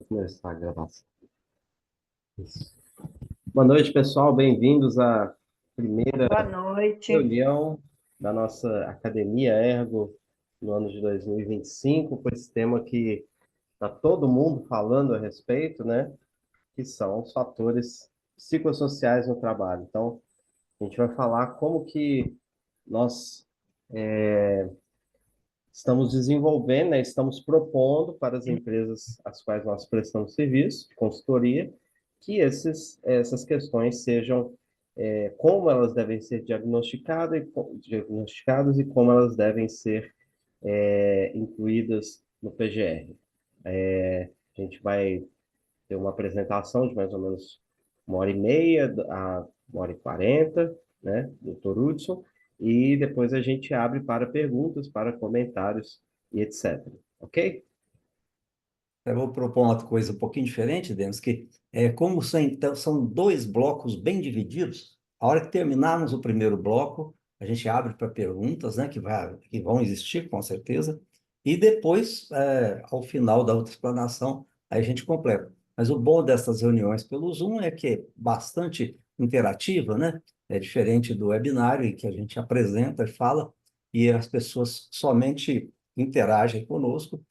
Começar a gravação. Isso. Boa noite, pessoal. Bem-vindos à primeira Boa noite. reunião da nossa Academia Ergo no ano de 2025, com esse tema que está todo mundo falando a respeito, né? Que são os fatores psicossociais no trabalho. Então, a gente vai falar como que nós estamos desenvolvendo, né? Estamos propondo para as empresas às quais nós prestamos serviço, de consultoria, que essas questões sejam, como elas devem ser diagnosticadas e como elas devem ser incluídas no PGR. A gente vai ter uma apresentação de mais ou menos 1h30 a 1h40, né, doutor Hudson, e depois a gente abre para perguntas, para comentários e etc. Ok? Eu vou propor uma coisa um pouquinho diferente, Denis, que como são, então, são dois blocos bem divididos, a hora que terminarmos o primeiro bloco, a gente abre para perguntas, né, que vão existir, com certeza, e depois, ao final da outra explanação, aí a gente completa. Mas o bom dessas reuniões pelo Zoom é que é bastante interativa, né? É diferente do webinário, em que a gente apresenta e fala, e as pessoas somente interagem conosco,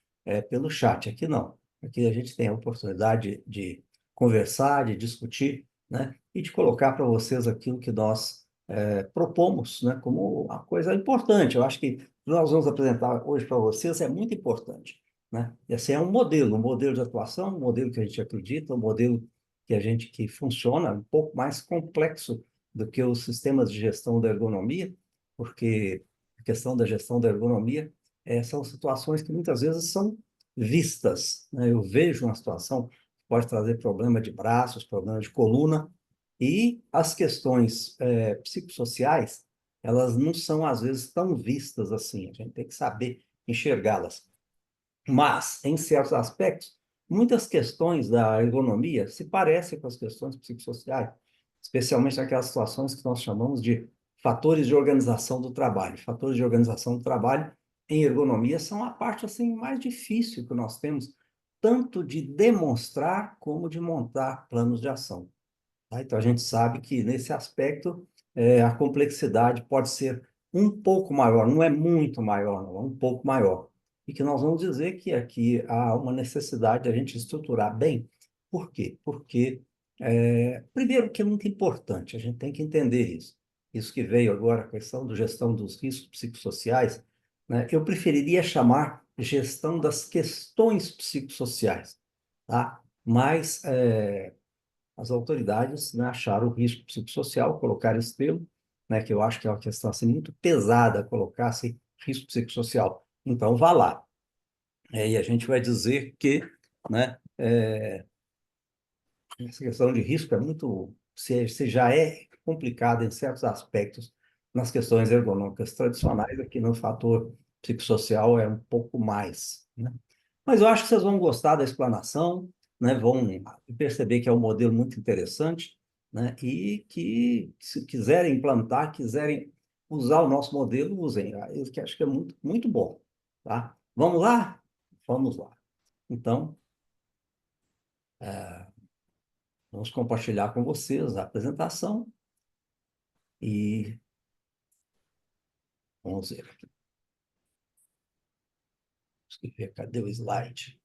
pelo chat. Aqui não. Aqui a gente tem a oportunidade de conversar, de discutir, né? E de colocar para vocês aquilo que nós propomos, né? Como uma coisa importante. Eu acho que o que nós vamos apresentar hoje para vocês é muito importante, né? Esse é um modelo de atuação, um modelo que a gente acredita, um modelo que funciona um pouco mais complexo do que os sistemas de gestão da ergonomia, porque a questão da gestão da ergonomia são situações que muitas vezes são vistas, né? Eu vejo uma situação que pode trazer problema de braços, problema de coluna, e as questões psicossociais, elas não são, às vezes, tão vistas assim. A gente tem que saber enxergá-las. Mas, em certos aspectos, muitas questões da ergonomia se parecem com as questões psicossociais, especialmente naquelas situações que nós chamamos de fatores de organização do trabalho. Fatores de organização do trabalho em ergonomia são a parte assim mais difícil que nós temos, tanto de demonstrar como de montar planos de ação. Tá? Então, a gente sabe que, nesse aspecto, a complexidade pode ser um pouco maior, não é muito maior, não, é um pouco maior. E que nós vamos dizer que aqui há uma necessidade de a gente estruturar bem. Por quê? Porque, primeiro, que é muito importante, a gente tem que entender isso. Isso que veio agora, a questão da gestão dos riscos psicossociais, né? Eu preferiria chamar gestão das questões psicossociais, tá? Mas as autoridades, né, acharam o risco psicossocial, colocaram esse termo, né, que eu acho que é uma questão assim, muito pesada colocar assim, risco psicossocial. Então, vá lá. E a gente vai dizer que, né, essa questão de risco é muito, se já é complicada em certos aspectos nas questões ergonômicas tradicionais, aqui no fator psicossocial é um pouco mais, né? Mas eu acho que vocês vão gostar da explanação, né? Vão perceber que é um modelo muito interessante, né? E que, se quiserem implantar, quiserem usar o nosso modelo, usem. Eu que acho que é muito, muito bom, tá? Vamos lá? Vamos lá. Então, vamos compartilhar com vocês a apresentação e vamos ver aqui. Ver, cadê o slide?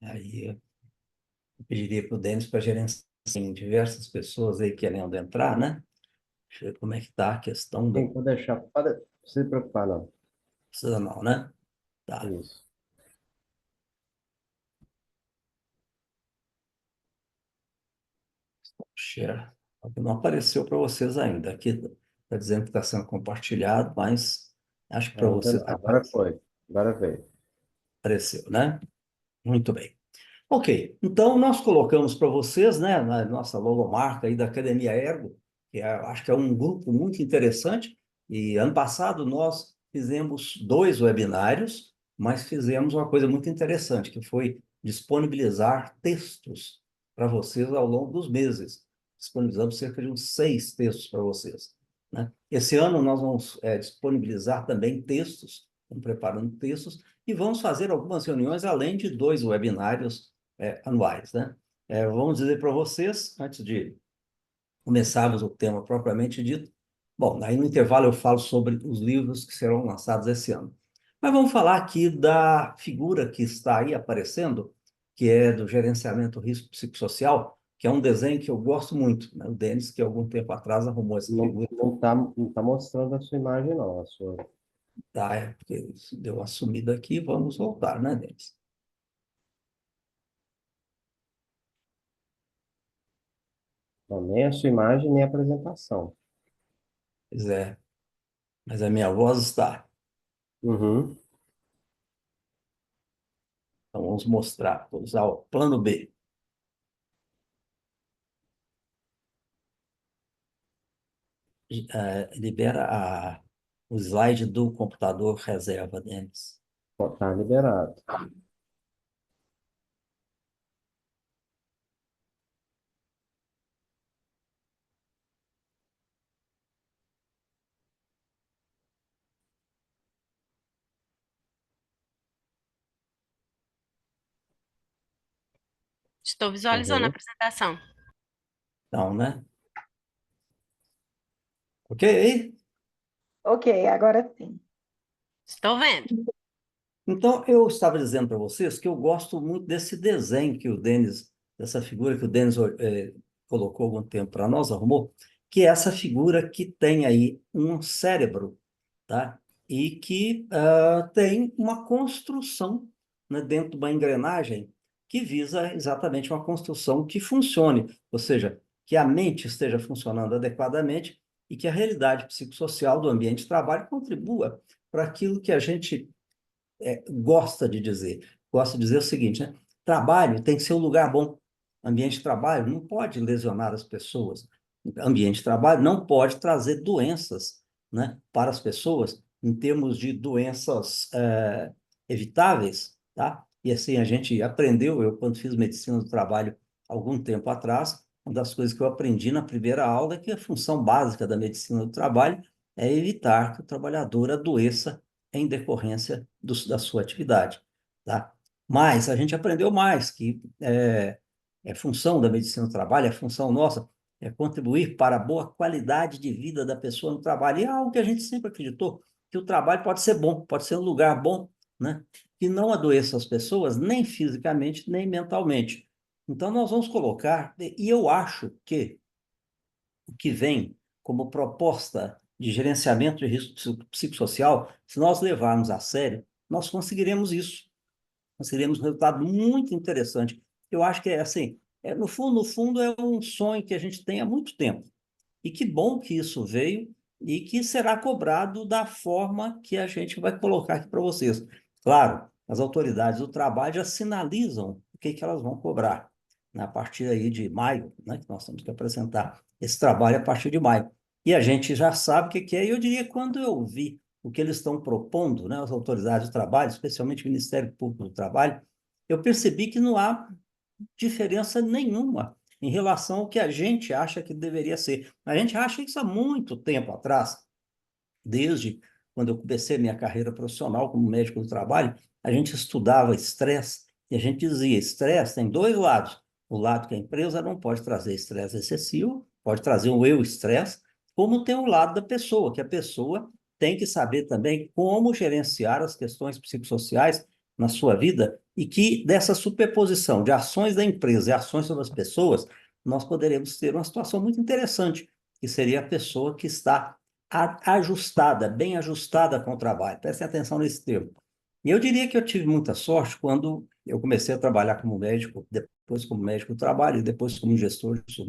Aí eu pediria para o Denis para gerenciar assim, diversas pessoas aí querendo entrar, né? Deixa eu ver como é que está a questão Sim, do... pode deixar. Não se preocupar, não. Precisa não, né? Tá. Isso. Share. Não apareceu para vocês ainda. Aqui está dizendo que está sendo compartilhado, mas acho que para Ainda vocês não. vai Agora aparecer. foi. Agora veio. Apareceu, né? Muito bem. Ok, então nós colocamos para vocês, né, na nossa logomarca aí da Academia Ergo, acho que é um grupo muito interessante, e ano passado nós fizemos 2 webinários, mas fizemos uma coisa muito interessante, que foi disponibilizar textos para vocês ao longo dos meses. Disponibilizamos cerca de uns 6 textos para vocês, né? Esse ano nós vamos disponibilizar também textos, estamos preparando textos, e vamos fazer algumas reuniões além de 2 webinários anuais, né? Vamos dizer para vocês, antes de começarmos o tema propriamente dito, bom, aí no intervalo eu falo sobre os livros que serão lançados esse ano. Mas vamos falar aqui da figura que está aí aparecendo, que é do gerenciamento risco psicossocial, que é um desenho que eu gosto muito, né? O Denis, que algum tempo atrás arrumou essa Não, figura, não tá mostrando a sua imagem, não. A sua, tá? Porque isso deu uma sumida aqui, vamos voltar, né, Denis? não, nem a sua imagem, nem a apresentação. Pois é, mas a minha voz está. Uhum. Então vamos mostrar, vou usar o plano B. Libera o slide do computador reserva deles. Tá liberado. Estou visualizando a Uhum. apresentação. Então, né? Ok? Ok, agora sim. Estou vendo. Então, eu estava dizendo para vocês que eu gosto muito desse desenho que o Denis, dessa figura que o Denis colocou algum tempo para nós, arrumou, que é essa figura que tem aí um cérebro, tá? E que tem uma construção, né, dentro de uma engrenagem que visa exatamente uma construção que funcione, ou seja, que a mente esteja funcionando adequadamente e que a realidade psicossocial do ambiente de trabalho contribua para aquilo que a gente gosta de dizer. Gosta de dizer o seguinte, né? Trabalho tem que ser um lugar bom. Ambiente de trabalho não pode lesionar as pessoas. Ambiente de trabalho não pode trazer doenças, né, para as pessoas, em termos de doenças evitáveis, tá? E assim a gente aprendeu, eu quando fiz medicina do trabalho algum tempo atrás, uma das coisas que eu aprendi na primeira aula é que a função básica da medicina do trabalho é evitar que o trabalhador adoeça em decorrência da sua atividade, tá? Mas a gente aprendeu mais que função da medicina do trabalho, é função nossa, é contribuir para a boa qualidade de vida da pessoa no trabalho. E é algo que a gente sempre acreditou, que o trabalho pode ser bom, pode ser um lugar bom, né? Que não adoeça as pessoas, nem fisicamente, nem mentalmente. Então, nós vamos colocar, e eu acho que o que vem como proposta de gerenciamento de risco psicossocial, se nós levarmos a sério, nós conseguiremos isso. Conseguiremos um resultado muito interessante. Eu acho que é assim, no fundo, é um sonho que a gente tem há muito tempo. E que bom que isso veio e que será cobrado da forma que a gente vai colocar aqui para vocês. Claro, as autoridades do trabalho já sinalizam o que elas vão cobrar, né, a partir aí de maio, né, que nós temos que apresentar esse trabalho a partir de maio. E a gente já sabe o que é, e eu diria, quando eu vi o que eles estão propondo, né, as autoridades do trabalho, especialmente o Ministério Público do Trabalho, eu percebi que não há diferença nenhuma em relação ao que a gente acha que deveria ser. A gente acha isso há muito tempo atrás, desde quando eu comecei minha carreira profissional como médico do trabalho, a gente estudava estresse e a gente dizia, estresse tem 2 lados. O lado que a empresa não pode trazer estresse excessivo, pode trazer um eu-estresse, como tem o lado da pessoa, que a pessoa tem que saber também como gerenciar as questões psicossociais na sua vida e que dessa superposição de ações da empresa e ações sobre as pessoas, nós poderemos ter uma situação muito interessante, que seria a pessoa que está ajustada, bem ajustada com o trabalho. Prestem atenção nesse termo. E eu diria que eu tive muita sorte quando eu comecei a trabalhar como médico, depois como médico do trabalho e depois como gestor de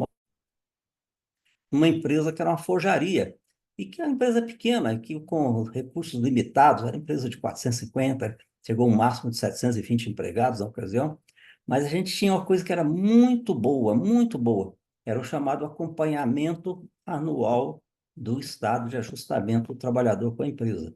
uma empresa que era uma forjaria, e que é uma empresa pequena, que com recursos limitados, era uma empresa de 450, chegou a um máximo de 720 empregados na ocasião, Mas a gente tinha uma coisa que era muito boa, muito boa. Era o chamado acompanhamento anual do estado de ajustamento do trabalhador com a empresa.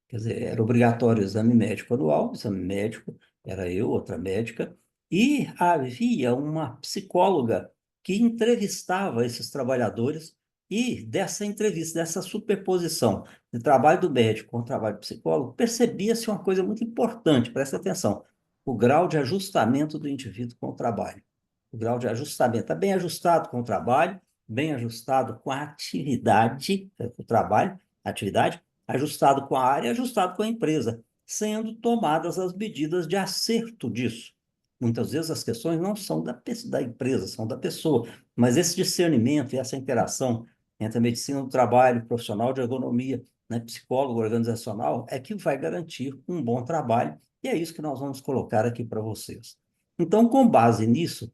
Quer dizer, era obrigatório o exame médico anual, exame médico, era eu, outra médica, e havia uma psicóloga que entrevistava esses trabalhadores, e dessa entrevista, dessa superposição de trabalho do médico com o trabalho do psicólogo, percebia-se uma coisa muito importante, presta atenção, o grau de ajustamento do indivíduo com o trabalho. O grau de ajustamento está bem ajustado com o trabalho, bem ajustado com a atividade, o trabalho, atividade, ajustado com a área, ajustado com a empresa, sendo tomadas as medidas de acerto disso. Muitas vezes as questões não são da empresa, são da pessoa, mas esse discernimento e essa interação entre a medicina do trabalho, profissional de ergonomia, né, psicólogo organizacional, é que vai garantir um bom trabalho, e é isso que nós vamos colocar aqui para vocês. Então, com base nisso,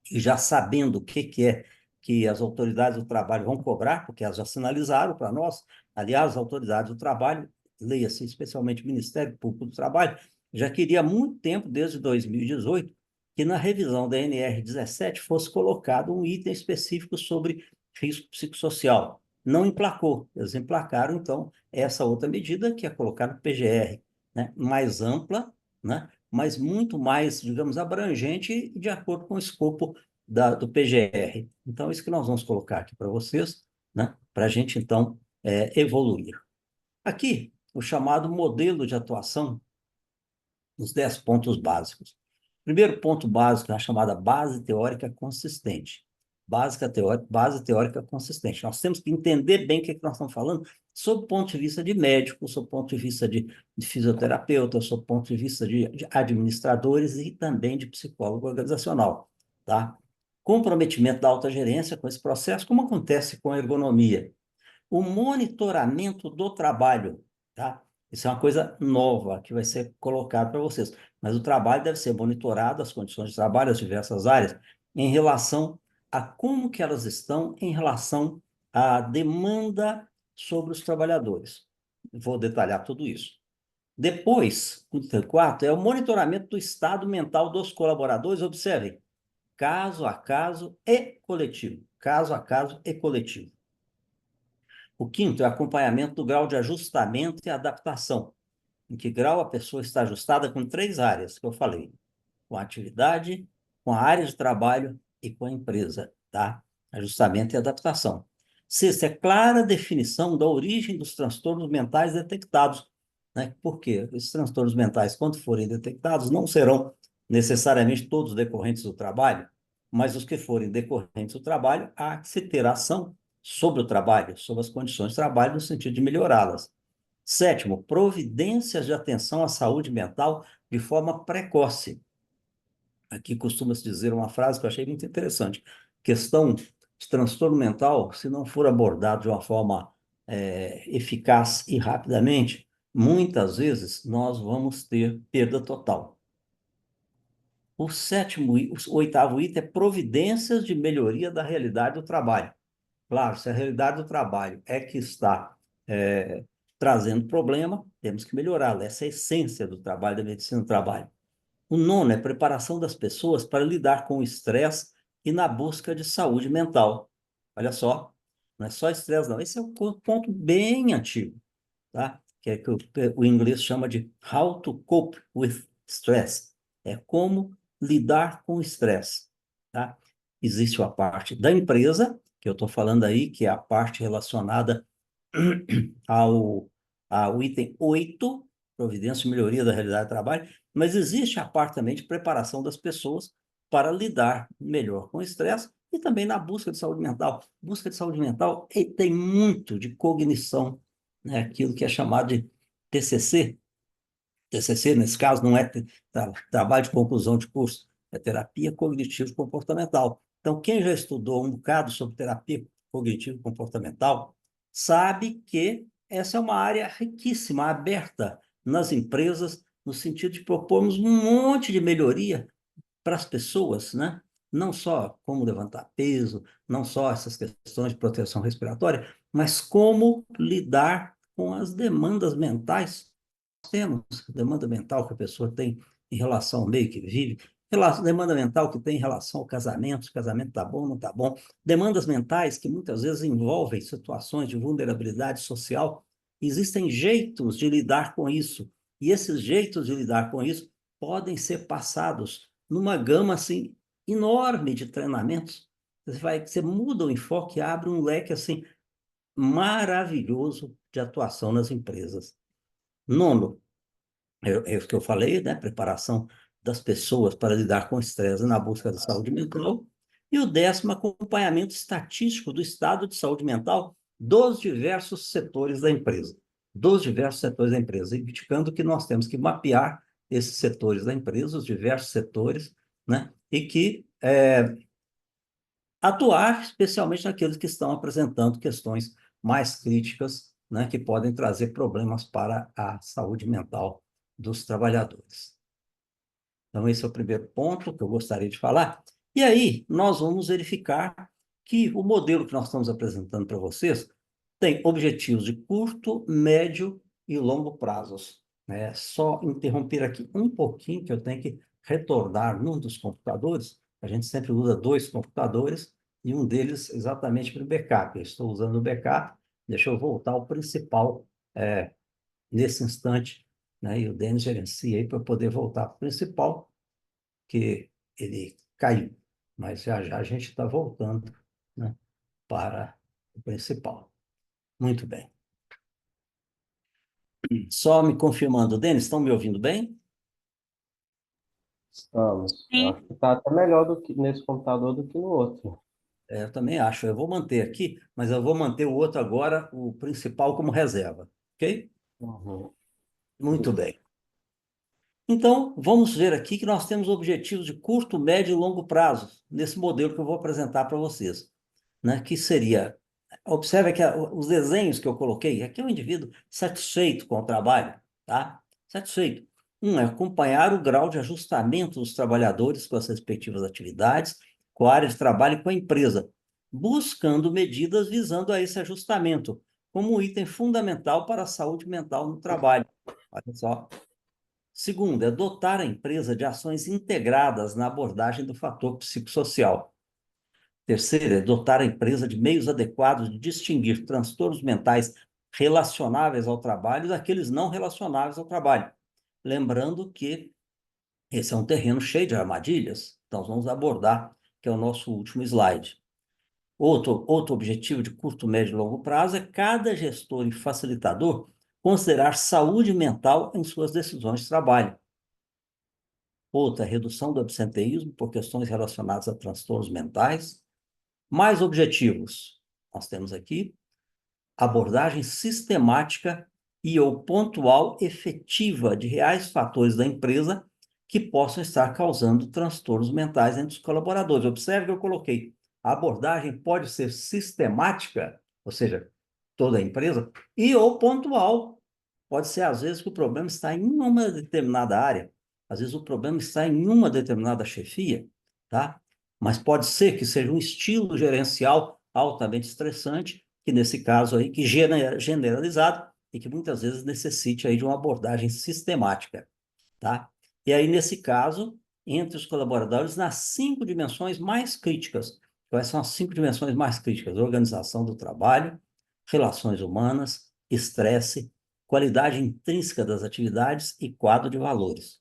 e já sabendo o que é que as autoridades do trabalho vão cobrar, porque elas já sinalizaram para nós, aliás, as autoridades do trabalho, leia-se especialmente o Ministério Público do Trabalho, já queria há muito tempo, desde 2018, que na revisão da NR17 fosse colocado um item específico sobre risco psicossocial. Não emplacou, eles emplacaram, então, essa outra medida, que é colocar no PGR, né, mais ampla, né, mas muito mais, digamos, abrangente e de acordo com o escopo do PGR. Então, isso que nós vamos colocar aqui para vocês, né, para a gente, então, evoluir. Aqui, o chamado modelo de atuação, os 10 pontos básicos. Primeiro ponto básico é a chamada base teórica consistente. Base teórica consistente. Nós temos que entender bem o que nós estamos falando sob o ponto de vista de médico, sob o ponto de vista de fisioterapeuta, sob o ponto de vista de administradores e também de psicólogo organizacional, tá? Comprometimento da alta gerência com esse processo, como acontece com a ergonomia. O monitoramento do trabalho, tá? Isso é uma coisa nova que vai ser colocado para vocês. Mas o trabalho deve ser monitorado, as condições de trabalho, as diversas áreas, em relação a como que elas estão em relação à demanda sobre os trabalhadores. Vou detalhar tudo isso. Depois, o item 4 é o monitoramento do estado mental dos colaboradores. Observem, caso a caso e coletivo. Caso a caso e coletivo. O quinto é acompanhamento do grau de ajustamento e adaptação. Em que grau a pessoa está ajustada com 3 áreas que eu falei. Com a atividade, com a área de trabalho e com a empresa, tá? Ajustamento e adaptação. Sexto, é clara definição da origem dos transtornos mentais detectados, né? Porque esses transtornos mentais, quando forem detectados, não serão necessariamente todos decorrentes do trabalho, mas os que forem decorrentes do trabalho, há que se ter ação sobre o trabalho, sobre as condições de trabalho, no sentido de melhorá-las. Sétimo, providências de atenção à saúde mental de forma precoce. Aqui costuma-se dizer uma frase que eu achei muito interessante. Questão de transtorno mental, se não for abordado de uma forma eficaz e rapidamente, muitas vezes nós vamos ter perda total. O oitavo item é providências de melhoria da realidade do trabalho. Claro, se a realidade do trabalho é que está trazendo problema, temos que melhorá-la. Essa é a essência do trabalho, da medicina do trabalho. O nono é preparação das pessoas para lidar com o estresse e na busca de saúde mental. Olha só, não é só estresse, não. Esse é um ponto bem antigo, tá? Que é que o inglês chama de how to cope with stress. É como lidar com o estresse, tá? Existe a parte da empresa, que eu estou falando aí, que é a parte relacionada ao item 8, providência e melhoria da realidade do trabalho, mas existe a parte também de preparação das pessoas para lidar melhor com o estresse e também na busca de saúde mental. Busca de saúde mental tem muito de cognição, né? Aquilo que é chamado de TCC. TCC, nesse caso, não é trabalho de conclusão de curso, é terapia cognitivo-comportamental. Então, quem já estudou um bocado sobre terapia cognitivo-comportamental sabe que essa é uma área riquíssima, aberta nas empresas, no sentido de propormos um monte de melhoria para as pessoas, né? Não só como levantar peso, não só essas questões de proteção respiratória, mas como lidar com as demandas mentais temos, demanda mental que a pessoa tem em relação ao meio que vive, Demanda mental que tem relação ao casamento, se o casamento está bom, não está bom. Demandas mentais que muitas vezes envolvem situações de vulnerabilidade social. Existem jeitos de lidar com isso. E esses jeitos de lidar com isso podem ser passados numa gama assim enorme de treinamentos. Você muda o enfoque, abre um leque assim maravilhoso de atuação nas empresas. Nono, é o que eu falei, né? Preparação das pessoas para lidar com o estresse na busca da saúde mental. E o 10º, acompanhamento estatístico do estado de saúde mental dos diversos setores da empresa. Dos diversos setores da empresa, indicando que nós temos que mapear esses setores da empresa, os diversos setores, né? E que atuar especialmente naqueles que estão apresentando questões mais críticas, né, que podem trazer problemas para a saúde mental dos trabalhadores. Então, esse é o primeiro ponto que eu gostaria de falar. E aí, nós vamos verificar que o modelo que nós estamos apresentando para vocês tem objetivos de curto, médio e longo prazos. É só interromper aqui um pouquinho, que eu tenho que retornar num dos computadores. A gente sempre usa 2 computadores, e um deles exatamente para o backup. Eu estou usando o backup, deixa eu voltar ao principal nesse instante, né? E o Denis gerencia aí para poder voltar para o principal, que ele caiu. Mas já já a gente está voltando, né, para o principal. Muito bem. Só me confirmando, Denis, estão me ouvindo bem? Estamos. Eu Sim. acho que está até melhor do que nesse computador do que no outro. Eu também acho. Eu vou manter aqui, mas eu vou manter o outro agora, o principal, como reserva. Ok? Uhum. Muito bem. Então, vamos ver aqui que nós temos objetivos de curto, médio e longo prazo, nesse modelo que eu vou apresentar para vocês, né? Que seria, observe que os desenhos que eu coloquei, aqui é um indivíduo satisfeito com o trabalho, tá? Satisfeito. É acompanhar o grau de ajustamento dos trabalhadores com as respectivas atividades, com a área de trabalho e com a empresa, buscando medidas visando a esse ajustamento, como um item fundamental para a saúde mental no trabalho. Olha só. Segundo, é dotar a empresa de ações integradas na abordagem do fator psicossocial. Terceiro, é dotar a empresa de meios adequados de distinguir transtornos mentais relacionáveis ao trabalho daqueles não relacionáveis ao trabalho. Lembrando que esse é um terreno cheio de armadilhas, então vamos abordar, que é o nosso último slide. Outro objetivo de curto, médio e longo prazo é cada gestor e facilitador considerar saúde mental em suas decisões de trabalho. Outra, redução do absenteísmo por questões relacionadas a transtornos mentais. Mais objetivos. Nós temos aqui abordagem sistemática e ou pontual efetiva de reais fatores da empresa que possam estar causando transtornos mentais entre os colaboradores. Observe que eu coloquei. A abordagem pode ser sistemática, ou seja, toda a empresa, e ou pontual. Pode ser, às vezes, que o problema está em uma determinada área. Às vezes o problema está em uma determinada chefia, tá? Mas pode ser que seja um estilo gerencial altamente estressante, que nesse caso aí, que generalizado, e que muitas vezes necessite aí de uma abordagem sistemática, tá? E aí, nesse caso, entre os colaboradores, nas 5 dimensões mais críticas. Quais são as 5 dimensões mais críticas? Organização do trabalho, relações humanas, estresse, qualidade intrínseca das atividades e quadro de valores.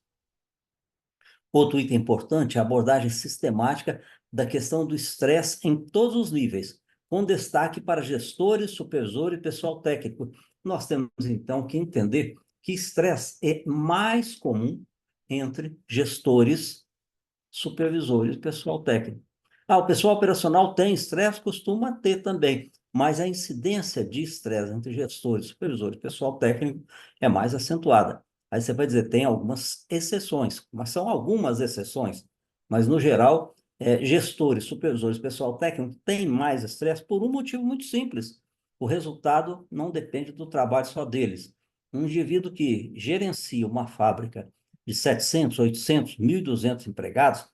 Outro item importante é a abordagem sistemática da questão do estresse em todos os níveis, com destaque para gestores, supervisores e pessoal técnico. Nós temos, então, que entender que estresse é mais comum entre gestores, supervisores e pessoal técnico. O pessoal operacional tem estresse, costuma ter também, mas a incidência de estresse entre gestores, supervisores e pessoal técnico é mais acentuada. Aí você vai dizer, tem algumas exceções, mas são algumas exceções. Mas, no geral, gestores, supervisores, pessoal técnico têm mais estresse por um motivo muito simples. O resultado não depende do trabalho só deles. Um indivíduo que gerencia uma fábrica de 700, 800, 1.200 empregados,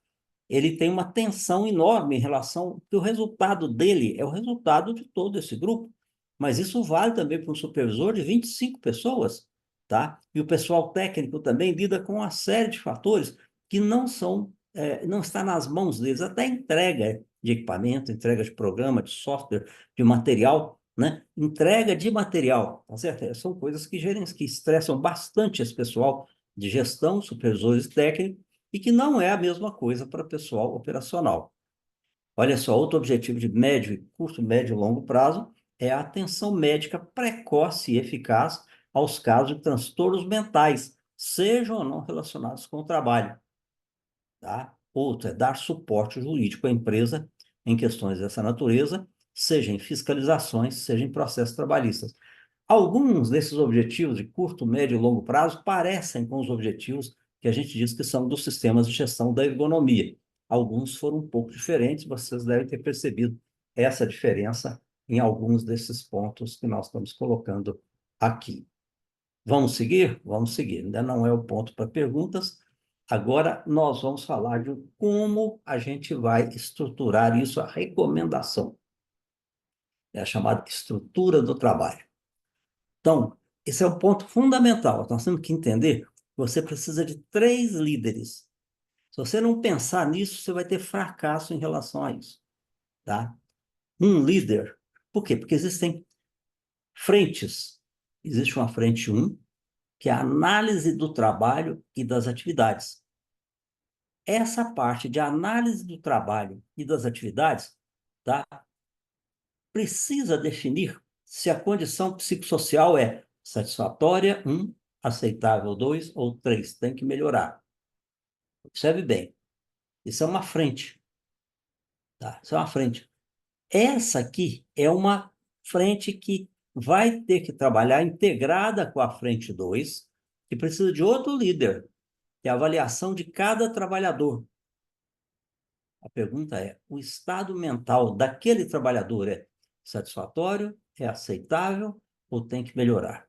ele tem uma tensão enorme em relação que o resultado dele é o resultado de todo esse grupo. Mas isso vale também para um supervisor de 25 pessoas, tá? E o pessoal técnico também lida com uma série de fatores que não são não está nas mãos deles, até entrega de equipamento, entrega de programa, de software, de material, né? Entrega de material, tá certo? São coisas que estressam bastante esse pessoal de gestão, supervisores técnicos, e que não é a mesma coisa para o pessoal operacional. Olha só, outro objetivo de médio, curto, médio e longo prazo é a atenção médica precoce e eficaz aos casos de transtornos mentais, sejam ou não relacionados com o trabalho. Tá? Outro é dar suporte jurídico à empresa em questões dessa natureza, seja em fiscalizações, seja em processos trabalhistas. Alguns desses objetivos de curto, médio e longo prazo parecem com os objetivos que a gente diz que são dos sistemas de gestão da ergonomia. Alguns foram um pouco diferentes, vocês devem ter percebido essa diferença em alguns desses pontos que nós estamos colocando aqui. Vamos seguir? Vamos seguir. Ainda não é o ponto para perguntas. Agora nós vamos falar de como a gente vai estruturar isso, a recomendação. É a chamada estrutura do trabalho. Então, esse é um ponto fundamental. Nós temos que entender que você precisa de 3 líderes. Se você não pensar nisso, você vai ter fracasso em relação a isso. Tá? Um líder. Por quê? Porque existem frentes. Existe uma frente 1, que é a análise do trabalho e das atividades. Essa parte de análise do trabalho e das atividades, tá? Precisa definir se a condição psicossocial é satisfatória, 1, aceitável, 2 ou 3. Tem que melhorar. Observe bem. Isso é uma frente. Tá? Isso é uma frente. Essa aqui é uma frente que vai ter que trabalhar integrada com a frente 2, que precisa de outro líder, que é a avaliação de cada trabalhador. A pergunta é: o estado mental daquele trabalhador é satisfatório, é aceitável ou tem que melhorar?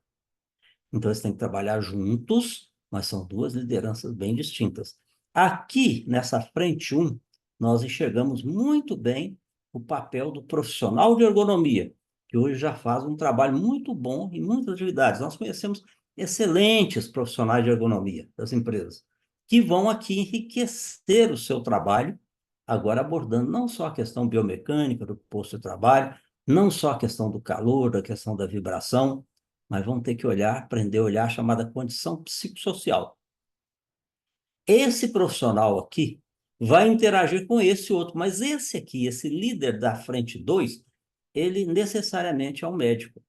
Então, eles têm que trabalhar juntos, mas são 2 lideranças bem distintas. Aqui, nessa frente 1, nós enxergamos muito bem o papel do profissional de ergonomia, que hoje já faz um trabalho muito bom em muitas atividades. Nós conhecemos excelentes profissionais de ergonomia das empresas, que vão aqui enriquecer o seu trabalho, agora abordando não só a questão biomecânica do posto de trabalho, não só a questão do calor, da questão da vibração, mas vão ter que olhar, aprender a olhar a chamada condição psicossocial. Esse profissional aqui vai interagir com esse outro, mas esse aqui, esse líder da frente 2, ele necessariamente é um médico,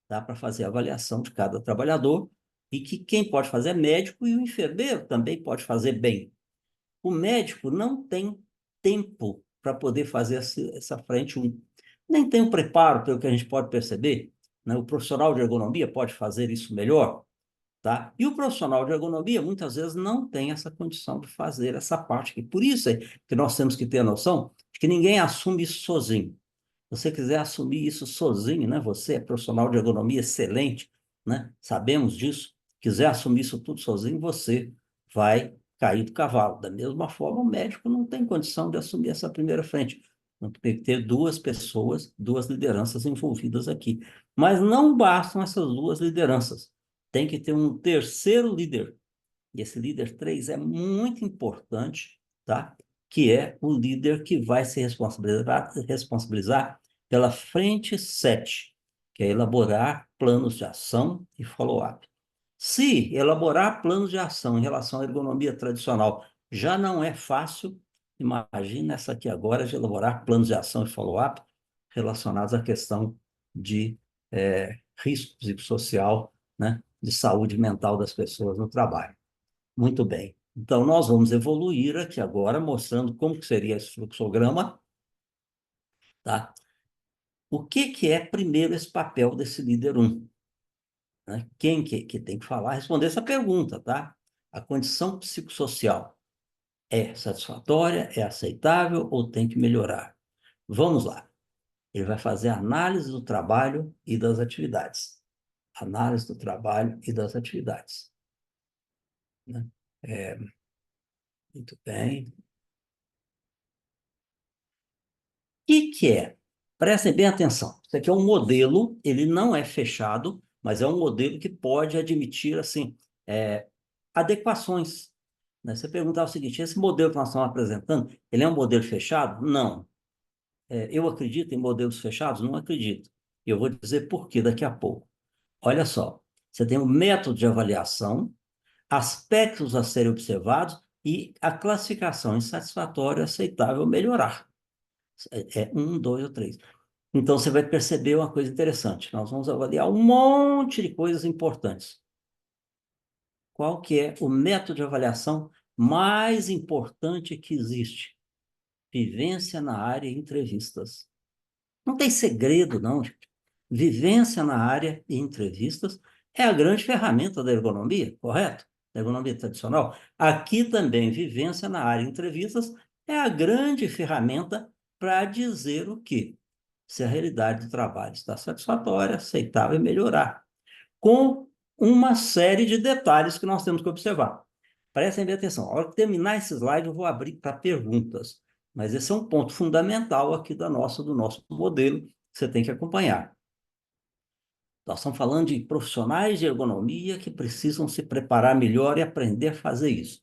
tá? Para fazer a avaliação de cada trabalhador, e que quem pode fazer é médico e o enfermeiro também pode fazer bem. O médico não tem tempo para poder fazer essa frente 1. Nem tem o preparo, pelo que a gente pode perceber, né? O profissional de ergonomia pode fazer isso melhor, tá? E o profissional de ergonomia, muitas vezes, não tem essa condição de fazer essa parte aqui. Por isso é que nós temos que ter a noção de que ninguém assume isso sozinho. Se você quiser assumir isso sozinho, né? Você é profissional de ergonomia excelente, né? Sabemos disso. Quiser assumir isso tudo sozinho, você vai cair do cavalo. Da mesma forma, o médico não tem condição de assumir essa primeira frente. Então, tem que ter 2 pessoas, 2 lideranças envolvidas aqui. Mas não bastam essas 2 lideranças. Tem que ter um terceiro líder. E esse líder 3 é muito importante, tá? Que é o líder que vai se responsabilizar pela frente 7, que é elaborar planos de ação e follow-up. Se elaborar planos de ação em relação à ergonomia tradicional já não é fácil, imagina essa aqui agora de elaborar planos de ação e follow-up relacionados à questão de risco psicossocial, né, de saúde mental das pessoas no trabalho. Muito bem. Então, nós vamos evoluir aqui agora, mostrando como que seria esse fluxograma, tá? O que é, primeiro, esse papel desse líder 1? Né? Quem que tem que falar, responder essa pergunta, tá? A condição psicossocial é satisfatória, é aceitável ou tem que melhorar? Vamos lá. Ele vai fazer a análise do trabalho e das atividades. Análise do trabalho e das atividades. Né? Muito bem. O que é? Prestem bem atenção. Isso aqui é um modelo, ele não é fechado, mas é um modelo que pode admitir, assim, adequações. Né? Você perguntar o seguinte, esse modelo que nós estamos apresentando, ele é um modelo fechado? Não. Eu acredito em modelos fechados? Não acredito. E eu vou dizer por quê daqui a pouco. Olha só, você tem um método de avaliação, aspectos a serem observados e a classificação insatisfatória, aceitável, melhorar. Um, dois ou três. Então, você vai perceber uma coisa interessante. Nós vamos avaliar um monte de coisas importantes. Qual que é o método de avaliação mais importante que existe? Vivência na área e entrevistas. Não tem segredo, não, gente. Vivência na área e entrevistas é a grande ferramenta da ergonomia, correto? Da ergonomia tradicional. Aqui também, vivência na área e entrevistas é a grande ferramenta para dizer o quê? Se a realidade do trabalho está satisfatória, aceitável e melhorar. Com uma série de detalhes que nós temos que observar. Prestem bem atenção. A hora que terminar esse slide, eu vou abrir para perguntas. Mas esse é um ponto fundamental aqui do nosso modelo que você tem que acompanhar. Nós estamos falando de profissionais de ergonomia que precisam se preparar melhor e aprender a fazer isso.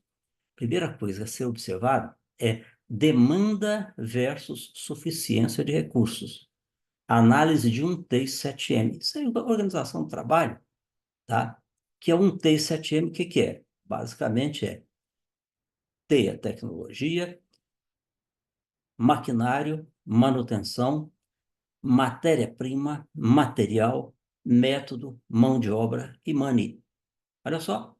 Primeira coisa a ser observada é demanda versus suficiência de recursos. Análise de um T7M. Isso é organização do trabalho, tá? Que é um T7M, o que que é? Basicamente T é tecnologia, maquinário, manutenção, matéria-prima, material, método, mão de obra e money. Olha só,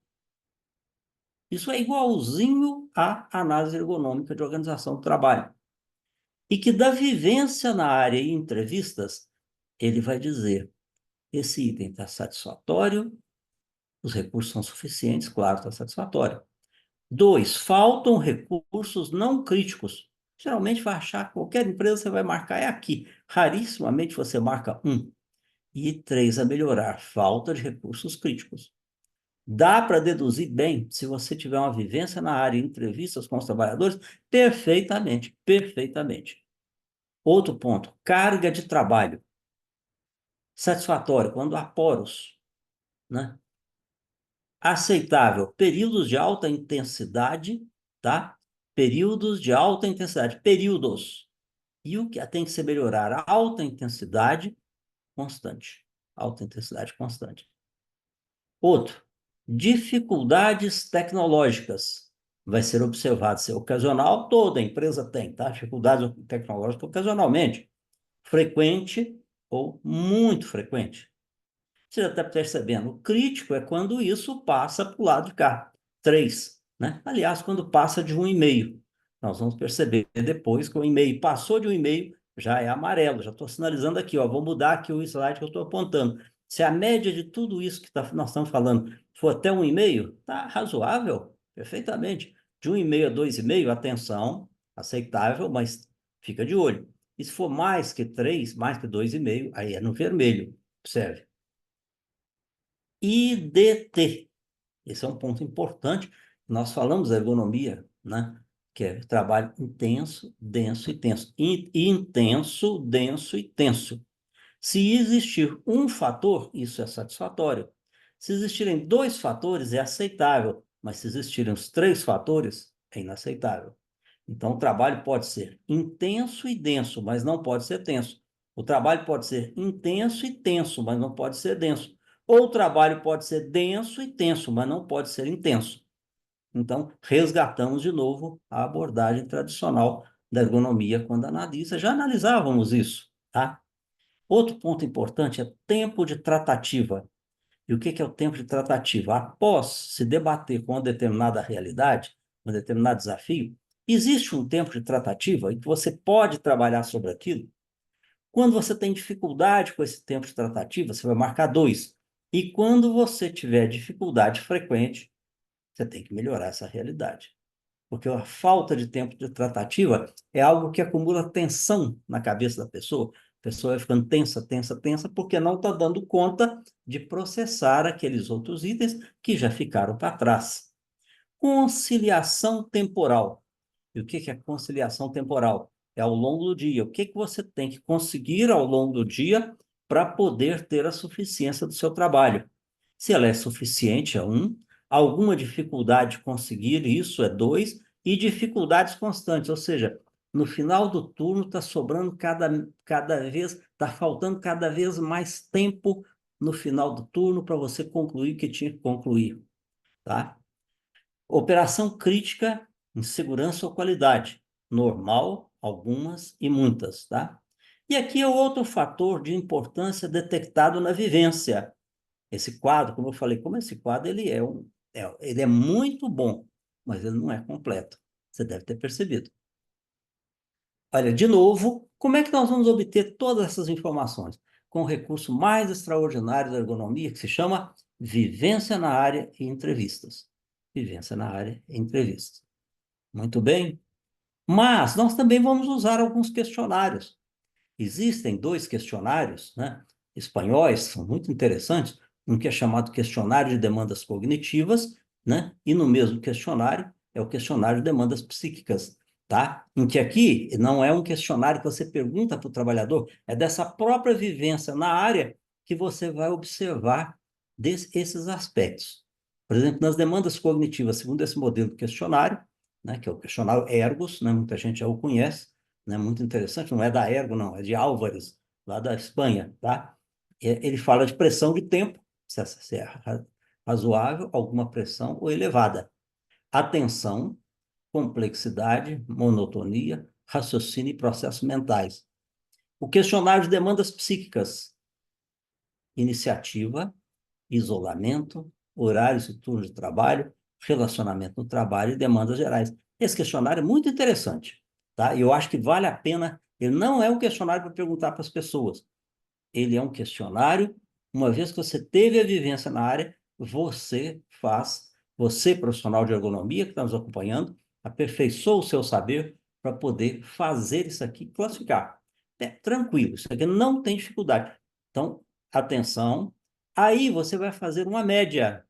isso é igualzinho à análise ergonômica de organização do trabalho. E que da vivência na área e entrevistas, ele vai dizer, esse item está satisfatório, os recursos são suficientes, claro, está satisfatório. 2, faltam recursos não críticos. Geralmente vai achar, qualquer empresa você vai marcar, é aqui. Rarissimamente você marca 1. E 3, a melhorar, falta de recursos críticos. Dá para deduzir bem, se você tiver uma vivência na área, entrevistas com os trabalhadores, perfeitamente, perfeitamente. Outro ponto, carga de trabalho. Satisfatório, quando há poros, né? Aceitável, períodos de alta intensidade, tá? Períodos de alta intensidade, períodos. E o que tem que ser melhorar? Alta intensidade constante. Alta intensidade constante. Outro, dificuldades tecnológicas. Vai ser observado se é ocasional, toda empresa tem, tá? Dificuldades tecnológicas ocasionalmente. Frequente ou muito frequente. Você já está percebendo, o crítico é quando isso passa para o lado de cá. 3, né? Aliás, quando passa de 1,5. Nós vamos perceber depois que o e-mail passou de 1,5, já é amarelo. Já estou sinalizando aqui, ó, vou mudar aqui o slide que eu estou apontando. Se a média de tudo isso que nós estamos falando for até 1,5, está razoável, perfeitamente. De 1,5 a 2,5, atenção, aceitável, mas fica de olho. E se for mais que 3, mais que 2,5, aí é no vermelho. Observe. IDT. Esse é um ponto importante. Nós falamos da ergonomia, né? Que é trabalho intenso, denso e tenso. Intenso, denso e tenso. Se existir um fator, isso é satisfatório. Se existirem 2 fatores, é aceitável. Mas se existirem os 3 fatores, é inaceitável. Então, o trabalho pode ser intenso e denso, mas não pode ser tenso. O trabalho pode ser intenso e tenso, mas não pode ser denso. Ou o trabalho pode ser denso e tenso, mas não pode ser intenso. Então, resgatamos de novo a abordagem tradicional da ergonomia quando analisa. Já analisávamos isso, tá? Outro ponto importante é tempo de tratativa. E o que é o tempo de tratativa? Após se debater com uma determinada realidade, um determinado desafio, existe um tempo de tratativa em que você pode trabalhar sobre aquilo. Quando você tem dificuldade com esse tempo de tratativa, você vai marcar 2. E quando você tiver dificuldade frequente, você tem que melhorar essa realidade. Porque a falta de tempo de tratativa é algo que acumula tensão na cabeça da pessoa. A pessoa vai ficando tensa, tensa, tensa, porque não está dando conta de processar aqueles outros itens que já ficaram para trás. Conciliação temporal. E o que é conciliação temporal? É ao longo do dia. O que você tem que conseguir ao longo do dia para poder ter a suficiência do seu trabalho? Se ela é suficiente, é 1. Alguma dificuldade de conseguir isso é 2, e dificuldades constantes, ou seja, no final do turno está sobrando cada vez, está faltando cada vez mais tempo no final do turno para você concluir o que tinha que concluir, tá? Operação crítica em segurança ou qualidade. Normal, algumas e muitas, tá? E aqui é outro fator de importância detectado na vivência. Esse quadro, como eu falei, como esse quadro ele é muito bom, mas ele não é completo. Você deve ter percebido. Olha, de novo, como é que nós vamos obter todas essas informações? Com o recurso mais extraordinário da ergonomia, que se chama vivência na área e entrevistas. Vivência na área e entrevistas. Muito bem. Mas nós também vamos usar alguns questionários. Existem 2 questionários, né, espanhóis, são muito interessantes, um que é chamado questionário de demandas cognitivas, né, e no mesmo questionário é o questionário de demandas psíquicas, tá? Em que aqui não é um questionário que você pergunta para o trabalhador, é dessa própria vivência na área que você vai observar esses aspectos. Por exemplo, nas demandas cognitivas, segundo esse modelo de questionário, né, que é o questionário Ergos, né, muita gente já o conhece, né, muito interessante, não é da Ergo, não, é de Álvares, lá da Espanha, tá? Ele fala de pressão de tempo, se é razoável, alguma pressão ou elevada. Atenção, complexidade, monotonia, raciocínio e processos mentais. O questionário de demandas psíquicas, iniciativa, isolamento, horários e turnos de trabalho, relacionamento no trabalho e demandas gerais. Esse questionário é muito interessante, tá? E eu acho que vale a pena. Ele não é um questionário para perguntar para as pessoas. Ele é um questionário, uma vez que você teve a vivência na área, você, profissional de ergonomia que está nos acompanhando, aperfeiçoa o seu saber para poder fazer isso aqui, classificar. É tranquilo, isso aqui não tem dificuldade. Então, atenção. Aí você vai fazer uma média.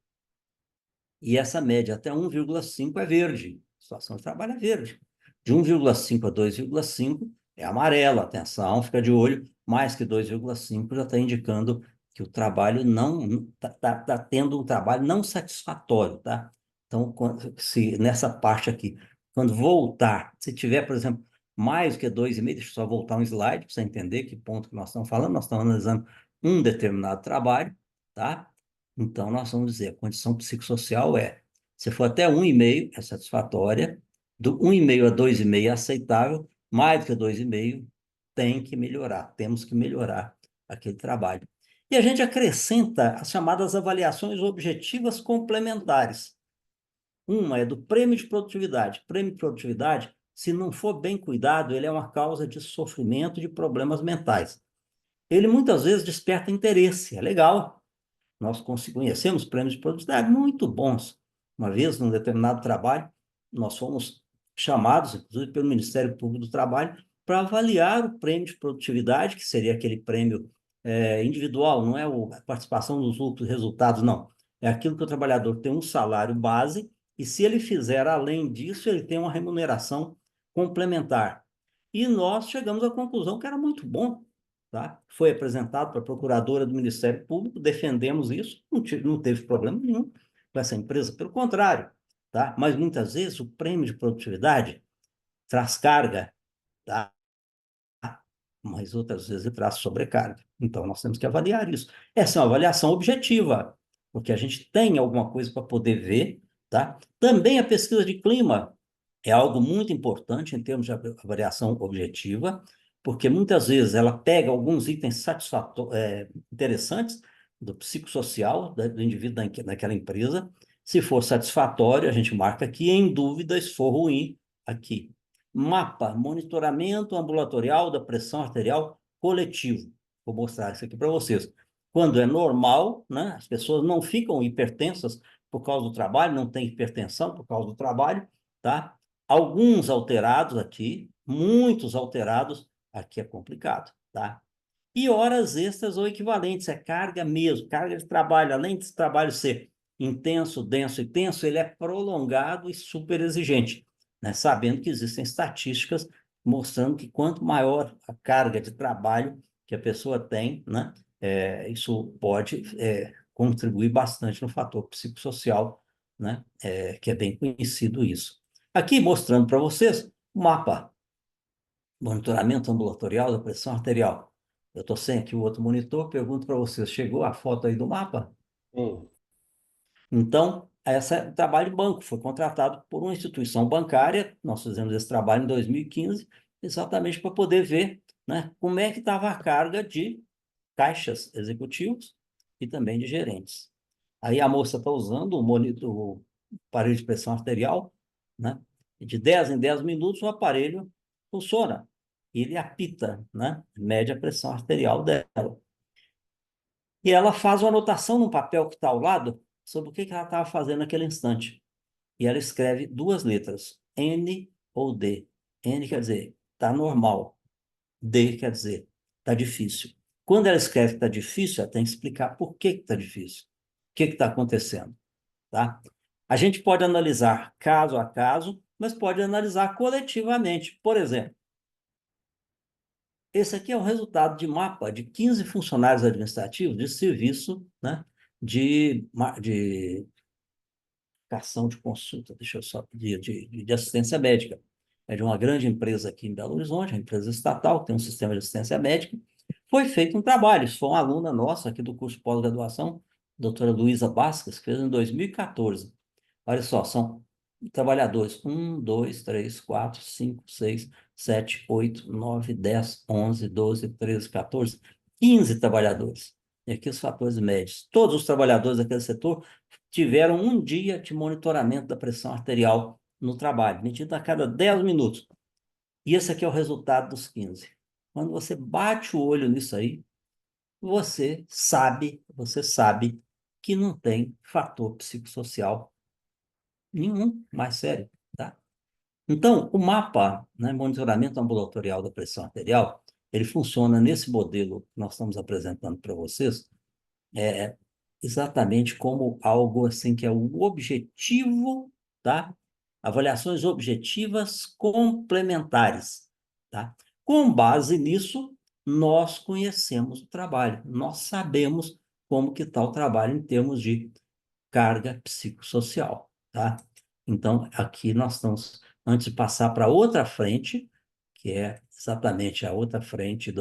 E essa média até 1,5 é verde. A situação de trabalho é verde. De 1,5 a 2,5 é amarelo. Atenção, fica de olho. Mais que 2,5 já está indicando que o trabalho não está tendo um trabalho não satisfatório, tá? Então, se nessa parte aqui, quando voltar, se tiver, por exemplo, mais que 2,5, deixa eu só voltar um slide para você entender que ponto que nós estamos falando. Nós estamos analisando um determinado trabalho, tá? Então, nós vamos dizer, a condição psicossocial se for até 1,5 é satisfatória, do 1,5 a 2,5 é aceitável, mais do que 2,5 tem que melhorar, temos que melhorar aquele trabalho. E a gente acrescenta as chamadas avaliações objetivas complementares. Uma é do prêmio de produtividade. Prêmio de produtividade, se não for bem cuidado, ele é uma causa de sofrimento, de problemas mentais. Ele muitas vezes desperta interesse, é legal, nós conhecemos prêmios de produtividade muito bons. Uma vez, num determinado trabalho, nós fomos chamados, inclusive pelo Ministério Público do Trabalho, para avaliar o prêmio de produtividade, que seria aquele prêmio individual, não é a participação nos lucros e resultados, não. É aquilo que o trabalhador tem um salário base e, se ele fizer além disso, ele tem uma remuneração complementar. E nós chegamos à conclusão que era muito bom, tá? Foi apresentado para a procuradora do Ministério Público, defendemos isso, não teve problema nenhum com essa empresa, pelo contrário, tá? Mas muitas vezes o prêmio de produtividade traz carga, tá? Mas outras vezes ele traz sobrecarga. Então nós temos que avaliar isso. Essa é uma avaliação objetiva, porque a gente tem alguma coisa para poder ver, tá? Também a pesquisa de clima é algo muito importante em termos de avaliação objetiva, porque muitas vezes ela pega alguns itens interessantes do psicossocial do indivíduo daquela empresa. Se for satisfatório, a gente marca aqui; em dúvida, se for ruim, aqui. Mapa, monitoramento ambulatorial da pressão arterial coletivo. Vou mostrar isso aqui para vocês. Quando é normal, né, as pessoas não ficam hipertensas por causa do trabalho, não tem hipertensão por causa do trabalho, tá? Alguns alterados aqui, muitos alterados, aqui é complicado, tá? E horas extras ou equivalentes, é carga mesmo, carga de trabalho. Além desse trabalho ser intenso, denso e tenso, ele é prolongado e super exigente, né? Sabendo que existem estatísticas mostrando que quanto maior a carga de trabalho que a pessoa tem, né, isso pode contribuir bastante no fator psicossocial né? Que é bem conhecido isso. Aqui mostrando para vocês o mapa, monitoramento ambulatorial da pressão arterial. Eu estou sem aqui o outro monitor, pergunto para vocês, chegou a foto aí do mapa? Sim. Então, esse é o trabalho de banco, foi contratado por uma instituição bancária, nós fizemos esse trabalho em 2015, exatamente para poder ver, né, como é que estava a carga de caixas executivos e também de gerentes. Aí a moça está usando o monitor, o aparelho de pressão arterial, né? E de 10 em 10 minutos o aparelho funciona. E ele apita, né? Mede a pressão arterial dela. E ela faz uma anotação no papel que está ao lado sobre o que ela estava fazendo naquele instante. E ela escreve duas letras, N ou D. N quer dizer, está normal. D quer dizer, está difícil. Quando ela escreve que está difícil, ela tem que explicar por que está difícil. O que está acontecendo, tá? A gente pode analisar caso a caso, mas pode analisar coletivamente. Por exemplo, esse aqui é o resultado de mapa de 15 funcionários administrativos de serviço, né, de ação de consulta, deixa eu só, de assistência médica. É de uma grande empresa aqui em Belo Horizonte, uma empresa estatal, que tem um sistema de assistência médica. Foi feito um trabalho, isso foi uma aluna nossa aqui do curso de pós-graduação, doutora Luísa Basques, que fez em 2014. Olha só, são trabalhadores: 15 trabalhadores. E aqui os fatores médios. Todos os trabalhadores daquele setor tiveram um dia de monitoramento da pressão arterial no trabalho, medido a cada 10 minutos. E esse aqui é o resultado dos 15. Quando você bate o olho nisso aí, você sabe que não tem fator psicossocial nenhum mais sério, tá? Então, o mapa, né, monitoramento ambulatorial da pressão arterial, ele funciona nesse modelo que nós estamos apresentando para vocês, exatamente como algo assim que é o objetivo, tá? Avaliações objetivas complementares, tá? Com base nisso, nós conhecemos o trabalho, nós sabemos como que está o trabalho em termos de carga psicossocial, tá? Então, aqui nós estamos, antes de passar para outra frente, que é exatamente a outra frente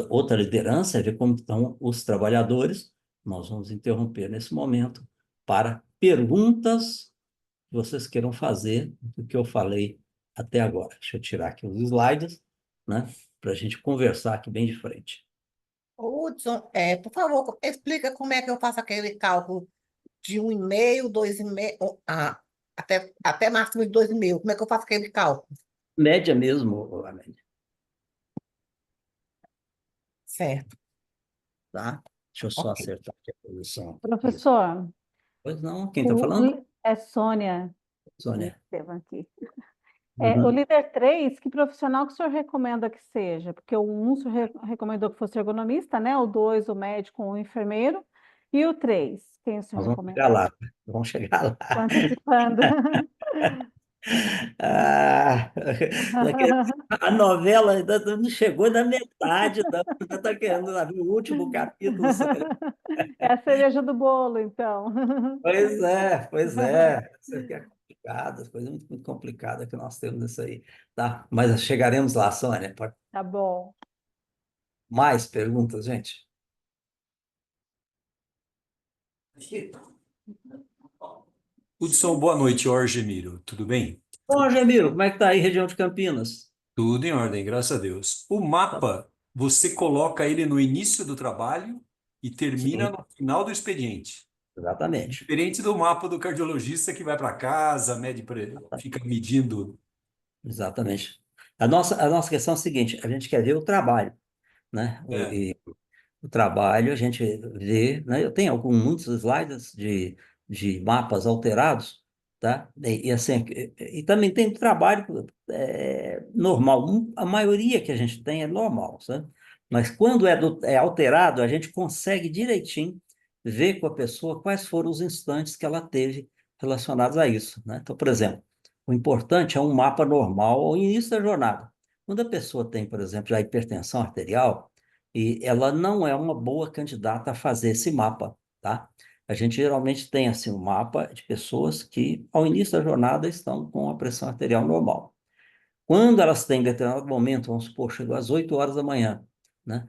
outra liderança, ver como estão os trabalhadores, nós vamos interromper nesse momento para perguntas que vocês queiram fazer do que eu falei até agora. Deixa eu tirar aqui os slides, né, para a gente conversar aqui bem de frente. Hudson, por favor, explica como é que eu faço aquele cálculo de 1,5, 2,5, até máximo de 2,5. Como é que eu faço aquele cálculo? Média mesmo, a média, Certo. tá? Deixa eu só Ok. acertar aqui a posição. Isso. Professor, Pois não, quem está falando? é Sônia Sônia. Estevam aqui. O Uhum. líder 3, que profissional que o senhor recomenda que seja? Porque o 1 o senhor recomendou que fosse ergonomista, né? O 2, o médico, o enfermeiro. E o 3, quem o senhor Nós vamos recomenda? chegar lá. Vamos chegar lá. Estou antecipando. Ah, a novela ainda não chegou na metade, ainda está querendo lá ver o último capítulo. É a cereja do bolo, então. Pois é, pois é. Isso aqui é complicado, coisa muito, muito complicada que nós temos isso aí. Tá? Mas chegaremos lá, Sônia. Tá bom. Mais perguntas, gente? Hudson, boa noite, Jorge Miro. Tudo bem? Bom, Jamiro, como é que tá aí, região de Campinas? Tudo em ordem, graças a Deus. O mapa, você coloca ele no início do trabalho e termina Sim, no final do expediente. exatamente. Diferente do mapa do cardiologista que vai para casa, fica medindo. Exatamente. A nossa questão é a seguinte: a gente quer ver o trabalho, né? É, O trabalho, a gente vê, né? Eu tenho muitos slides de mapas alterados, tá? E assim, e também tem trabalho normal. A maioria que a gente tem é normal, sabe? Mas quando é alterado, a gente consegue direitinho ver com a pessoa quais foram os instantes que ela teve relacionados a isso, né? Então, por exemplo, o importante é um mapa normal ao início da jornada. Quando a pessoa tem, por exemplo, a hipertensão arterial, e ela não é uma boa candidata a fazer esse mapa, tá? A gente geralmente tem assim um mapa de pessoas que, ao início da jornada, estão com a pressão arterial normal. Quando elas têm determinado momento, vamos supor, chegou às 8 horas da manhã, né?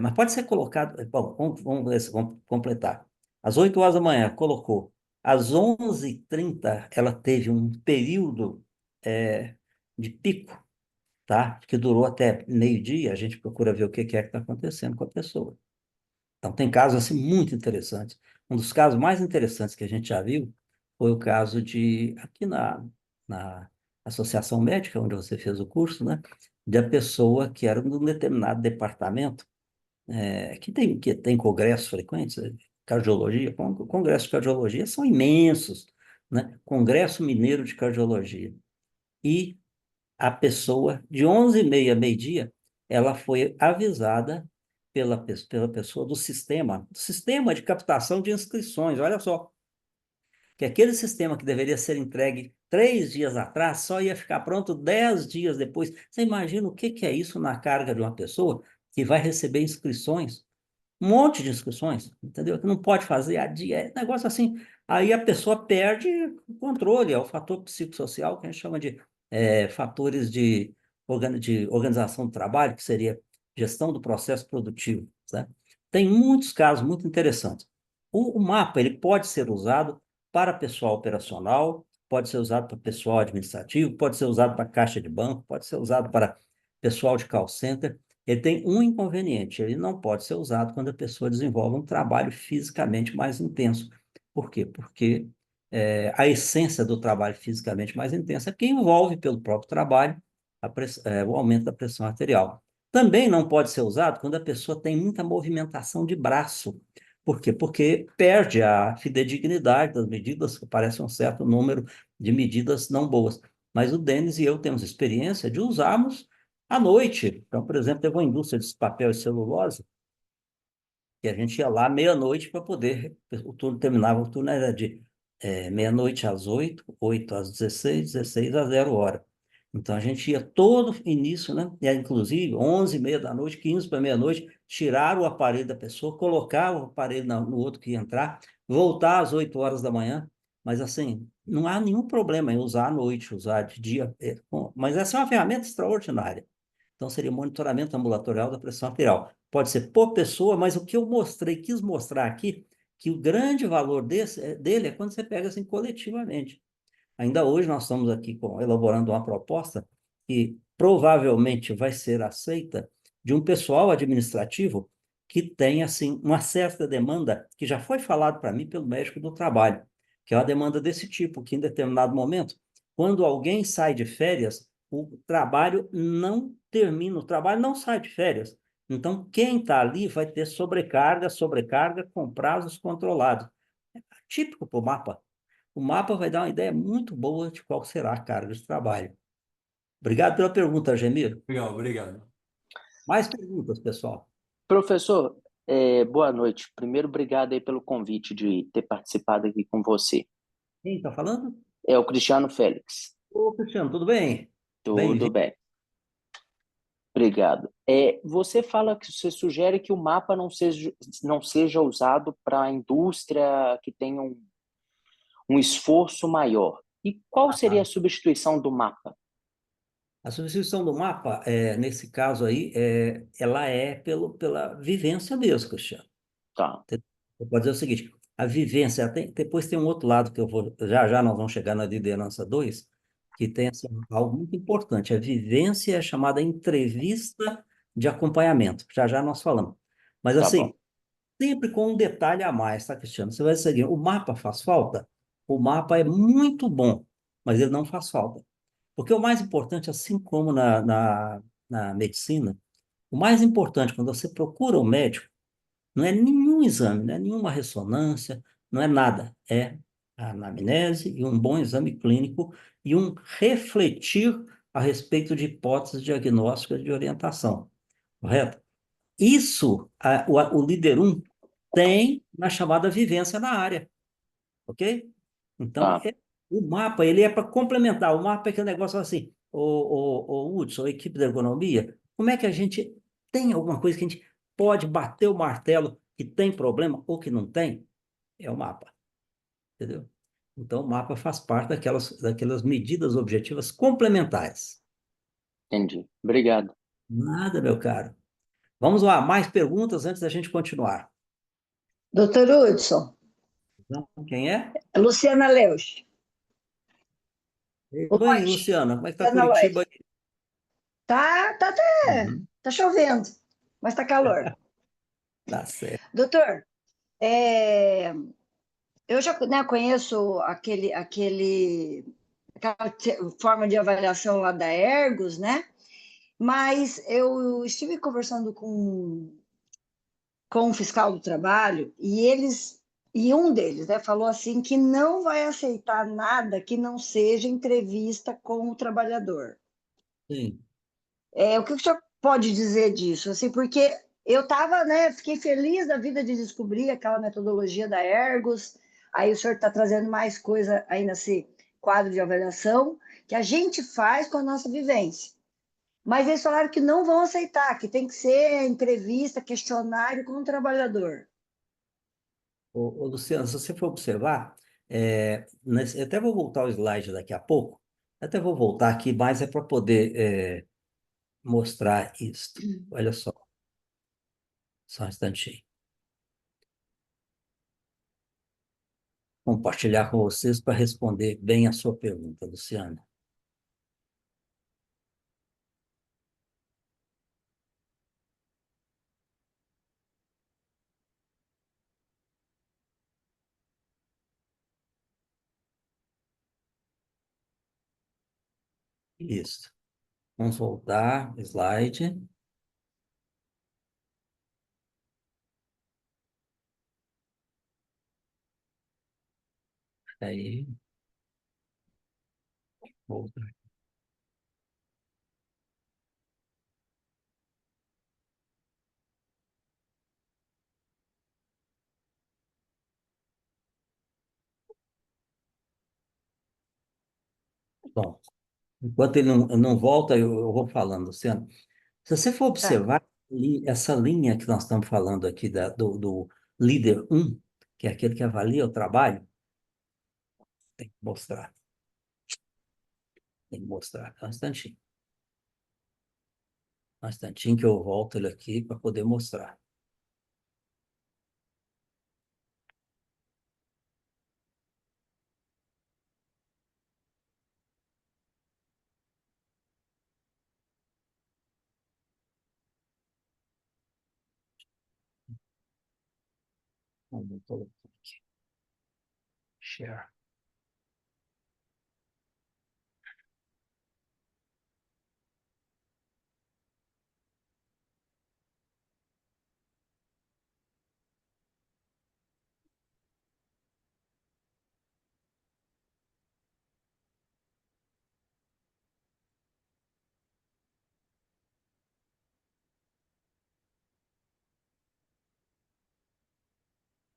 Mas pode ser colocado, bom, vamos completar. Às 8 horas da manhã, colocou. Às 11h30, ela teve um período de pico, tá? Que durou até meio-dia. A gente procura ver o que é que está acontecendo com a pessoa. Então, tem casos assim muito interessantes. Um dos casos mais interessantes que a gente já viu foi o caso aqui na Associação Médica, onde você fez o curso, né? Da pessoa que era de um determinado departamento, que tem congressos frequentes, cardiologia, congressos de cardiologia são imensos, né? Congresso Mineiro de Cardiologia. E a pessoa, de 11h30 meio-dia, ela foi avisada pela pessoa do sistema de captação de inscrições. Olha só, que aquele sistema que deveria ser entregue 3 dias atrás só ia ficar pronto 10 dias depois. Você imagina o que é isso na carga de uma pessoa que vai receber inscrições? Um monte de inscrições, entendeu? Que não pode fazer a dia, negócio assim. Aí a pessoa perde o controle, é o fator psicossocial que a gente chama de fatores de organização do trabalho, que seria gestão do processo produtivo, né? Tem muitos casos muito interessantes. O mapa ele pode ser usado para pessoal operacional, pode ser usado para pessoal administrativo, pode ser usado para caixa de banco, pode ser usado para pessoal de call center. Ele tem um inconveniente, ele não pode ser usado quando a pessoa desenvolve um trabalho fisicamente mais intenso. Por quê? Porque a essência do trabalho fisicamente mais intenso é que envolve, pelo próprio trabalho, o aumento da pressão arterial. Também não pode ser usado quando a pessoa tem muita movimentação de braço. Por quê? Porque perde a fidedignidade das medidas, aparece um certo número de medidas não boas. Mas o Denis e eu temos experiência de usarmos à noite. Então, por exemplo, teve uma indústria de papel e celulose que a gente ia lá meia-noite para poder. O turno terminava, o turno era de meia-noite às 8, 8 às 16, 16 às 0 hora. Então, a gente ia todo início, né? E, inclusive, 11h30 da noite, 15 para meia-noite, tirar o aparelho da pessoa, colocar o aparelho no outro que ia entrar, voltar às 8 horas da manhã. Mas, assim, não há nenhum problema em usar à noite, usar de dia. Mas essa é uma ferramenta extraordinária. Então, seria monitoramento ambulatorial da pressão arterial. Pode ser por pessoa, mas o que eu quis mostrar aqui, que o grande valor dele é quando você pega assim coletivamente. Ainda hoje nós estamos aqui elaborando uma proposta que provavelmente vai ser aceita de um pessoal administrativo que tem assim uma certa demanda, que já foi falado para mim pelo médico do trabalho, que é uma demanda desse tipo, que em determinado momento, quando alguém sai de férias, o trabalho não termina, o trabalho não sai de férias. Então, quem está ali vai ter sobrecarga com prazos controlados. É típico para o mapa. O mapa vai dar uma ideia muito boa de qual será a carga de trabalho. Obrigado pela pergunta, Gemiro. Legal, obrigado. Mais perguntas, pessoal? Professor, boa noite. Primeiro, obrigado aí pelo convite de ter participado aqui com você. Quem está falando? É o Cristiano Félix. Ô, Cristiano, tudo bem? Tudo Bem-vindo. bem. Obrigado. Você fala que você sugere que o mapa não seja usado para a indústria que tem um esforço maior. E qual seria a substituição do mapa? A substituição do mapa, nesse caso aí, ela é pela vivência mesmo, Cristiano. Tá. Eu posso dizer o seguinte, a vivência, depois tem um outro lado que já nós vamos chegar na liderança 2, que tem assim, algo muito importante. A vivência é chamada entrevista de acompanhamento. Já nós falamos. Mas Tá assim, bom. sempre com um detalhe a mais, tá, Cristiano? Você vai seguir, o mapa faz falta? O mapa é muito bom, mas ele não faz falta. Porque o mais importante, assim como na medicina, o mais importante quando você procura um médico, não é nenhum exame, não é nenhuma ressonância, não é nada. É a anamnese e um bom exame clínico e um refletir a respeito de hipóteses diagnósticas de orientação. Correto? Isso, o líder 1 tem na chamada vivência na área. Ok? Então, Tá. o mapa, ele é para complementar. O mapa é aquele negócio assim, o Hudson, a equipe da ergonomia, como é que a gente tem alguma coisa que a gente pode bater o martelo que tem problema ou que não tem? é o mapa, entendeu? Então, o mapa faz parte daquelas medidas objetivas complementares. Entendi. Obrigado. Nada, meu caro. Vamos lá, mais perguntas antes da gente continuar. Doutor Hudson, Então, quem é? Luciana Leusch. Oi, Lodge, Luciana, como é que tá Luciana Lodge. Curitiba aí? Tá até, Uhum, tá chovendo, mas tá calor. tá certo. Doutor, é, eu já, né, conheço aquela forma de avaliação lá da Ergos, né? Mas eu estive conversando com o fiscal do trabalho e um deles, né, falou assim que não vai aceitar nada que não seja entrevista com o trabalhador. Sim. O que o senhor pode dizer disso? Assim, porque eu estava, né, fiquei feliz da vida de descobrir aquela metodologia da Ergos, aí o senhor está trazendo mais coisa aí nesse quadro de avaliação que a gente faz com a nossa vivência. Mas eles falaram que não vão aceitar, que tem que ser entrevista, questionário com o trabalhador. Luciano, se você for observar, eu até vou voltar ao slide daqui a pouco, até vou voltar aqui, mas é para poder mostrar isso. Olha só um instantinho. Compartilhar com vocês para responder bem a sua pergunta, Luciano. Isso. Vamos voltar, slide. Aí, voltar. Bom, enquanto ele não volta, eu vou falando, Luciano. Se você for Tá. observar essa linha que nós estamos falando aqui do líder um, que é aquele que avalia o trabalho, tem que mostrar. Tem que mostrar. Um instantinho. Um instantinho que eu volto ele aqui para poder mostrar. Vamos colocar aqui. Share.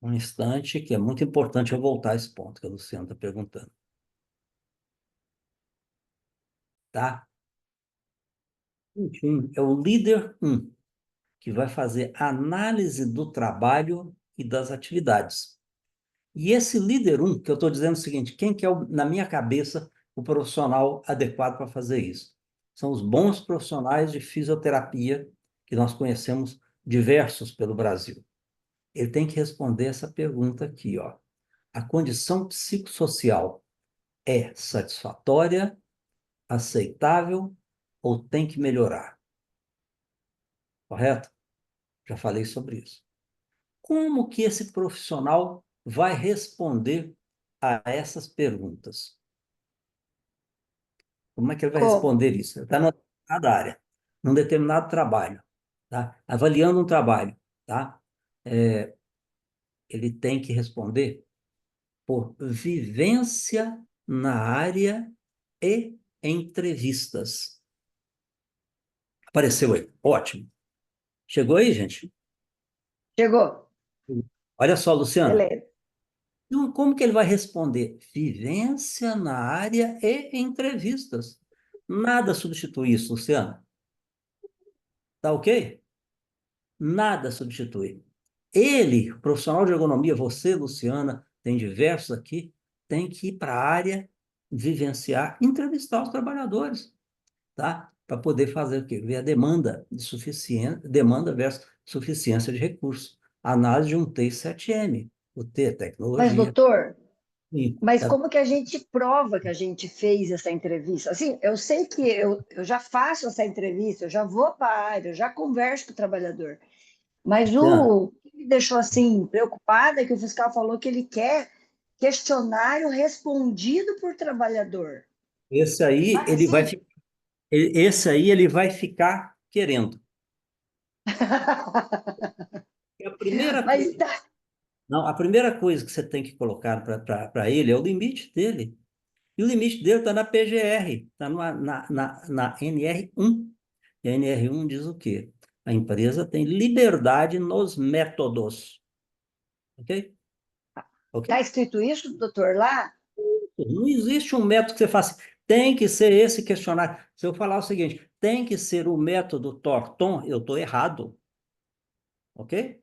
Um instante, que é muito importante eu voltar a esse ponto que a Luciana está perguntando. Tá? Enfim, é o líder um, que vai fazer análise do trabalho e das atividades. E esse líder um, que eu estou dizendo o seguinte, quem que é, na minha cabeça, o profissional adequado para fazer isso? São os bons profissionais de fisioterapia, que nós conhecemos diversos pelo Brasil. Ele tem que responder essa pergunta aqui, ó. A condição psicossocial é satisfatória, aceitável ou tem que melhorar? Correto? Já falei sobre isso. Como que esse profissional vai responder a essas perguntas? Como é que ele vai Como? responder isso? Ele está numa determinada área, num determinado trabalho, tá? Avaliando um trabalho, tá? Ele tem que responder por vivência na área e entrevistas. Apareceu aí. Ótimo. Chegou aí, gente? Chegou. Olha só, Luciana. Beleza. Então, como que ele vai responder? Vivência na área e entrevistas. Nada substitui isso, Luciana. Tá ok? Nada substitui. Ele, profissional de ergonomia, você, Luciana, tem diversos aqui, tem que ir para a área, vivenciar, entrevistar os trabalhadores, tá? Para poder fazer o quê? Ver a demanda de suficiência, demanda versus suficiência de recursos. Análise de um T7M, o T é Mas, tecnologia. doutor, Sim, mas como que a gente prova que a gente fez essa entrevista? Assim, eu sei que eu já faço essa entrevista, eu já vou para a área, eu já converso com o trabalhador. Mas Luciana, o que me deixou assim preocupada é que o fiscal falou que ele quer questionário respondido por trabalhador. esse aí Vai ele vai, assim? esse aí ele vai ficar querendo. E a primeira Mas coisa, tá. não, a primeira coisa que você tem que colocar para ele é o limite dele. E o limite dele está na PGR, está na NR1. E a NR1 diz o quê? A empresa tem liberdade nos métodos. Ok? Ok? Tá escrito isso, doutor, lá? Não existe um método que você faça. Tem que ser esse questionário. Se eu falar o seguinte, tem que ser o método Thornton, eu estou errado. Ok?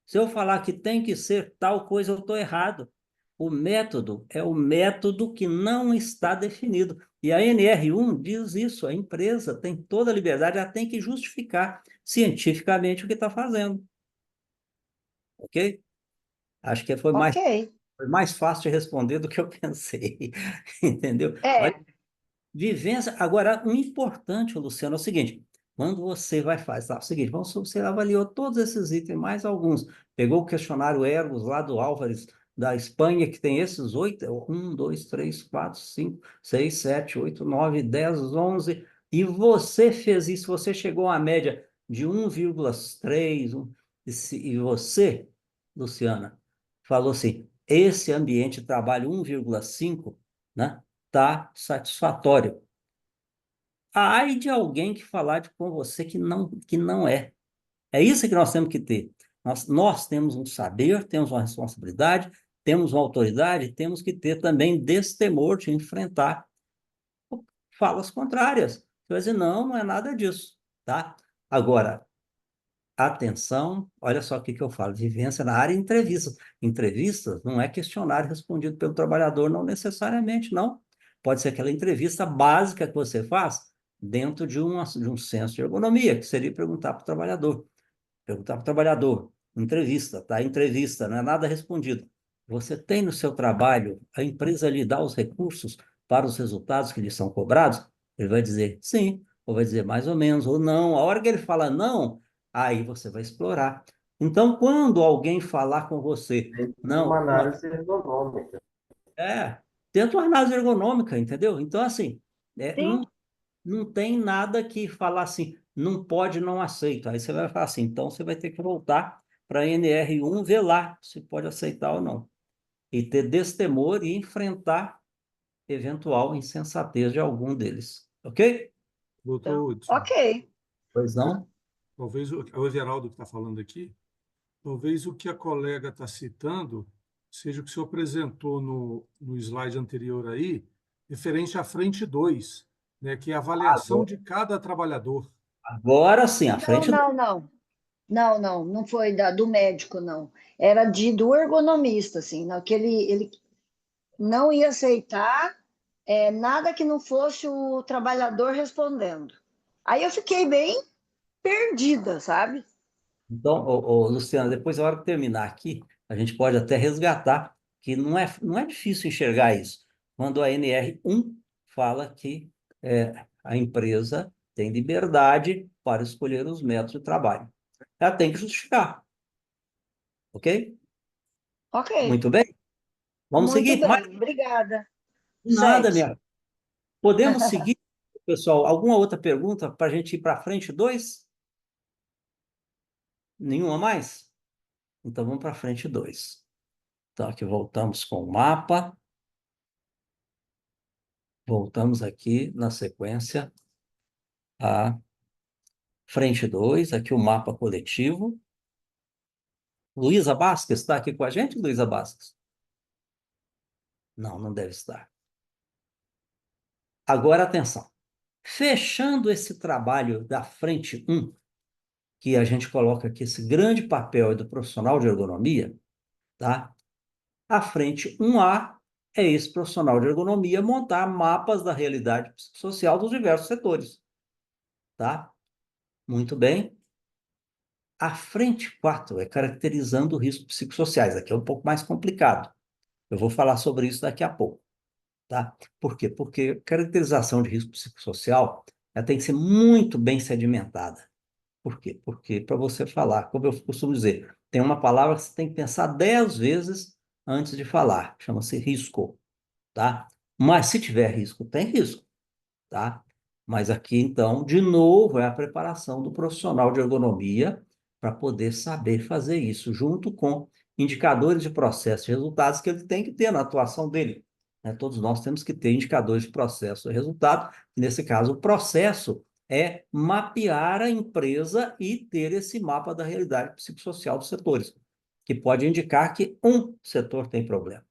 Se eu falar que tem que ser tal coisa, eu estou errado. O método é o método que não está definido. E a NR1 diz isso, a empresa tem toda a liberdade, ela tem que justificar cientificamente o que está fazendo. Ok? Acho que Ok. foi mais fácil de responder do que eu pensei. Entendeu? Olha, É, vivência. Agora, o importante, Luciano, é o seguinte: quando você vai fazer, tá, é o seguinte, você avaliou todos esses itens, mais alguns. Pegou o questionário Ergos lá do Álvares, da Espanha, que tem esses 8, 1, 2, 3, 4, 5, 6, 7, 8, 9, 10, 11, e você fez isso, você chegou à média de 1,3, e você, Luciana, falou assim: esse ambiente de trabalho 1,5, né? Tá satisfatório. Ai de alguém que falar com você que não é. É isso que nós temos que ter. Nós temos um saber, temos uma responsabilidade, temos uma autoridade, temos que ter também destemor de enfrentar falas contrárias. Você vai dizer, não, não é nada disso, tá? Agora, atenção, olha só o que eu falo, vivência na área de entrevistas. Entrevistas não é questionário respondido pelo trabalhador, não necessariamente, não. Pode ser aquela entrevista básica que você faz dentro de um senso de ergonomia, que seria perguntar para o trabalhador. Perguntar para o trabalhador, entrevista, tá? Entrevista, não é nada respondido. Você tem no seu trabalho, a empresa lhe dá os recursos para os resultados que lhe são cobrados? Ele vai dizer sim, ou vai dizer mais ou menos, ou não. A hora que ele fala não, aí você vai explorar. Então, quando alguém falar com você, Uma não, análise ergonômica. tenta uma análise ergonômica, entendeu? Então, assim, sim. não tem nada que falar assim, não pode, não aceito. Aí você vai falar assim, então você vai ter que voltar para a NR1, ver lá se pode aceitar ou não. E ter destemor e enfrentar eventual insensatez de algum deles. Ok? Doutor Então, Hudson, ok. Pois não? talvez o Everaldo que está falando aqui, talvez o que a colega está citando seja o que o senhor apresentou no slide anterior aí, referente à frente 2, né, que é a avaliação Agora, de cada trabalhador. agora sim, à Não, frente do... não, não. Não, não, não foi do médico, não. Era do ergonomista, assim, não, que ele não ia aceitar nada que não fosse o trabalhador respondendo. Aí eu fiquei bem perdida, sabe? Então, Luciano, depois, a hora que terminar aqui, a gente pode até resgatar que não é difícil enxergar isso. Quando a NR1 fala que a empresa tem liberdade para escolher os métodos de trabalho. Ela tem que justificar, ok? Ok, Muito bem? Vamos muito seguir? Mais bem, obrigada. nada, Segue. minha. Podemos seguir, pessoal? Alguma outra pergunta para a gente ir para frente 2? Nenhuma mais? Então vamos para frente 2. Então aqui voltamos com o mapa. Voltamos aqui na sequência a frente 2, aqui o mapa coletivo. Luísa Basques está aqui com a gente, Luísa Basques? Não, não deve estar. Agora atenção. Fechando esse trabalho da frente 1, que a gente coloca aqui esse grande papel do profissional de ergonomia, tá? A frente 1A é esse profissional de ergonomia montar mapas da realidade psicossocial dos diversos setores, tá? Muito bem. A frente 4 é caracterizando riscos psicossociais. Aqui é um pouco mais complicado. Eu vou falar sobre isso daqui a pouco, tá? Por quê? Porque caracterização de risco psicossocial, ela tem que ser muito bem sedimentada. Por quê? Porque para você falar, como eu costumo dizer, tem uma palavra que você tem que pensar 10 vezes antes de falar. Chama-se risco, tá? Mas se tiver risco, tem risco, tá? Mas aqui, então, de novo, é a preparação do profissional de ergonomia para poder saber fazer isso, junto com indicadores de processo e resultados que ele tem que ter na atuação dele, né? Todos nós temos que ter indicadores de processo e resultado. Nesse caso, o processo é mapear a empresa e ter esse mapa da realidade psicossocial dos setores, que pode indicar que um setor tem problema,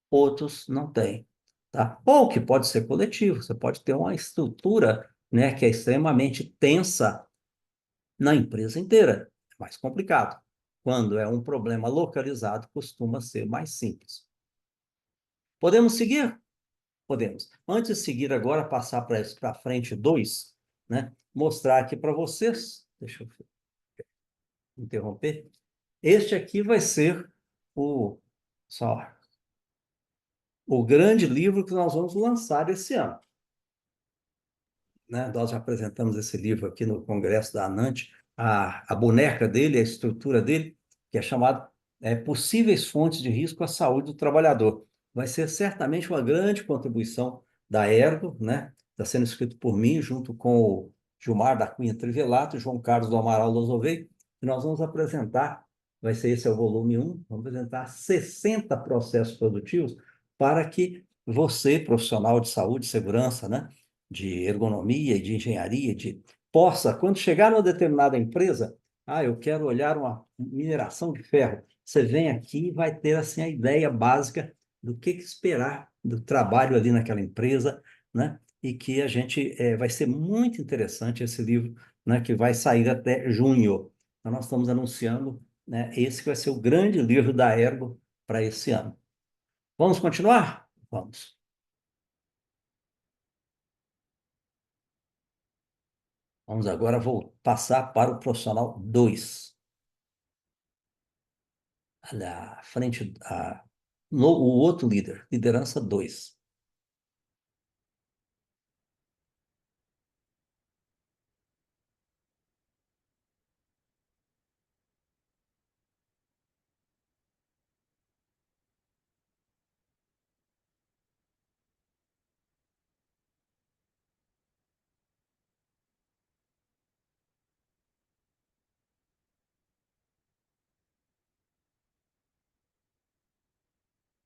outros não têm, tá? Ou que pode ser coletivo, você pode ter uma estrutura, né, que é extremamente tensa na empresa inteira. É mais complicado. Quando é um problema localizado, costuma ser mais simples. Podemos seguir? Podemos. Antes de seguir agora, passar para a frente 2, né? Mostrar aqui para vocês. Deixa eu interromper. Este aqui vai ser só, o grande livro que nós vamos lançar esse ano, né? Nós já apresentamos esse livro aqui no congresso da ANANT, a boneca dele, a estrutura dele, que é chamado Possíveis Fontes de Risco à Saúde do Trabalhador. Vai ser certamente uma grande contribuição da Ergo, né? Está sendo escrito por mim, junto com o Gilmar da Cunha Trivelato e João Carlos do Amaral Losovei, e nós vamos apresentar, vai ser esse é o volume 1, vamos apresentar 60 processos produtivos para que você, profissional de saúde e segurança, né, de ergonomia e de engenharia, possa, quando chegar numa determinada empresa, eu quero olhar uma mineração de ferro, você vem aqui e vai ter assim a ideia básica do que esperar do trabalho ali naquela empresa, né? E que a gente vai ser muito interessante esse livro, né, que vai sair até junho. Então, nós estamos anunciando, né, esse que vai ser o grande livro da Ergo para esse ano. Vamos continuar? Vamos. Vamos agora passar para o profissional 2. À frente, o outro líder, liderança 2.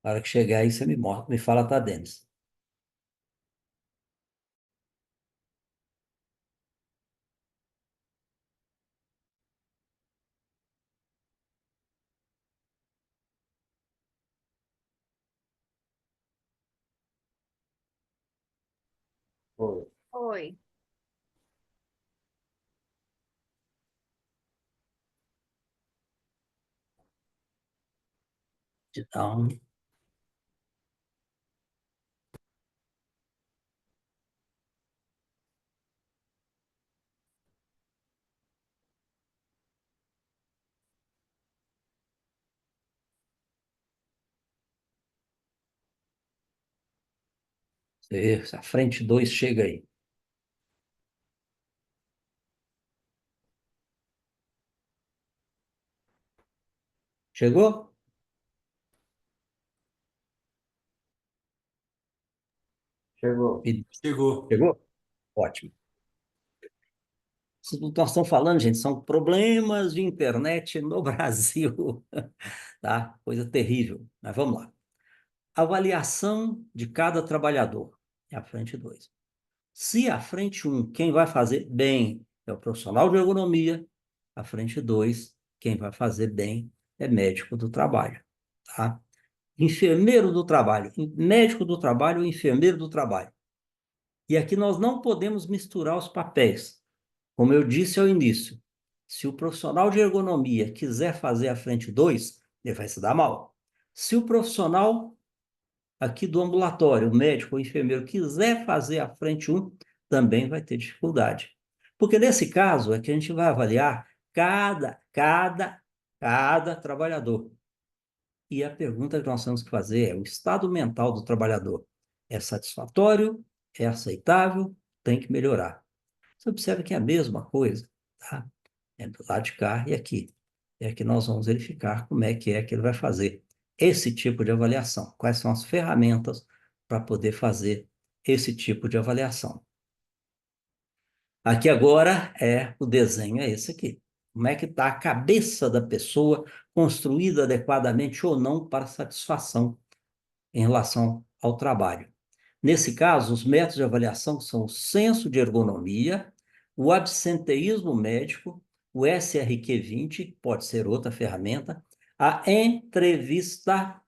Na hora que chegar aí, você me fala, tá, Denis? Foi. Oi. Então, a frente 2 chega aí. Chegou? Chegou. Chegou. Chegou? Ótimo. Isso que nós estamos falando, gente, são problemas de internet no Brasil, tá? Coisa terrível. Mas vamos lá. Avaliação de cada trabalhador. É a frente 2. Se a frente 1, quem vai fazer bem é o profissional de ergonomia, a frente 2, quem vai fazer bem é médico do trabalho, tá? Enfermeiro do trabalho, médico do trabalho, enfermeiro do trabalho. E aqui nós não podemos misturar os papéis. Como eu disse ao início, Se o profissional de ergonomia quiser fazer a frente 2, ele vai se dar mal. Se o profissional aqui do ambulatório, o médico ou enfermeiro, quiser fazer a frente 1, também vai ter dificuldade. Porque nesse caso é que a gente vai avaliar cada trabalhador. E a pergunta que nós temos que fazer é: o estado mental do trabalhador é satisfatório? É aceitável? Tem que melhorar. Você observa que é a mesma coisa, tá? É do lado de cá e aqui. É que nós vamos verificar como é que ele vai fazer esse tipo de avaliação. Quais são as ferramentas para poder fazer esse tipo de avaliação. Aqui agora o desenho é esse aqui. Como é que está a cabeça da pessoa construída adequadamente ou não para satisfação em relação ao trabalho. Nesse caso, os métodos de avaliação são o senso de ergonomia, o absenteísmo médico, o SRQ-20, pode ser outra ferramenta, a entrevista,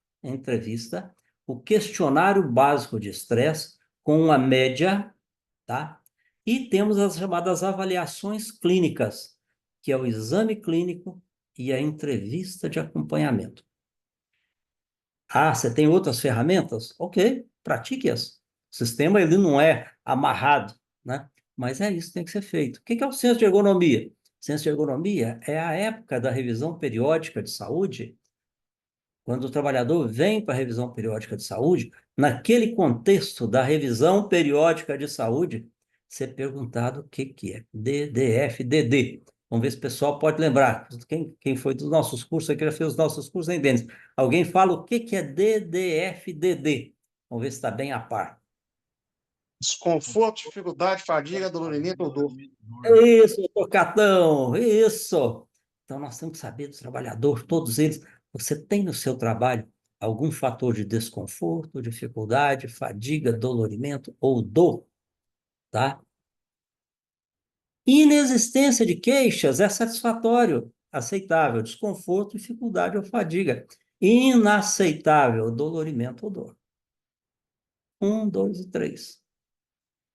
o questionário básico de estresse com uma média, tá? E temos as chamadas avaliações clínicas, que é o exame clínico e a entrevista de acompanhamento. Ah, você tem outras ferramentas? Ok, pratique-as. O sistema ele não é amarrado, né? Mas é isso que tem que ser feito. O que é o senso de ergonomia? O senso de ergonomia é a época da revisão periódica de saúde, quando o trabalhador vem para a revisão periódica de saúde, naquele contexto da revisão periódica de saúde, ser perguntado o que é DDF, DD. Vamos ver se o pessoal pode lembrar. Quem foi dos nossos cursos aqui, já fez os nossos cursos, entende? Alguém fala o que é DDF, DD. Vamos ver se está bem a par. Desconforto, dificuldade, fadiga, dolorimento ou dor. Isso, Tocatão, isso. Então, nós temos que saber do trabalhador, todos eles. Você tem no seu trabalho algum fator de desconforto, dificuldade, fadiga, dolorimento ou dor, tá? Inexistência de queixas é satisfatório, aceitável. Desconforto, dificuldade ou fadiga. Inaceitável, dolorimento ou dor. 1, 2 e 3.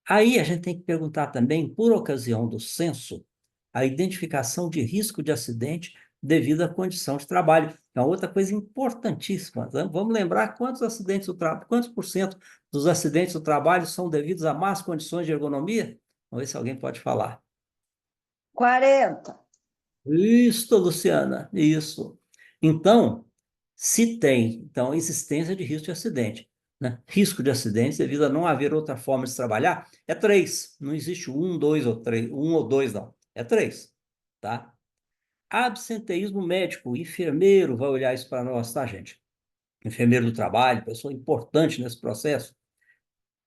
Aí a gente tem que perguntar também, por ocasião do censo, a identificação de risco de acidente devido à condição de trabalho. É uma outra coisa importantíssima. Né? Vamos lembrar quantos por cento dos acidentes do trabalho são devidos a más condições de ergonomia? Vamos ver se alguém pode falar. 40. Isso, Luciana, isso. Então, se tem existência de risco de acidente, né? Risco de acidente devido a não haver outra forma de trabalhar, é 3. Não existe 1, 2 ou 3, 1 ou 2, não. É 3, tá? Absenteísmo médico, o enfermeiro vai olhar isso para nós, tá, gente? Enfermeiro do trabalho, pessoa importante nesse processo.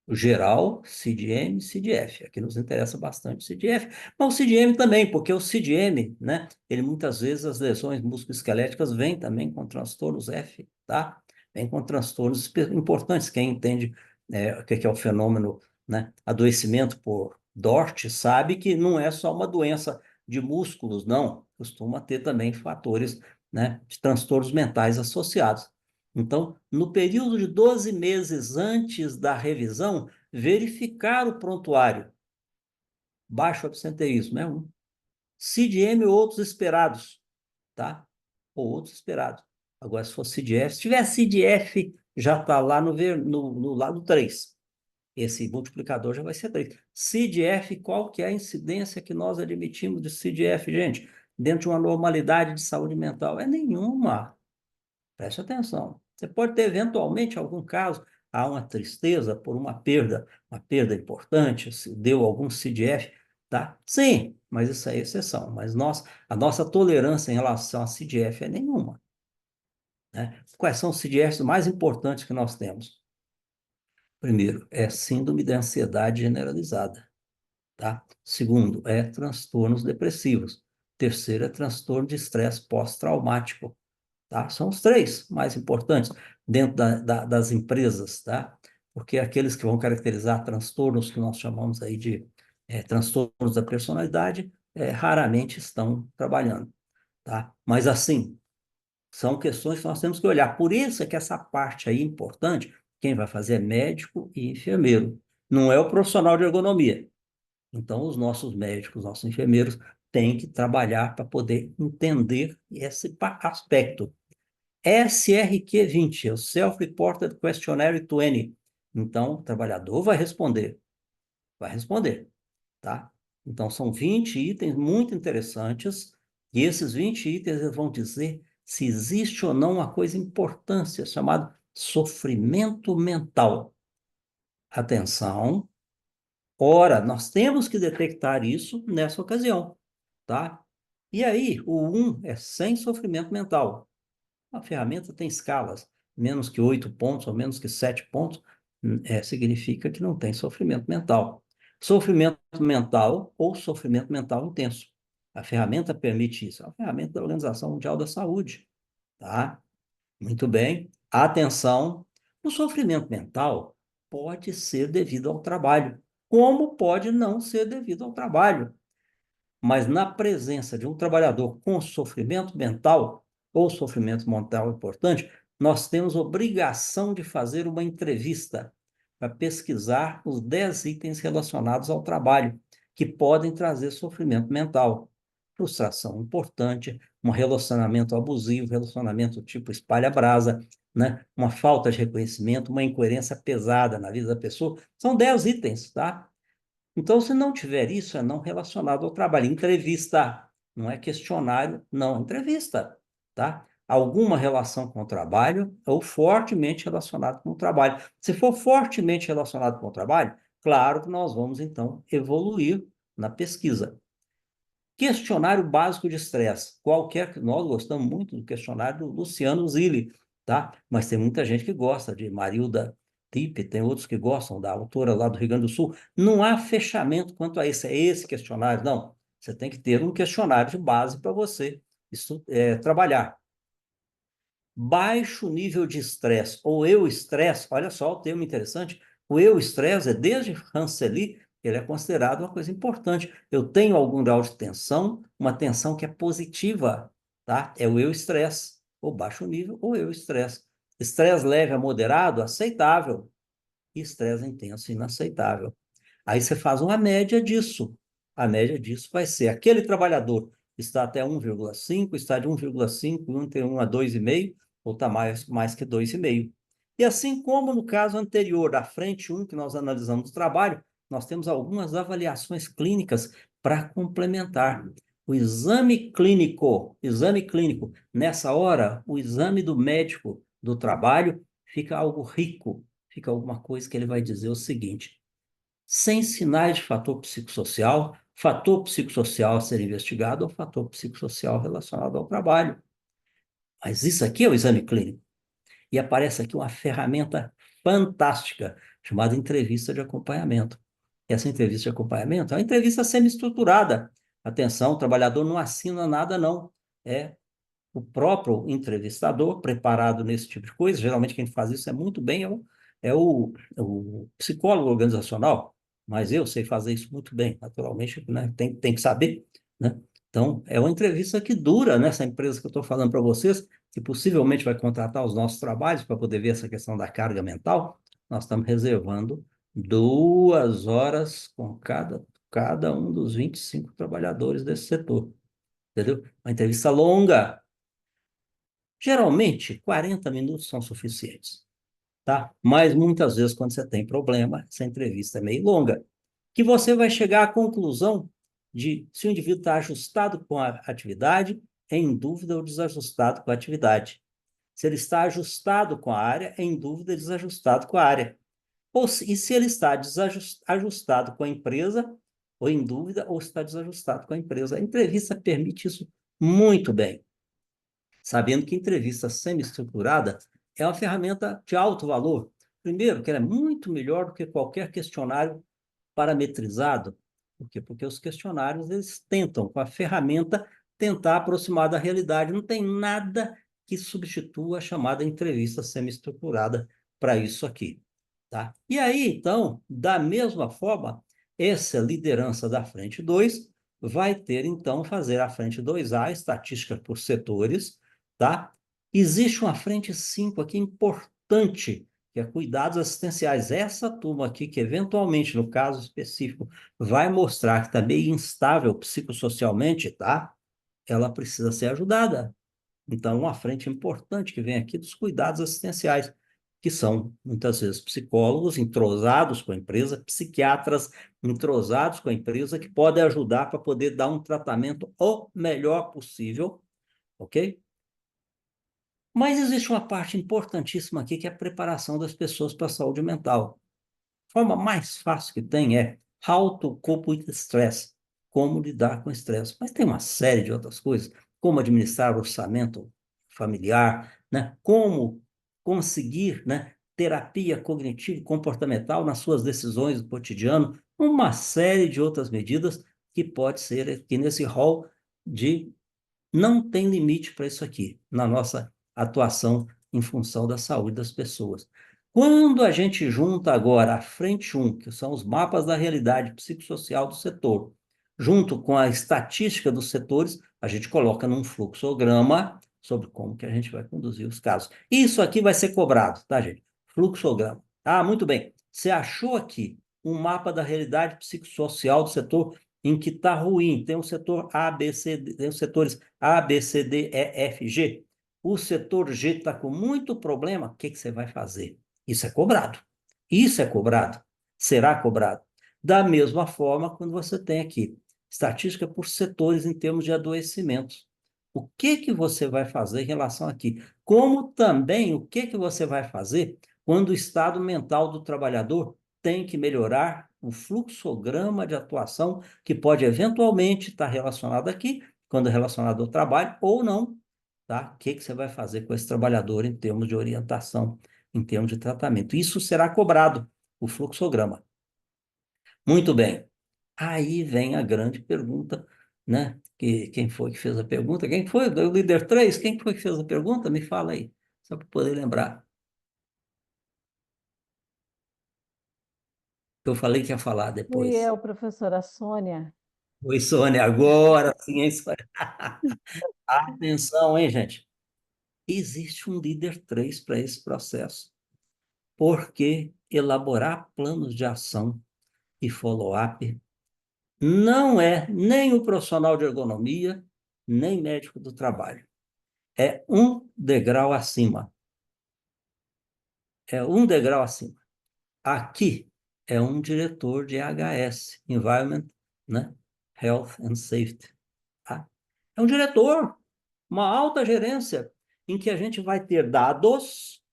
O geral, CID-M, CID-F. Aqui nos interessa bastante o CID-F, mas o CID-M também, porque o CID-M, né, ele muitas vezes, as lesões musculoesqueléticas vêm também com transtornos F, tá? Vem com transtornos importantes. Quem entende o que é o fenômeno, né, adoecimento por DORT, sabe que não é só uma doença de músculos, não. Costuma ter também fatores, né, de transtornos mentais associados. Então, no período de 12 meses antes da revisão, verificar o prontuário. Baixo absenteísmo é 1. CID-M ou outros esperados, tá? Ou outros esperados. Agora, se for CID-F, se tiver CID-F, já está lá no lado 3. Esse multiplicador já vai ser 3. CID-F, qual que é a incidência que nós admitimos de CID-F, gente? Dentro de uma normalidade de saúde mental? É nenhuma. Preste atenção. Você pode ter, eventualmente, algum caso, há uma tristeza por uma perda importante, se deu algum CID-F, tá? Sim, mas isso é exceção. Mas a nossa tolerância em relação a CID-F é nenhuma. Né? Quais são os CID-Fs mais importantes que nós temos? Primeiro, é síndrome de ansiedade generalizada, tá? Segundo, é transtornos depressivos. Terceiro, é transtorno de estresse pós-traumático. Tá? São os 3 mais importantes dentro das empresas, tá? Porque aqueles que vão caracterizar transtornos que nós chamamos aí de transtornos da personalidade, raramente estão trabalhando, tá? Mas assim, são questões que nós temos que olhar. Por isso é que essa parte aí importante, quem vai fazer é médico e enfermeiro, não é o profissional de ergonomia. Então, os nossos médicos, nossos enfermeiros tem que trabalhar para poder entender esse aspecto. SRQ-20, é o Self-Reported Questionnaire 20. Então, o trabalhador vai responder, tá? Então, são 20 itens muito interessantes, e esses 20 itens eles vão dizer se existe ou não uma coisa importante, chamada sofrimento mental. Atenção, ora, nós temos que detectar isso nessa ocasião, tá? E aí, o 1 é sem sofrimento mental. A ferramenta tem escalas, menos que 8 pontos ou menos que 7 pontos, significa que não tem sofrimento mental. Sofrimento mental ou sofrimento mental intenso. A ferramenta permite isso. É a ferramenta da Organização Mundial da Saúde, tá? Muito bem. Atenção, o sofrimento mental pode ser devido ao trabalho, como pode não ser devido ao trabalho. Mas na presença de um trabalhador com sofrimento mental ou sofrimento mental importante, nós temos obrigação de fazer uma entrevista para pesquisar os 10 itens relacionados ao trabalho que podem trazer sofrimento mental. Frustração importante, um relacionamento abusivo, relacionamento tipo espalha-brasa, né? Uma falta de reconhecimento, uma incoerência pesada na vida da pessoa. São 10 itens, tá? Então, se não tiver isso, é não relacionado ao trabalho. Entrevista, não é questionário, não, entrevista, tá? Alguma relação com o trabalho ou fortemente relacionado com o trabalho. Se for fortemente relacionado com o trabalho, claro que nós vamos, então, evoluir na pesquisa. Questionário básico de estresse. Nós gostamos muito do questionário do Luciano Zilli, tá? Mas tem muita gente que gosta de Marilda Tippe, tem outros que gostam da autora lá do Rio Grande do Sul. Não há fechamento quanto a esse, questionário, não. Você tem que ter um questionário de base para você trabalhar. Baixo nível de estresse, ou eu-estresse, olha só o termo interessante, o eu-estresse desde Hanseli, ele é considerado uma coisa importante. Eu tenho algum grau de tensão, uma tensão que é positiva, tá? É o eu-estresse, ou baixo nível, ou eu-estresse. Estresse leve a moderado, aceitável. Estresse intenso, inaceitável. Aí você faz uma média disso. A média disso vai ser aquele trabalhador está até 1,5, está de 1,5, tem 1 a 2,5, ou está mais que 2,5. E assim como no caso anterior, da frente 1, que nós analisamos o trabalho, nós temos algumas avaliações clínicas para complementar. O exame clínico, nessa hora, o exame do médico do trabalho fica algo rico, fica alguma coisa que ele vai dizer o seguinte: sem sinais de fator psicossocial a ser investigado ou fator psicossocial relacionado ao trabalho. Mas isso aqui é o exame clínico. E aparece aqui uma ferramenta fantástica, chamada entrevista de acompanhamento. Essa entrevista de acompanhamento é uma entrevista semi-estruturada. Atenção, o trabalhador não assina nada, não. É o próprio entrevistador preparado nesse tipo de coisa. Geralmente quem faz isso é muito bem, é o psicólogo organizacional, mas eu sei fazer isso muito bem, naturalmente, né? Tem que saber, né? Então, é uma entrevista que dura nessa empresa que eu estou falando para vocês, que possivelmente vai contratar os nossos trabalhos para poder ver essa questão da carga mental. Nós estamos reservando 2 horas com cada um dos 25 trabalhadores desse setor. Entendeu? Uma entrevista longa. Geralmente, 40 minutos são suficientes, tá? Mas muitas vezes, quando você tem problema, essa entrevista é meio longa, que você vai chegar à conclusão de se o indivíduo está ajustado com a atividade, em dúvida ou desajustado com a atividade. Se ele está ajustado com a área, em dúvida, desajustado com a área. E se ele está ajustado com a empresa, ou em dúvida, ou está desajustado com a empresa. A entrevista permite isso muito bem, sabendo que entrevista semi-estruturada é uma ferramenta de alto valor. Primeiro, que ela é muito melhor do que qualquer questionário parametrizado. Por quê? Porque os questionários, eles tentam, com a ferramenta, tentar aproximar da realidade. Não tem nada que substitua a chamada entrevista semi-estruturada para isso aqui, tá? E aí, então, da mesma forma, essa liderança da frente 2 vai ter, então, fazer a frente 2A, estatística por setores, tá? Existe uma frente 5 aqui importante, que é cuidados assistenciais. Essa turma aqui, que eventualmente, no caso específico, vai mostrar que está meio instável psicossocialmente, tá? Ela precisa ser ajudada. Então, uma frente importante que vem aqui dos cuidados assistenciais, que são, muitas vezes, psicólogos entrosados com a empresa, psiquiatras entrosados com a empresa, que podem ajudar para poder dar um tratamento o melhor possível, ok? Mas existe uma parte importantíssima aqui, que é a preparação das pessoas para a saúde mental. A forma mais fácil que tem é how to cope with stress, como lidar com estresse. Mas tem uma série de outras coisas, como administrar orçamento familiar, né? Como conseguir, né, terapia cognitivo comportamental nas suas decisões do cotidiano, uma série de outras medidas que pode ser aqui nesse rol de não tem limite para isso aqui, na nossa atuação em função da saúde das pessoas. Quando a gente junta agora a frente 1, que são os mapas da realidade psicossocial do setor, junto com a estatística dos setores, a gente coloca num fluxograma sobre como que a gente vai conduzir os casos. Isso aqui vai ser cobrado, tá, gente? Fluxograma. Ah, muito bem. Você achou aqui um mapa da realidade psicossocial do setor em que está ruim? Tem um setor A, B, C, D, tem os setores A, B, C, D, E, F, G. O setor G está com muito problema, o que que você vai fazer? Isso é cobrado. Isso é cobrado. Será cobrado. Da mesma forma, quando você tem aqui estatística por setores em termos de adoecimentos. O que que você vai fazer em relação aqui? Como também o que que você vai fazer quando o estado mental do trabalhador tem que melhorar o fluxograma de atuação que pode eventualmente estar relacionado aqui, quando é relacionado ao trabalho, ou não, tá? O que que você vai fazer com esse trabalhador em termos de orientação, em termos de tratamento? Isso será cobrado, o fluxograma. Muito bem. Aí vem a grande pergunta, né? Quem foi que fez a pergunta? Quem foi? O líder 3? Quem foi que fez a pergunta? Me fala aí, só para poder lembrar. Eu falei que ia falar Fui depois. eu, professora Sônia. Oi, Sônia, agora sim, hein, Sônia? Atenção, hein, gente? Existe um líder 3 para esse processo, porque elaborar planos de ação e follow-up não é nem o profissional de ergonomia, nem médico do trabalho. É um degrau acima. É um degrau acima. Aqui é um diretor de EHS, Environment, né? Health and Safety. Tá? É um diretor, uma alta gerência, em que a gente vai ter dados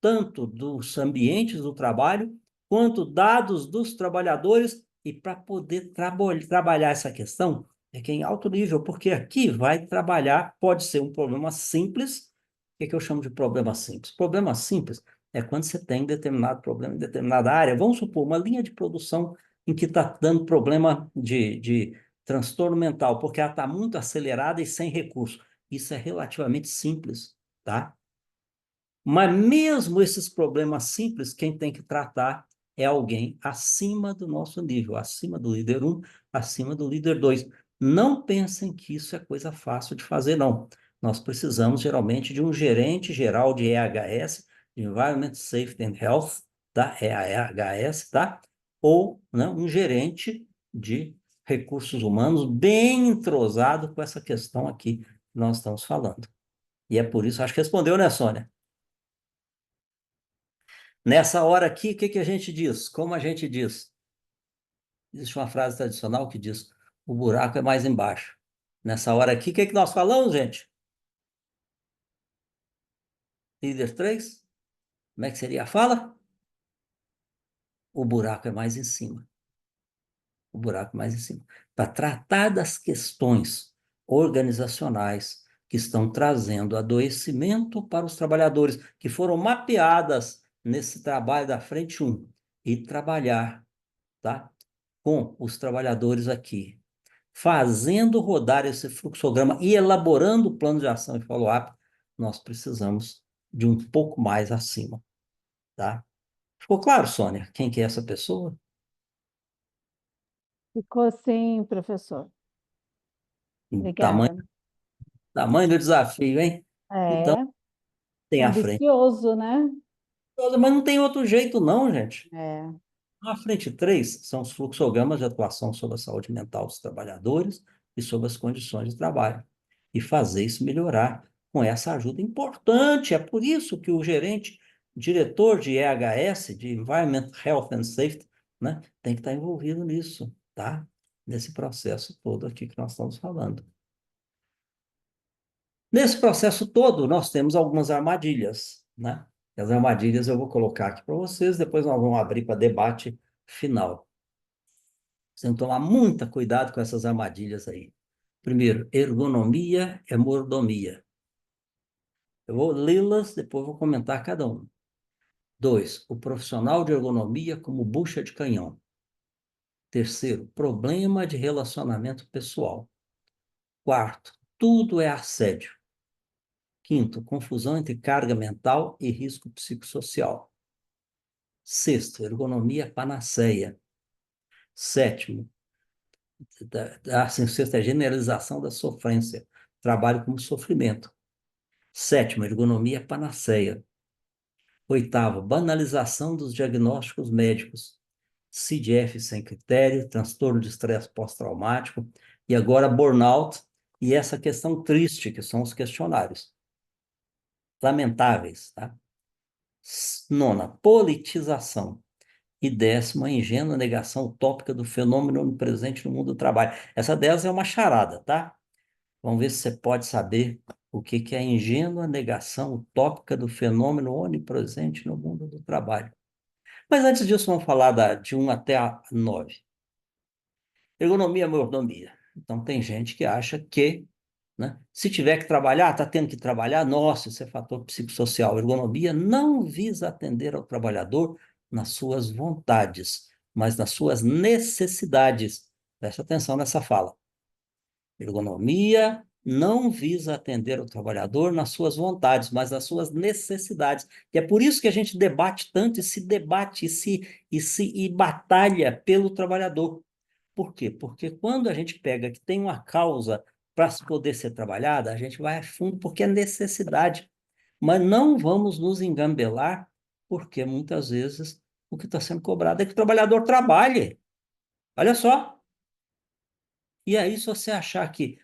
tanto dos ambientes do trabalho, quanto dados dos trabalhadores, e para poder trabalhar essa questão, é que é em alto nível, porque aqui vai trabalhar, pode ser um problema simples. O que eu chamo de problema simples? Problema simples é quando você tem determinado problema em determinada área. Vamos supor, uma linha de produção em que está dando problema de transtorno mental, porque ela está muito acelerada e sem recurso. Isso é relativamente simples, tá? Mas mesmo esses problemas simples, quem tem que tratar é alguém acima do nosso nível, acima do líder 1, acima do líder 2. Não pensem que isso é coisa fácil de fazer, não. Nós precisamos, geralmente, de um gerente geral de EHS, de Environment Safety and Health, tá? EHS, tá? Ou, né, um gerente de recursos humanos bem entrosado com essa questão aqui que nós estamos falando. E é por isso, acho que respondeu, né, Sônia? Nessa hora aqui, o que que a gente diz? Como a gente diz? Existe uma frase tradicional que diz: o buraco é mais embaixo. Nessa hora aqui, o que que nós falamos, gente? Líder 3? Como é que seria a fala? O buraco é mais em cima. O buraco é mais em cima. Para tratar das questões organizacionais que estão trazendo adoecimento para os trabalhadores, que foram mapeadas nesse trabalho da frente 1, e trabalhar, tá? Com os trabalhadores aqui, fazendo rodar esse fluxograma e elaborando o plano de ação e follow-up, nós precisamos de um pouco mais acima, tá? Ficou claro, Sônia, quem que é essa pessoa? Ficou sim, professor. Tamanho, Obrigada. tamanho do desafio, hein? Então, É tem à frente. ambicioso, né? Mas não tem outro jeito, não, gente. É. A frente 3 são os fluxogramas de atuação sobre a saúde mental dos trabalhadores e sobre as condições de trabalho. E fazer isso melhorar com essa ajuda importante. É por isso que o gerente, diretor de EHS, de Environment, Health and Safety, né, tem que estar envolvido nisso, tá? Nesse processo todo aqui que nós estamos falando. Nesse processo todo, nós temos algumas armadilhas, né? As armadilhas eu vou colocar aqui para vocês, depois nós vamos abrir para debate final. Você tem que tomar muito cuidado com essas armadilhas aí. Primeiro, ergonomia é mordomia. Eu vou lê-las, depois vou comentar cada um. 2, o profissional de ergonomia como bucha de canhão. Terceiro, problema de relacionamento pessoal. Quarto, tudo é assédio. Quinto, confusão entre carga mental e risco psicossocial. Sexto, ergonomia panaceia. Sétimo, sexta, generalização da sofrência. Trabalho como sofrimento. Sétimo, ergonomia panaceia. Oitavo, banalização dos diagnósticos médicos. CDF sem critério, transtorno de estresse pós-traumático, e agora burnout, e essa questão triste, que são os questionários. Lamentáveis, tá? Nona, politização. E décima, ingênua negação utópica do fenômeno onipresente no mundo do trabalho. Essa 10 é uma charada, tá? Vamos ver se você pode saber o que é a ingênua negação utópica do fenômeno onipresente no mundo do trabalho. Mas antes disso, vamos falar de 1 até a 9. Ergonomia, mordomia. Então, tem gente que acha que, né, se tiver que trabalhar, está tendo que trabalhar, nossa, isso é fator psicossocial. Ergonomia não visa atender ao trabalhador nas suas vontades, mas nas suas necessidades. Preste atenção nessa fala. Ergonomia não visa atender o trabalhador nas suas vontades, mas nas suas necessidades. E é por isso que a gente debate tanto e se debate e batalha pelo trabalhador. Por quê? Porque quando a gente pega que tem uma causa para poder ser trabalhada, a gente vai a fundo porque é necessidade. Mas não vamos nos engambelar, porque muitas vezes o que está sendo cobrado é que o trabalhador trabalhe. Olha só. E aí, se você achar que,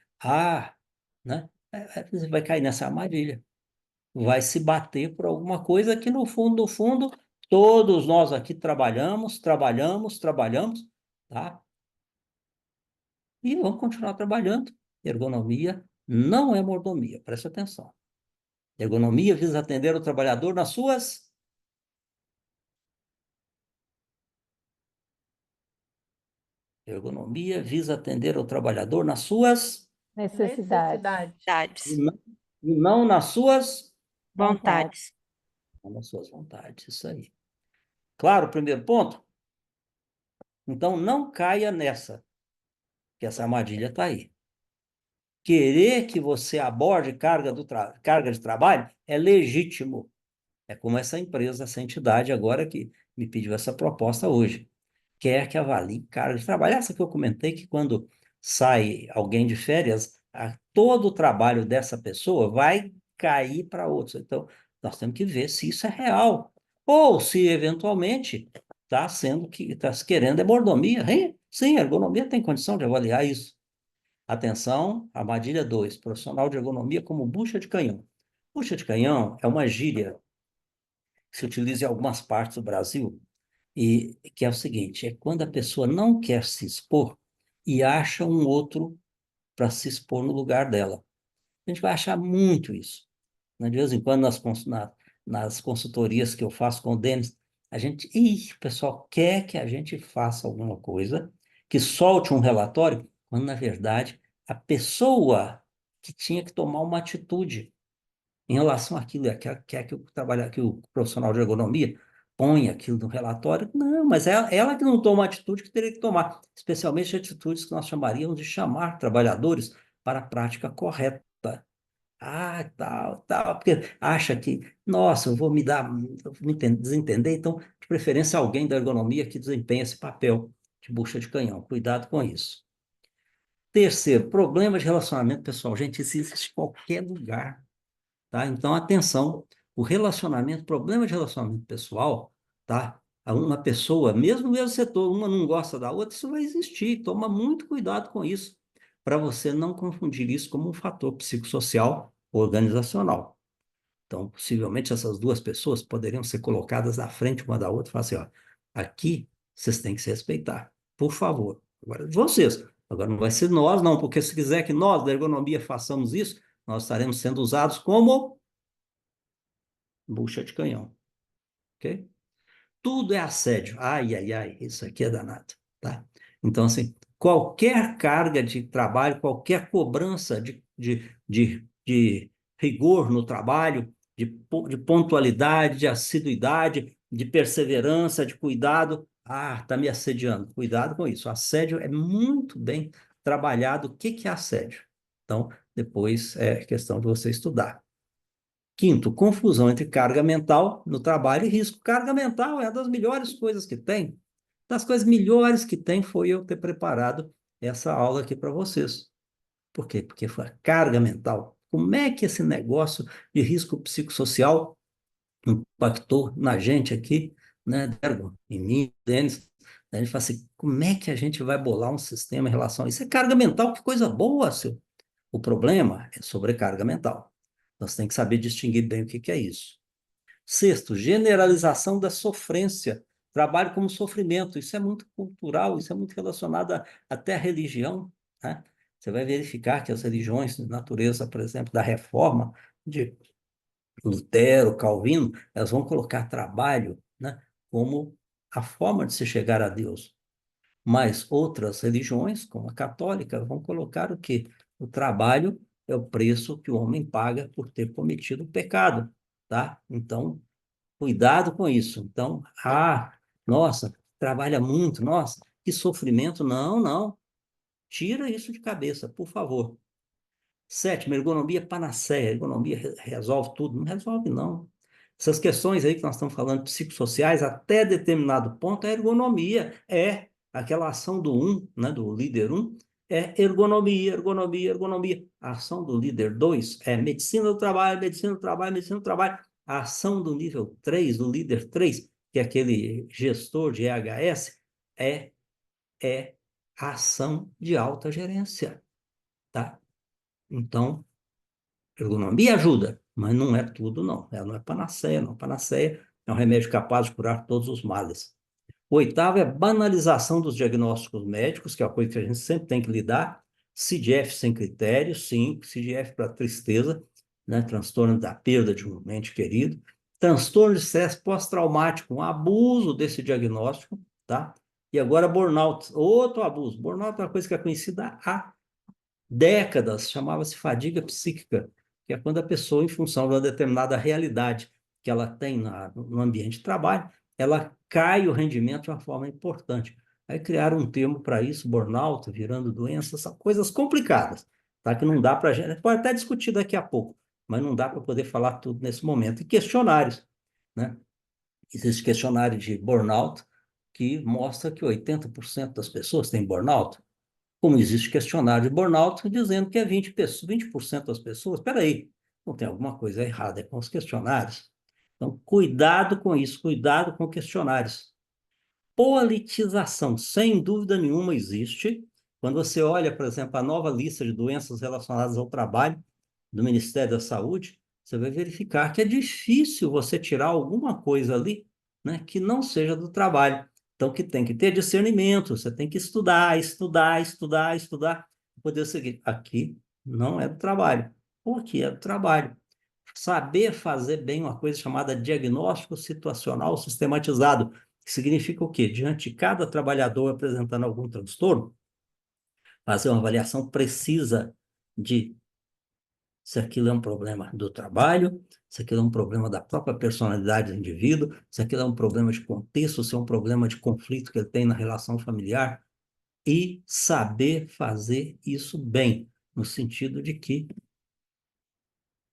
né, você vai cair nessa armadilha. Vai se bater por alguma coisa que, no fundo, todos nós aqui trabalhamos, tá? E vamos continuar trabalhando. Ergonomia não é mordomia, preste atenção. Ergonomia visa atender o trabalhador nas suas... Ergonomia visa atender o trabalhador nas suas... Necessidades. Vontades. E não nas suas... Vontades. Não nas suas vontades, isso aí. Claro, o primeiro ponto? Então, não caia nessa, que essa armadilha está aí. Querer que você aborde carga de trabalho é legítimo. É como essa empresa, essa entidade agora que me pediu essa proposta hoje. Quer que avalie carga de trabalho. Essa que eu comentei que quando sai alguém de férias, todo o trabalho dessa pessoa vai cair para outros. Então, nós temos que ver se isso é real. Ou se, eventualmente, está se querendo é mordomia. Sim, a ergonomia tem condição de avaliar isso. Atenção, armadilha 2, profissional de ergonomia como bucha de canhão. Bucha de canhão é uma gíria que se utiliza em algumas partes do Brasil, e que é o seguinte, é quando a pessoa não quer se expor e acha um outro para se expor no lugar dela. A gente vai achar muito isso. De vez em quando, nas consultorias que eu faço com o Denis, o pessoal quer que a gente faça alguma coisa, que solte um relatório, quando, na verdade, a pessoa que tinha que tomar uma atitude em relação àquilo, quer que o profissional de ergonomia ponha aquilo no relatório. Não, mas é ela que não toma a atitude que teria que tomar, especialmente atitudes que nós chamaríamos de chamar trabalhadores para a prática correta. Tal, porque acha que, nossa, eu vou me desentender, então, de preferência, alguém da ergonomia que desempenha esse papel de bucha de canhão. Cuidado com isso. Terceiro, problema de relacionamento pessoal. Gente, isso existe em qualquer lugar, tá? Então, atenção O relacionamento, problema de relacionamento pessoal, tá? Uma pessoa, mesmo no mesmo setor, uma não gosta da outra, isso vai existir. Toma muito cuidado com isso, para você não confundir isso como um fator psicossocial organizacional. Então, possivelmente, essas duas pessoas poderiam ser colocadas à frente uma da outra e falar assim, ó, aqui vocês têm que se respeitar, por favor. Agora, vocês. Agora, não vai ser nós, não, porque se quiser que nós, da ergonomia, façamos isso, nós estaremos sendo usados como bucha de canhão, ok? Tudo é assédio. Ai, ai, ai, isso aqui é danado, tá? Então, assim, qualquer carga de trabalho, qualquer cobrança de rigor no trabalho, de pontualidade, de assiduidade, de perseverança, de cuidado. Ah, tá me assediando. Cuidado com isso. Assédio é muito bem trabalhado. O que que é assédio? Então, depois é questão de você estudar. Quinto, confusão entre carga mental no trabalho e risco. Carga mental é uma das melhores coisas que tem. Das coisas melhores que tem foi eu ter preparado essa aula aqui para vocês. Por quê? Porque foi a carga mental. Como é que esse negócio de risco psicossocial impactou na gente aqui, né, Dergo, em mim, Denis? A gente fala assim, como é que a gente vai bolar um sistema em relação a isso? É carga mental, que coisa boa, seu. O problema é sobrecarga mental. Então, você tem que saber distinguir bem o que que é isso. Sexto, generalização da sofrência. Trabalho como sofrimento. Isso é muito cultural, isso é muito relacionado até à religião, né? Você vai verificar que as religiões de natureza, por exemplo, da Reforma, de Lutero, Calvino, elas vão colocar trabalho, né, como a forma de se chegar a Deus. Mas outras religiões, como a católica, vão colocar o quê? O trabalho é o preço que o homem paga por ter cometido o pecado, tá? Então, cuidado com isso. Então, nossa, trabalha muito, nossa, que sofrimento. Não, não. Tira isso de cabeça, por favor. Sétimo, ergonomia panaceia. Ergonomia resolve tudo. Não resolve, não. Essas questões aí que nós estamos falando, psicossociais, até determinado ponto, a ergonomia é aquela ação do né, do líder 1, é ergonomia, ergonomia, ergonomia. A ação do líder 2 é medicina do trabalho, medicina do trabalho, medicina do trabalho. A ação do nível 3, do líder 3, que é aquele gestor de EHS, é a ação de alta gerência, tá? Então, ergonomia ajuda, mas não é tudo, não. Ela não é panaceia, não. Panaceia é um remédio capaz de curar todos os males. O oitavo é banalização dos diagnósticos médicos, que é uma coisa que a gente sempre tem que lidar. CDF sem critério, sim. CDF para tristeza, né? Transtorno da perda de um ente querido. Transtorno de estresse pós-traumático, um abuso desse diagnóstico, tá? E agora burnout, outro abuso. Burnout é uma coisa que é conhecida há décadas, chamava-se fadiga psíquica, que é quando a pessoa, em função de uma determinada realidade que ela tem no ambiente de trabalho, ela cai o rendimento de uma forma importante. Aí criaram um termo para isso, burnout, virando doenças, são coisas complicadas, tá? Que não dá para a gente, pode até discutir daqui a pouco, mas não dá para poder falar tudo nesse momento. E questionários, né? Existe questionário de burnout que mostra que 80% das pessoas têm burnout. Como existe questionário de burnout dizendo que é 20% das pessoas. Espera aí, não tem alguma coisa errada com os questionários? Então, cuidado com isso, cuidado com questionários. Politização, sem dúvida nenhuma, existe. Quando você olha, por exemplo, a nova lista de doenças relacionadas ao trabalho do Ministério da Saúde, você vai verificar que é difícil você tirar alguma coisa ali, né, que não seja do trabalho. Então, que tem que ter discernimento, você tem que estudar, estudar, estudar, estudar, para poder seguir. Aqui não é do trabalho, ou aqui é do trabalho. Saber fazer bem uma coisa chamada diagnóstico situacional sistematizado, que significa o quê? Diante de cada trabalhador apresentando algum transtorno, fazer uma avaliação precisa de se aquilo é um problema do trabalho, se aquilo é um problema da própria personalidade do indivíduo, se aquilo é um problema de contexto, se é um problema de conflito que ele tem na relação familiar, e saber fazer isso bem, no sentido de que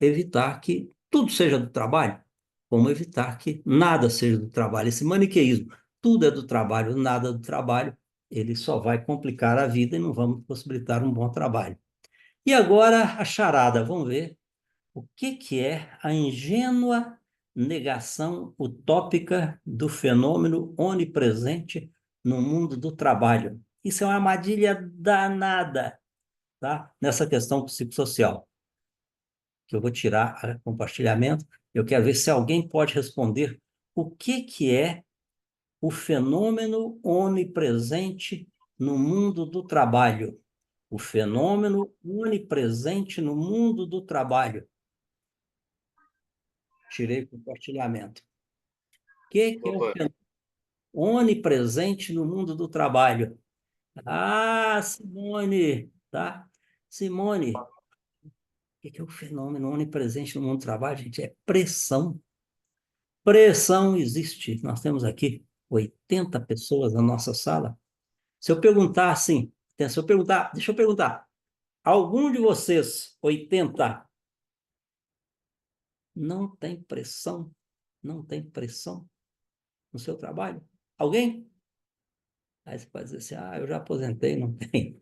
evitar que tudo seja do trabalho, como evitar que nada seja do trabalho. Esse maniqueísmo, tudo é do trabalho, nada do trabalho, ele só vai complicar a vida e não vamos possibilitar um bom trabalho. E agora a charada, vamos ver o que que é a ingênua negação utópica do fenômeno onipresente no mundo do trabalho. Isso é uma armadilha danada, tá? Nessa questão psicossocial, que eu vou tirar o compartilhamento. Eu quero ver se alguém pode responder o que é o fenômeno onipresente no mundo do trabalho. O fenômeno onipresente no mundo do trabalho. Tirei o compartilhamento. O que é o fenômeno onipresente no mundo do trabalho? Ah, Simone, tá? Simone, o que é o fenômeno onipresente no mundo do trabalho, gente? É pressão. Pressão existe. Nós temos aqui 80 pessoas na nossa sala. Se eu perguntar assim, deixa eu perguntar, algum de vocês, 80, não tem pressão? Não tem pressão no seu trabalho? Alguém? Aí você pode dizer assim, eu já aposentei, não tem.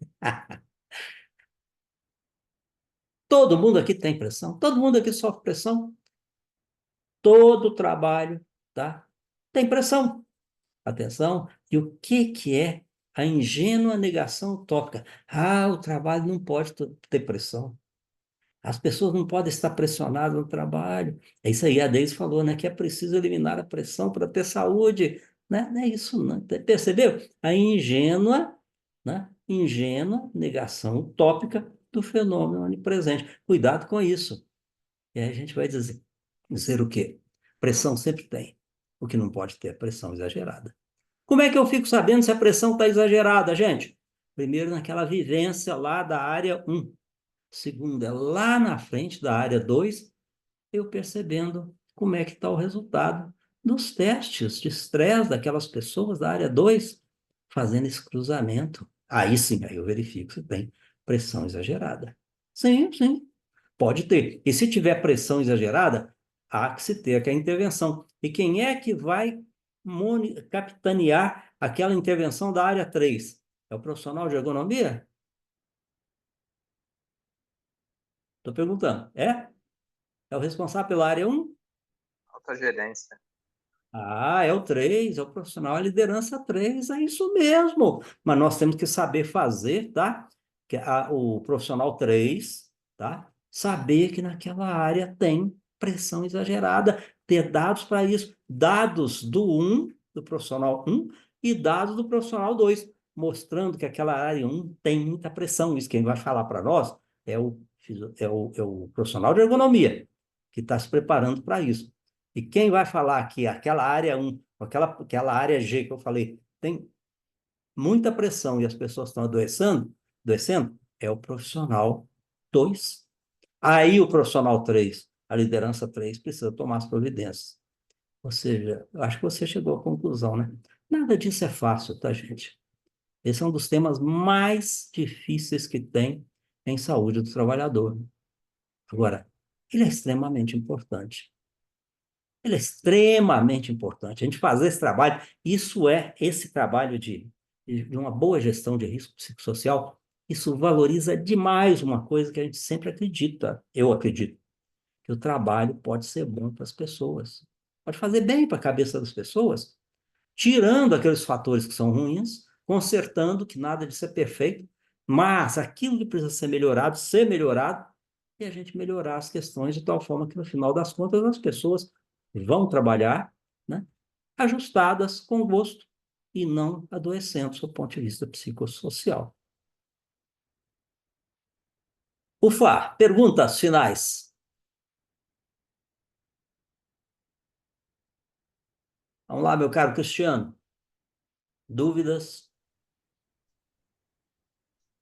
Todo mundo aqui tem pressão, todo mundo aqui sofre pressão. Todo trabalho, tá? Tem pressão. Atenção. E o que é a ingênua negação utópica? O trabalho não pode ter pressão. As pessoas não podem estar pressionadas no trabalho. É isso aí, a Deise falou, né? Que é preciso eliminar a pressão para ter saúde. Né? Não é isso, não. Percebeu? A ingênua, né? Ingênua negação utópica do fenômeno onipresente. Cuidado com isso. E aí a gente vai dizer o quê? Pressão sempre tem. O que não pode ter é pressão exagerada. Como é que eu fico sabendo se a pressão está exagerada, gente? Primeiro, naquela vivência lá da área 1. Segundo, é lá na frente da área 2, eu percebendo como é que está o resultado dos testes de estresse daquelas pessoas da área 2, fazendo esse cruzamento. Aí sim, aí eu verifico se tem pressão exagerada. Sim, sim, pode ter. E se tiver pressão exagerada, há que se ter aquela intervenção. E quem é que vai capitanear aquela intervenção da área 3? É o profissional de ergonomia? Estou perguntando. É? É o responsável pela área 1? Alta gerência. É o 3, é o profissional, a liderança 3, é isso mesmo. Mas nós temos que saber fazer, tá? O profissional 3, tá? Saber que naquela área tem pressão exagerada, ter dados para isso, dados do profissional 1 e dados do profissional 2, mostrando que aquela área 1 tem muita pressão. Isso quem vai falar para nós é o profissional de ergonomia, que está se preparando para isso. E quem vai falar que aquela área 1, aquela área G que eu falei, tem muita pressão e as pessoas estão adoecendo, é o profissional 2. Aí o profissional 3, a liderança 3, precisa tomar as providências. Ou seja, eu acho que você chegou à conclusão, né? Nada disso é fácil, tá, gente? Esse é um dos temas mais difíceis que tem em saúde do trabalhador. Agora, ele é extremamente importante. Ele é extremamente importante. A gente fazer esse trabalho, esse trabalho de uma boa gestão de risco psicossocial, isso valoriza demais uma coisa que a gente sempre acredita, eu acredito, que o trabalho pode ser bom para as pessoas. Pode fazer bem para a cabeça das pessoas, tirando aqueles fatores que são ruins, consertando que nada de ser perfeito, mas aquilo que precisa ser melhorado, e a gente melhorar as questões de tal forma que, no final das contas, as pessoas vão trabalhar, né, ajustadas com gosto e não adoecendo do ponto de vista psicossocial. Ufa, perguntas finais. Vamos lá, meu caro Cristiano. Dúvidas?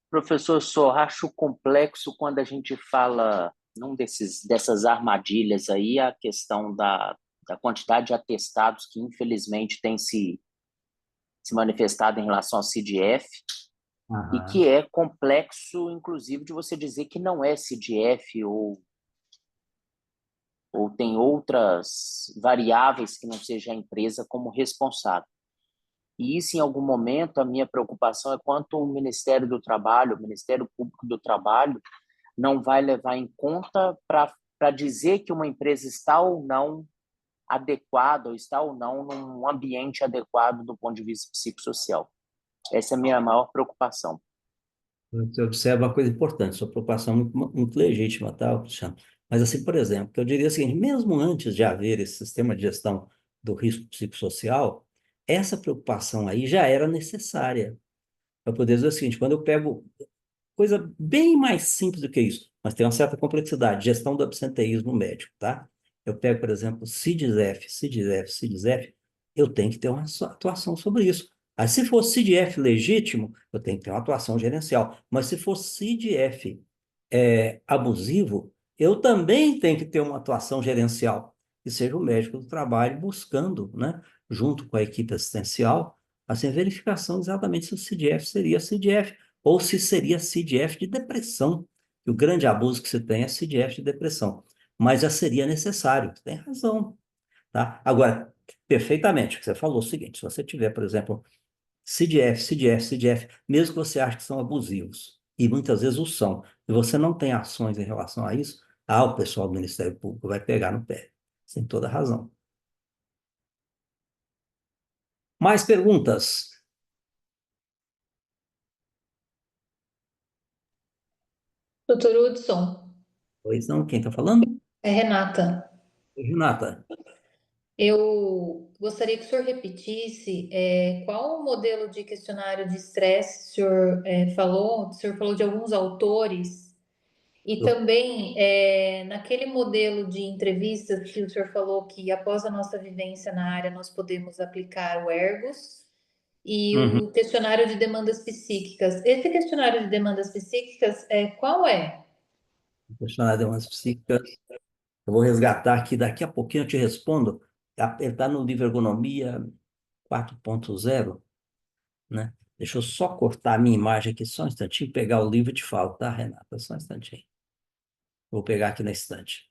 Professor, só acho complexo quando a gente fala dessas armadilhas aí, a questão da quantidade de atestados que, infelizmente, tem se manifestado em relação ao CDF, e que é complexo, inclusive, de você dizer que não é CDF ou tem outras variáveis que não seja a empresa como responsável. E isso, em algum momento, a minha preocupação é quanto o Ministério do Trabalho, o Ministério Público do Trabalho, não vai levar em conta para dizer que uma empresa está ou não adequado, ou está ou não num ambiente adequado do ponto de vista psicossocial. Essa é a minha maior preocupação. Você observa uma coisa importante, sua preocupação é muito legítima, tá, Cristiano? Mas, assim, por exemplo, eu diria o seguinte, mesmo antes de haver esse sistema de gestão do risco psicossocial, essa preocupação aí já era necessária. Eu poderia dizer o seguinte, quando eu pego coisa bem mais simples do que isso, mas tem uma certa complexidade, gestão do absenteísmo médico, tá? Eu pego, por exemplo, CIDS-F, CIDS-F, CIDS-F, eu tenho que ter uma atuação sobre isso. Aí, se for CID-F legítimo, eu tenho que ter uma atuação gerencial. Mas se for CID-F abusivo, eu também tenho que ter uma atuação gerencial, que seja o médico do trabalho buscando, né, junto com a equipe assistencial, assim, a verificação exatamente se o CID-F seria CID-F ou se seria CID-F de depressão. E o grande abuso que se tem é CID-F de depressão. Mas já seria necessário, você tem razão, tá? Agora, perfeitamente, o que você falou é o seguinte, se você tiver, por exemplo, CID-F, CID-F, CID-F, mesmo que você ache que são abusivos, e muitas vezes o são, e você não tem ações em relação a isso, o pessoal do Ministério Público vai pegar no pé. Você tem toda a razão. Mais perguntas? Doutor Hudson, Pois não, quem está falando? é Renata. Renata. Eu gostaria que o senhor repetisse qual o modelo de questionário de estresse o senhor falou. O senhor falou de alguns autores e também naquele modelo de entrevistas que o senhor falou que após a nossa vivência na área nós podemos aplicar o Ergos e o questionário de demandas psíquicas. Esse questionário de demandas psíquicas, qual é? Questionário de demandas psíquicas. Eu vou resgatar aqui, daqui a pouquinho eu te respondo. Ele está no livro Ergonomia 4.0, né? Deixa eu só cortar a minha imagem aqui só um instantinho, pegar o livro e te falo, tá, Renata? Só um instantinho. Vou pegar aqui na estante.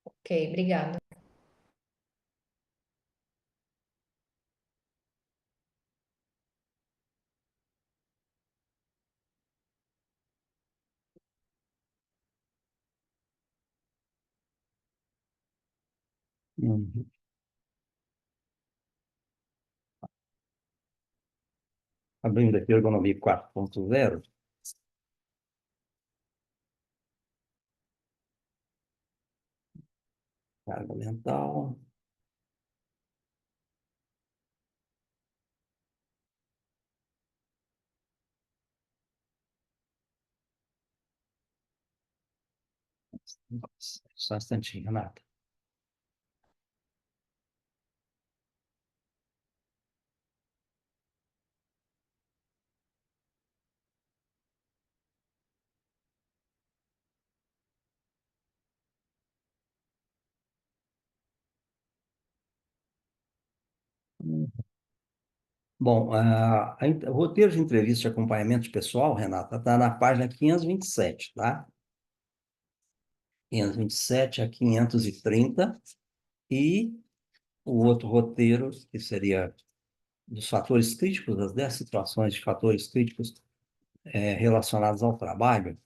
Ok, obrigada. Uhum. Abrindo aqui Ergonomia 4.0. Carga mental. Só um instantinho, Renata. Bom, o roteiro de entrevista de acompanhamento pessoal, Renata, está na página 527, tá? 527 a 530. E o outro roteiro, que seria dos fatores críticos, das 10 situações de fatores críticos relacionados ao trabalho.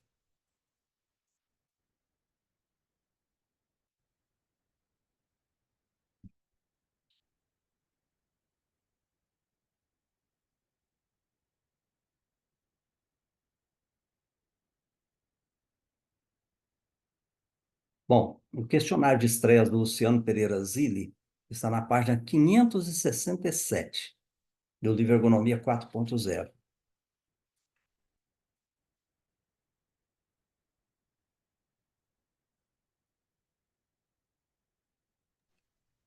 Bom, o questionário de estresse do Luciano Pereira Zilli está na página 567 do livro Ergonomia 4.0.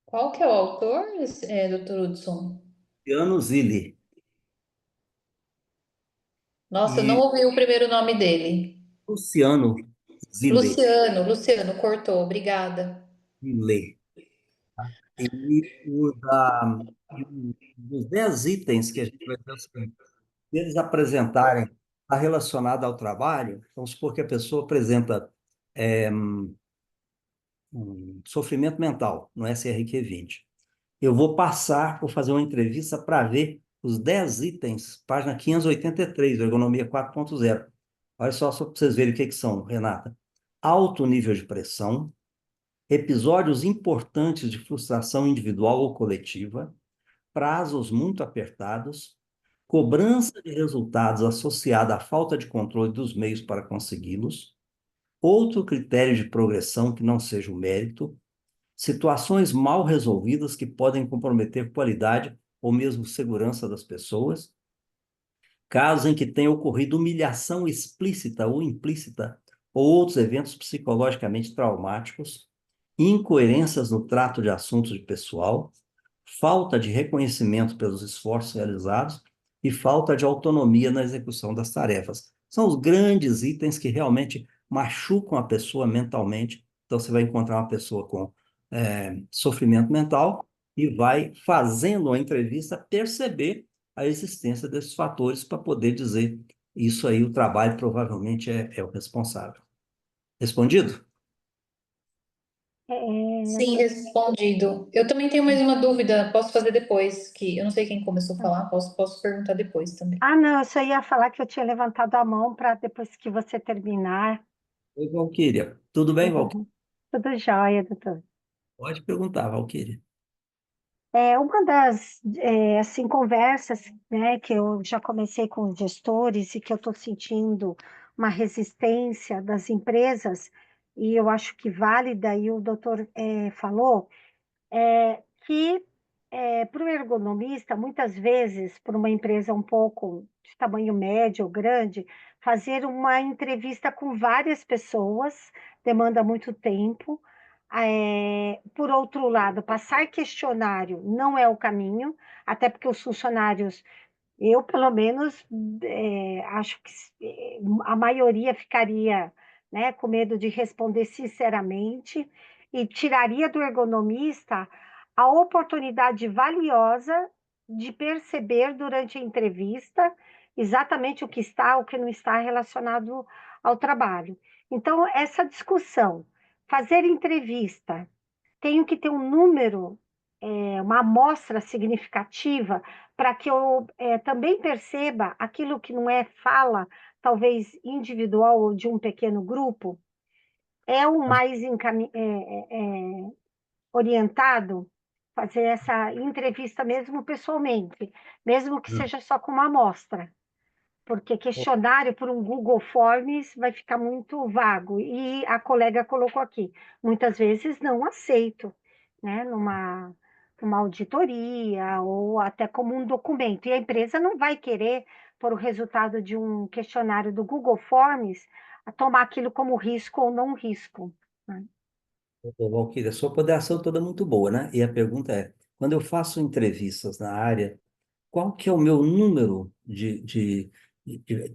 Qual que é o autor, doutor Hudson? Luciano Zilli. Nossa, eu não E ouvi o primeiro nome dele. Luciano Zilli. Luciano, cortou, obrigada. Zilli. Dos 10 itens que a gente vai ver, se eles apresentarem está relacionado ao trabalho, vamos supor que a pessoa apresenta um sofrimento mental no SRQ-20. Eu vou fazer uma entrevista para ver os 10 itens, página 583, do Ergonomia 4.0. Olha só para vocês verem o que são, Renata. Alto nível de pressão, episódios importantes de frustração individual ou coletiva, prazos muito apertados, cobrança de resultados associada à falta de controle dos meios para consegui-los, outro critério de progressão que não seja o mérito, situações mal resolvidas que podem comprometer qualidade ou mesmo segurança das pessoas, casos em que tenha ocorrido humilhação explícita ou implícita ou outros eventos psicologicamente traumáticos, incoerências no trato de assuntos de pessoal, falta de reconhecimento pelos esforços realizados e falta de autonomia na execução das tarefas. São os grandes itens que realmente machucam a pessoa mentalmente. Então, você vai encontrar uma pessoa com sofrimento mental e vai, fazendo a entrevista, perceber a existência desses fatores para poder dizer isso aí, o trabalho provavelmente é o responsável. Respondido? Sim, respondido. Eu também tenho mais uma dúvida, posso fazer depois, que eu não sei quem começou a falar, posso perguntar depois também. Ah, não, eu só ia falar que eu tinha levantado a mão para depois que você terminar. Oi, Valquíria. Tudo bem, Valquíria? Tudo jóia, doutor. Pode perguntar, Valquíria. Uma das assim, conversas, né, que eu já comecei com os gestores e que eu estou sentindo uma resistência das empresas, e eu acho que válida, e o doutor falou, que para o ergonomista, muitas vezes, para uma empresa um pouco de tamanho médio ou grande, fazer uma entrevista com várias pessoas demanda muito tempo. Por outro lado, passar questionário não é o caminho, até porque os funcionários, eu pelo menos acho que a maioria ficaria, né, com medo de responder sinceramente e tiraria do ergonomista a oportunidade valiosa de perceber durante a entrevista exatamente o que está, o que não está relacionado ao trabalho. Então, essa discussão, fazer entrevista, tenho que ter um número, uma amostra significativa para que eu também perceba aquilo que não é fala, talvez individual ou de um pequeno grupo, é o mais orientado fazer essa entrevista mesmo pessoalmente, mesmo que seja só com uma amostra, porque questionário por um Google Forms vai ficar muito vago. E a colega colocou aqui, muitas vezes não aceito, né, numa auditoria ou até como um documento. E a empresa não vai querer, por o resultado de um questionário do Google Forms, tomar aquilo como risco ou não risco, né? Ô, Valquíria, sua ponderação toda é muito boa, né? E a pergunta é, quando eu faço entrevistas na área, qual que é o meu número de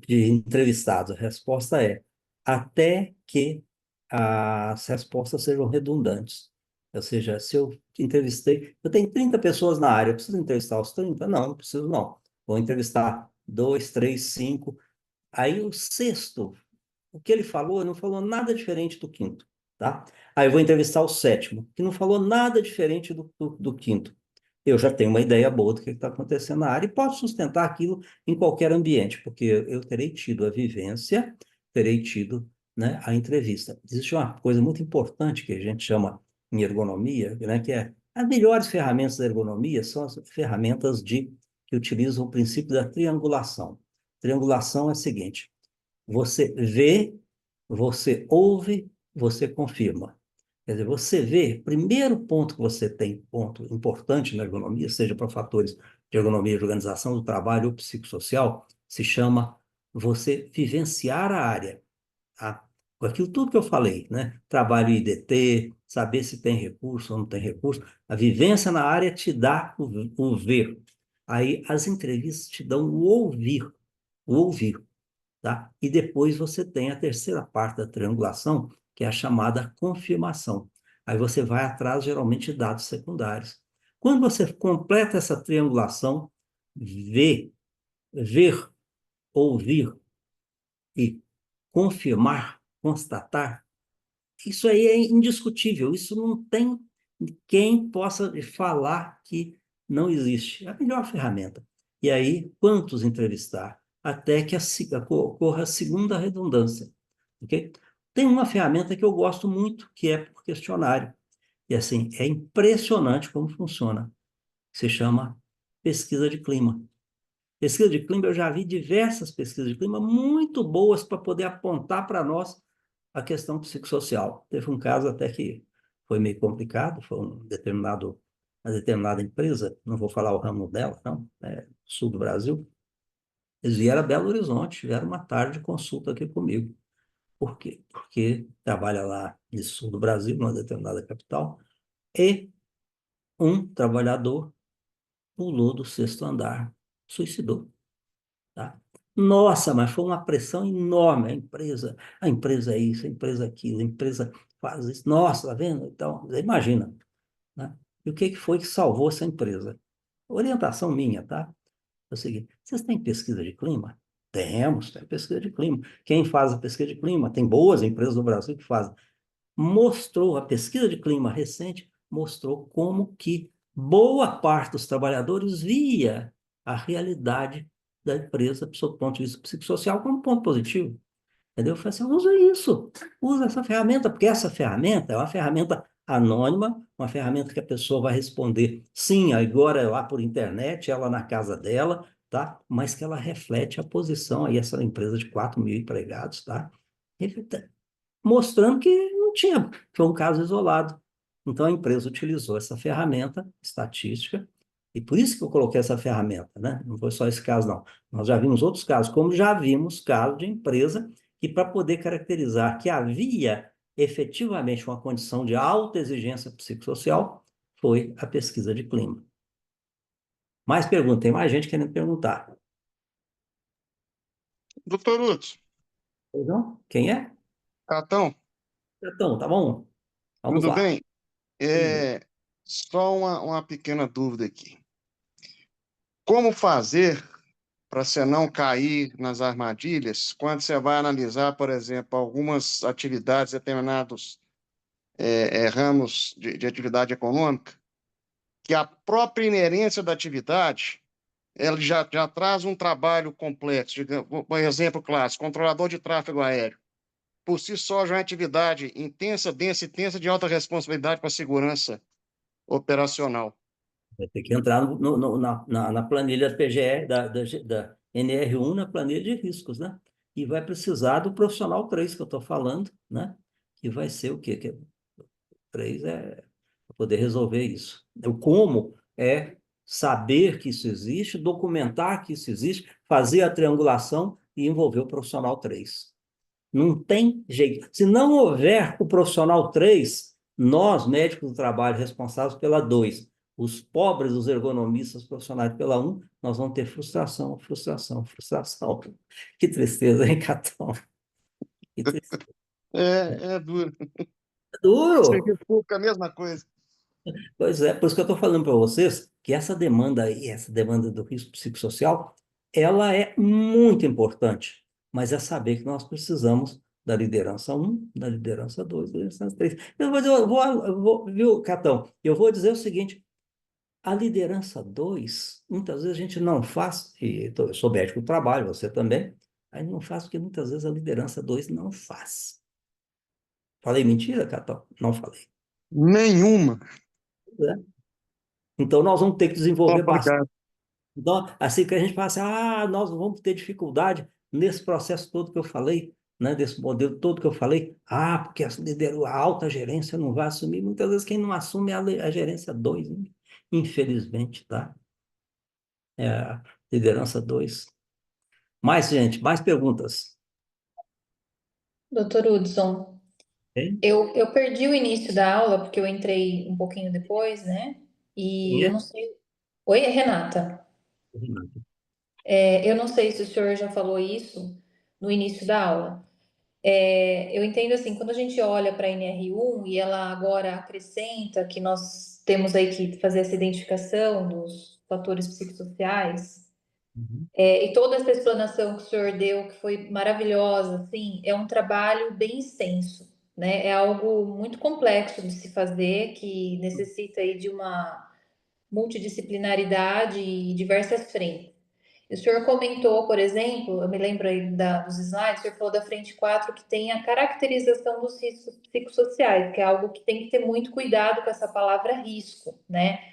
entrevistados? A resposta é até que as respostas sejam redundantes. Ou seja, se eu entrevistei, eu tenho 30 pessoas na área, eu preciso entrevistar os 30? Não, não preciso não. Vou entrevistar 2, 3, 5. Aí o sexto, o que ele falou, não falou nada diferente do quinto, tá? Aí eu vou entrevistar o sétimo, que não falou nada diferente do quinto. Eu já tenho uma ideia boa do que está acontecendo na área e posso sustentar aquilo em qualquer ambiente, porque eu terei tido a vivência, terei tido, né, a entrevista. Existe uma coisa muito importante que a gente chama em ergonomia, né, que é as melhores ferramentas da ergonomia são as ferramentas que utilizam o princípio da triangulação. Triangulação é a seguinte: você vê, você ouve, você confirma. Quer dizer, você vê, primeiro ponto que você tem, ponto importante na ergonomia, seja para fatores de ergonomia de organização do trabalho ou psicossocial, se chama você vivenciar a área. Tá? Com aquilo tudo que eu falei, né? Trabalho IDT, saber se tem recurso ou não tem recurso. A vivência na área te dá o ver. Aí as entrevistas te dão o ouvir. O ouvir. Tá? E depois você tem a terceira parte da triangulação, que é a chamada confirmação. Aí você vai atrás, geralmente, de dados secundários. Quando você completa essa triangulação, ver, ouvir e confirmar, constatar, isso aí é indiscutível. Isso não tem quem possa falar que não existe. É a melhor ferramenta. E aí, quantos entrevistar? Até que ocorra a segunda redundância. Okay? Tem uma ferramenta que eu gosto muito, que é por questionário. E assim, é impressionante como funciona. Se chama pesquisa de clima. Pesquisa de clima, eu já vi diversas pesquisas de clima muito boas para poder apontar para nós a questão psicossocial. Teve um caso até que foi meio complicado, foi uma determinada empresa, não vou falar o ramo dela, não, sul do Brasil. Eles vieram a Belo Horizonte, tiveram uma tarde de consulta aqui comigo. Por quê? Porque trabalha lá no sul do Brasil, numa determinada capital, e um trabalhador pulou do sexto andar, suicidou, tá? Nossa, mas foi uma pressão enorme. A empresa é isso, a empresa é aquilo, a empresa faz isso. Nossa, tá vendo? Então, você imagina, né? E o que que foi que salvou essa empresa? Orientação minha, tá? É o seguinte, vocês têm pesquisa de clima? Tem pesquisa de clima. Quem faz a pesquisa de clima? Tem boas empresas no Brasil que fazem. Mostrou, a pesquisa de clima recente mostrou como que boa parte dos trabalhadores via a realidade da empresa, do seu ponto de vista psicossocial, como ponto positivo. Entendeu? Eu falei assim, usa isso, usa essa ferramenta, porque essa ferramenta é uma ferramenta anônima, uma ferramenta que a pessoa vai responder sim, agora é lá por internet, ela na casa dela, tá? Mas que ela reflete a posição aí, essa empresa de 4 mil empregados, tá? Mostrando que não tinha, foi um caso isolado. Então a empresa utilizou essa ferramenta estatística, e por isso que eu coloquei essa ferramenta, né? Não foi só esse caso, não. Nós já vimos outros casos, como já vimos casos de empresa que, para poder caracterizar que havia efetivamente uma condição de alta exigência psicossocial, foi a pesquisa de clima. Mais perguntas, tem mais gente querendo perguntar. Doutor Hudson, Pois não? Quem é? Catão, Então, tá bom? Vamos tudo lá. bem? Só uma pequena dúvida aqui. Como fazer para você não cair nas armadilhas quando você vai analisar, por exemplo, algumas atividades, determinados ramos de atividade econômica, que a própria inerência da atividade ela já traz um trabalho complexo. Por exemplo clássico, controlador de tráfego aéreo. Por si só, já é uma atividade intensa, densa e tensa de alta responsabilidade para a segurança operacional. Vai ter que entrar na planilha PGE, da NR1, na planilha de riscos, né? E vai precisar do profissional 3 que eu estou falando, né? Que vai ser o quê? Que 3 é para poder resolver isso. O como é saber que isso existe, documentar que isso existe, fazer a triangulação e envolver o profissional 3. Não tem jeito. Se não houver o profissional 3, nós, médicos do trabalho, responsáveis pela 2, os pobres, os ergonomistas profissionais pela 1, nós vamos ter frustração, frustração, frustração. Que tristeza, hein, Catão? Que tristeza. É duro. É duro. Serviço público é a mesma coisa. Pois é, por isso que eu estou falando para vocês que essa demanda aí, essa demanda do risco psicossocial, ela é muito importante, mas é saber que nós precisamos da liderança 1, da liderança 2, da liderança 3. Viu, Catão, eu vou dizer o seguinte, a liderança 2, muitas vezes a gente não faz, eu sou médico do trabalho, você também, a gente não faz porque muitas vezes a liderança 2 não faz. Falei mentira, Catão? Não falei. Nenhuma. É. Então, nós vamos ter que desenvolver bastante. Complicado. Então, assim que a gente fala assim, nós vamos ter dificuldade nesse processo todo que eu falei, né, desse modelo todo que eu falei, porque a alta gerência não vai assumir. Muitas vezes quem não assume é a gerência 2, né? Infelizmente, tá? É a liderança 2. Mais gente, mais perguntas. Doutor Hudson, Hein? eu perdi o início da aula porque eu entrei um pouquinho depois, né? Quem E eu é? não sei. Oi, é Renata. Eu não sei se o senhor já falou isso no início da aula. Eu entendo assim, quando a gente olha para a NR1 e ela agora acrescenta que nós temos aí que fazer essa identificação dos fatores psicossociais, Uhum. e toda essa explanação que o senhor deu, que foi maravilhosa, assim, é um trabalho bem extenso, né? É algo muito complexo de se fazer, que necessita aí de uma multidisciplinaridade e diversas frentes. O senhor comentou, por exemplo, eu me lembro aí dos slides, o senhor falou da frente 4 que tem a caracterização dos riscos psicossociais, que é algo que tem que ter muito cuidado com essa palavra risco, né?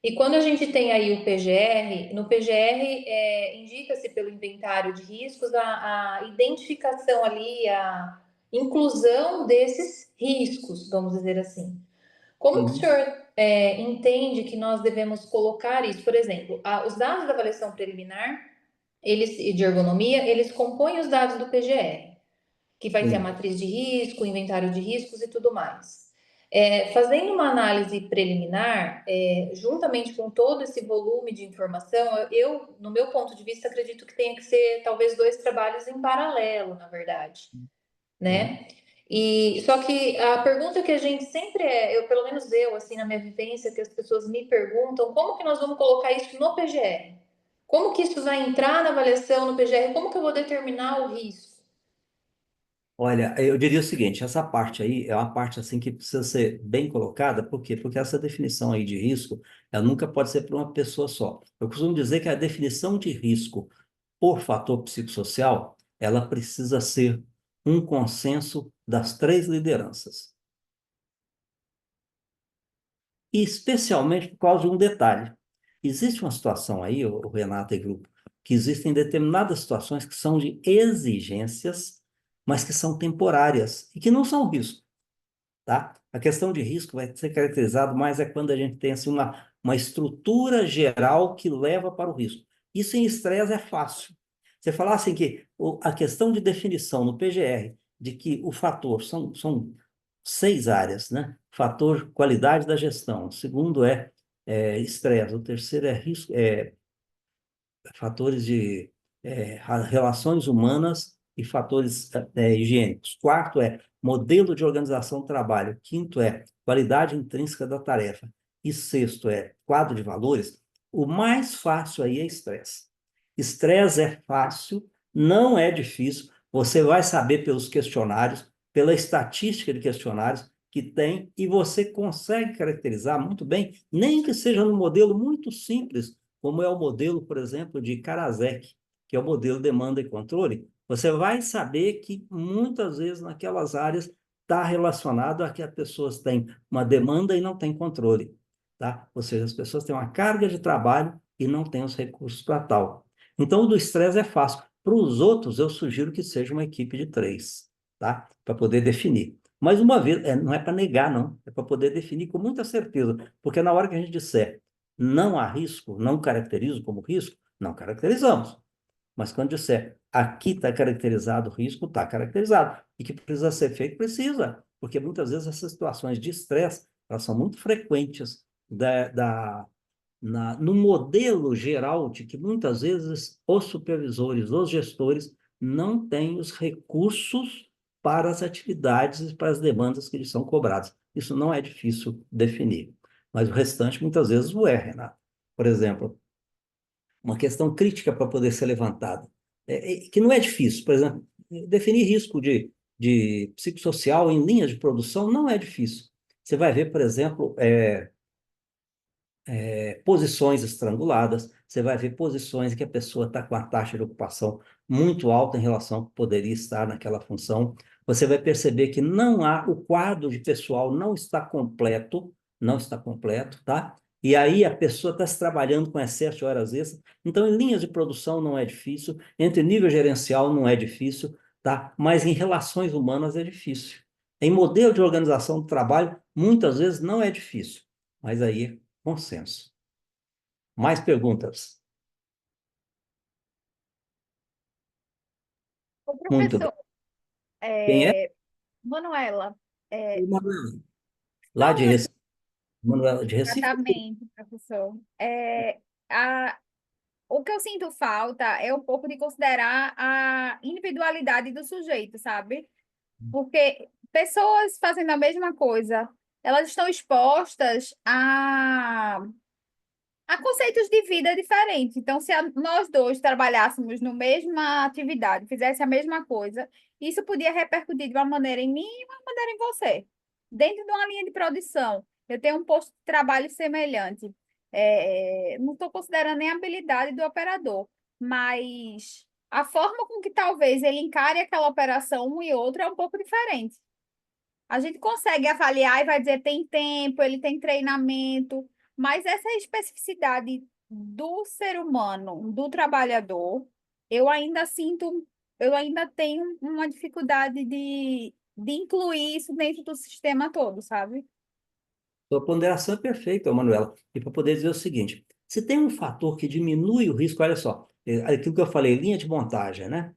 E quando a gente tem aí o PGR, no PGR indica-se pelo inventário de riscos a identificação ali, a inclusão desses riscos, vamos dizer assim. Como que o senhor entende que nós devemos colocar isso? Por exemplo, os dados da avaliação preliminar e de ergonomia, eles compõem os dados do PGR, que vai ter a matriz de risco, o inventário de riscos e tudo mais. Fazendo uma análise preliminar, juntamente com todo esse volume de informação, eu, no meu ponto de vista, acredito que tenha que ser talvez 2 trabalhos em paralelo, na verdade, né? E só que a pergunta que a gente sempre pelo menos eu, assim, na minha vivência, que as pessoas me perguntam, como que nós vamos colocar isso no PGR? Como que isso vai entrar na avaliação no PGR? Como que eu vou determinar o risco? Olha, eu diria o seguinte, essa parte aí é uma parte assim que precisa ser bem colocada, por quê? Porque essa definição aí de risco, ela nunca pode ser para uma pessoa só. Eu costumo dizer que a definição de risco por fator psicossocial, ela precisa ser um consenso das 3 lideranças. E especialmente por causa de um detalhe. Existe uma situação aí, o Renato e grupo, que existem determinadas situações que são de exigências, mas que são temporárias e que não são risco, tá? A questão de risco vai ser caracterizado mais quando a gente tem assim, uma estrutura geral que leva para o risco. Isso em estresse é fácil. Você falar assim que a questão de definição no PGR de que o fator são 6 áreas, né? Fator qualidade da gestão. O segundo é estresse. O terceiro é risco, fatores de relações humanas e fatores higiênicos. Quarto é modelo de organização do trabalho. Quinto é qualidade intrínseca da tarefa. E sexto é quadro de valores. O mais fácil aí é estresse. Estresse é fácil, não é difícil. Você vai saber pelos questionários, pela estatística de questionários que tem, e você consegue caracterizar muito bem, nem que seja num modelo muito simples, como é o modelo, por exemplo, de Karasek, que é o modelo demanda e controle. Você vai saber que muitas vezes naquelas áreas está relacionado a que as pessoas têm uma demanda e não têm controle, tá? Ou seja, as pessoas têm uma carga de trabalho e não têm os recursos para tal. Então, o do estresse é fácil. Para os outros, eu sugiro que seja uma equipe de 3, tá? Para poder definir. Mas uma vez, não é para negar, não. É para poder definir com muita certeza. Porque na hora que a gente disser não há risco, não caracterizo como risco, não caracterizamos. Mas quando disser aqui está caracterizado o risco, está caracterizado. E que precisa ser feito, precisa. Porque muitas vezes essas situações de estresse, elas são muito frequentes no modelo geral de que muitas vezes os supervisores, os gestores, não têm os recursos para as atividades e para as demandas que lhes são cobradas. Isso não é difícil definir. Mas o restante, muitas vezes, o é, Renato. Por exemplo, uma questão crítica para poder ser levantada, que não é difícil. Por exemplo, definir risco de psicossocial em linhas de produção não é difícil. Você vai ver, por exemplo, posições estranguladas, você vai ver posições em que a pessoa está com a taxa de ocupação muito alta em relação ao que poderia estar naquela função. Você vai perceber que o quadro de pessoal não está completo, tá? E aí a pessoa está se trabalhando com excesso de horas extras. Então, em linhas de produção não é difícil, entre nível gerencial não é difícil, tá? Mas em relações humanas é difícil. Em modelo de organização do trabalho, muitas vezes não é difícil, mas aí consenso. Mais perguntas? O Muito bem. professor, Quem é? Manuela, Manuela. Lá só de uma Recife. Manuela de Recife? exatamente, professor. O que eu sinto falta é um pouco de considerar a individualidade do sujeito, sabe? Porque pessoas fazendo a mesma coisa, elas estão expostas a conceitos de vida diferentes. Então, se nós dois trabalhássemos na mesma atividade, fizesse a mesma coisa, isso podia repercutir de uma maneira em mim e uma maneira em você. Dentro de uma linha de produção, eu tenho um posto de trabalho semelhante. Não estou considerando nem a habilidade do operador, mas a forma com que talvez ele encare aquela operação um e outro é um pouco diferente. A gente consegue avaliar e vai dizer tem tempo, ele tem treinamento, mas essa especificidade do ser humano, do trabalhador, eu ainda sinto, eu ainda tenho uma dificuldade de incluir isso dentro do sistema todo, sabe? Sua ponderação é perfeita, Manuela. E para poder dizer o seguinte, se tem um fator que diminui o risco, olha só, aquilo que eu falei, linha de montagem, né?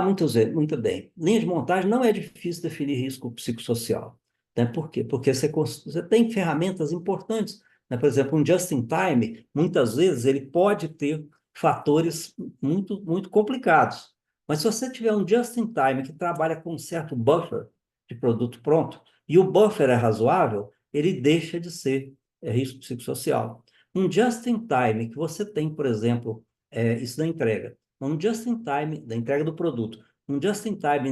Muito bem. Linha de montagem não é difícil definir risco psicossocial. Né? Por quê? Porque você tem ferramentas importantes. Né? Por exemplo, um just-in-time, muitas vezes, ele pode ter fatores muito, muito complicados. Mas se você tiver um just-in-time que trabalha com um certo buffer de produto pronto, e o buffer é razoável, ele deixa de ser risco psicossocial. Um just-in-time que você tem, por exemplo, isso da entrega um just-in-time da entrega do produto, um just-in-time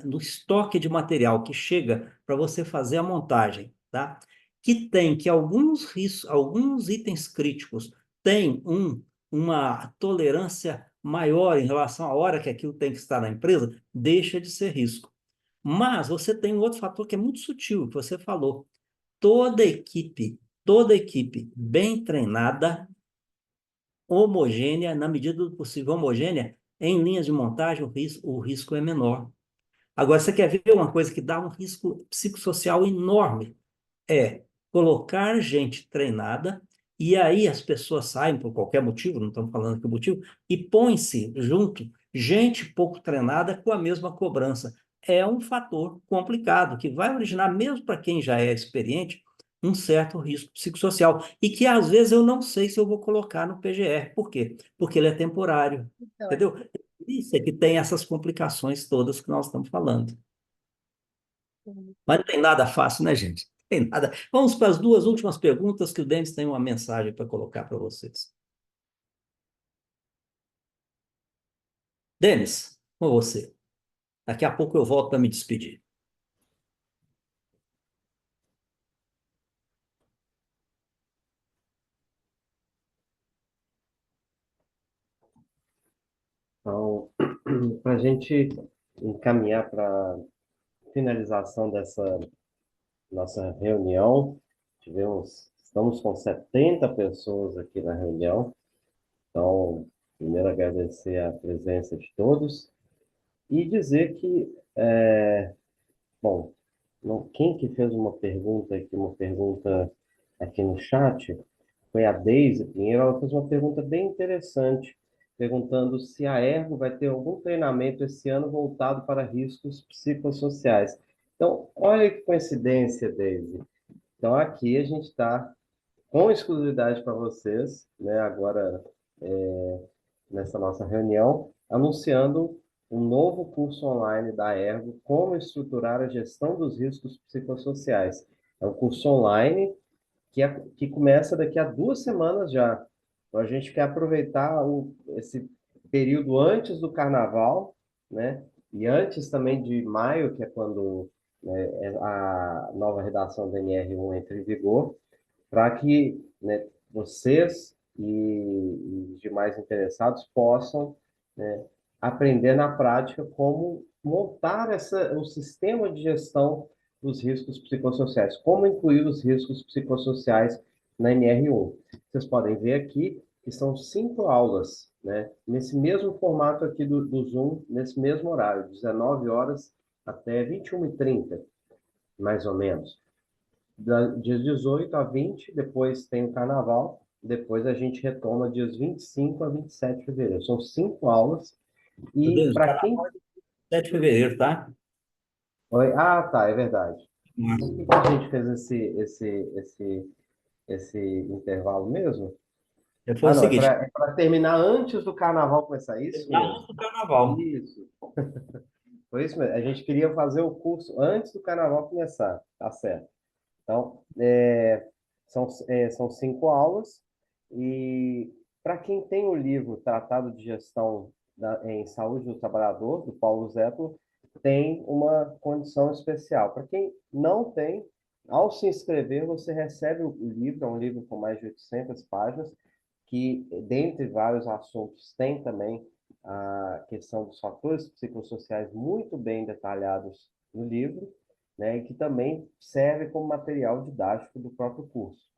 no estoque de material que chega para você fazer a montagem, tá? Que alguns itens críticos têm uma tolerância maior em relação à hora que aquilo tem que estar na empresa, deixa de ser risco. Mas você tem um outro fator que é muito sutil, que você falou. Toda equipe bem treinada homogênea, na medida do possível homogênea, em linhas de montagem o risco é menor. Agora, você quer ver uma coisa que dá um risco psicossocial enorme? É colocar gente treinada, e aí as pessoas saem por qualquer motivo, não estamos falando que o motivo, e põe-se junto gente pouco treinada com a mesma cobrança. É um fator complicado, que vai originar, mesmo para quem já é experiente, um certo risco psicossocial, e que às vezes eu não sei se eu vou colocar no PGR. Por quê? Porque ele é temporário, Então, entendeu? Isso é que tem essas complicações todas que nós estamos falando. Mas não tem nada fácil, né, gente? Não tem nada. Vamos para as duas últimas perguntas, que o Denis tem uma mensagem para colocar para vocês. Denis, com você. Daqui a pouco eu volto para me despedir. Então, para a gente encaminhar para a finalização dessa nossa reunião, estamos com 70 pessoas aqui na reunião. Então, primeiro agradecer a presença de todos e dizer que, bom, quem que fez uma pergunta aqui no chat, foi a Deise Pinheiro. Ela fez uma pergunta bem interessante, perguntando se a Ergo vai ter algum treinamento esse ano voltado para riscos psicossociais. Então, olha que coincidência, Deise. Então, aqui a gente está com exclusividade para vocês, né, agora nessa nossa reunião, anunciando um novo curso online da Ergo, Como Estruturar a Gestão dos Riscos Psicossociais. É um curso online que começa daqui a 2 semanas já. Então, a gente quer aproveitar esse período antes do carnaval, né? E antes também de maio, que é quando, né, a nova redação da NR1 entra em vigor, para que, né, vocês e os demais interessados possam, né, aprender na prática como montar o sistema de gestão dos riscos psicossociais, como incluir os riscos psicossociais na NR1. Vocês podem ver aqui que são 5 aulas, né, nesse mesmo formato aqui do Zoom, nesse mesmo horário, 19 horas até 21h30, mais ou menos. Dias 18 a 20, depois tem o carnaval, depois a gente retoma dias 25 a 27 de fevereiro. São 5 aulas. E para quem. 7 de fevereiro, tá? Oi? Ah, tá, é verdade. Por que a gente fez esse intervalo mesmo? Foi o Não, seguinte, é para terminar antes do carnaval começar, isso mesmo? antes do carnaval. Isso. Foi isso mesmo. A gente queria fazer o curso antes do carnaval começar, tá certo. Então, são 5 aulas, e para quem tem o livro Tratado de Gestão em Saúde do Trabalhador, do Paulo Zeppo, tem uma condição especial. Para quem não tem, ao se inscrever, você recebe o livro, é um livro com mais de 800 páginas, que, dentre vários assuntos, tem também a questão dos fatores psicossociais muito bem detalhados no livro, né, e que também serve como material didático do próprio curso.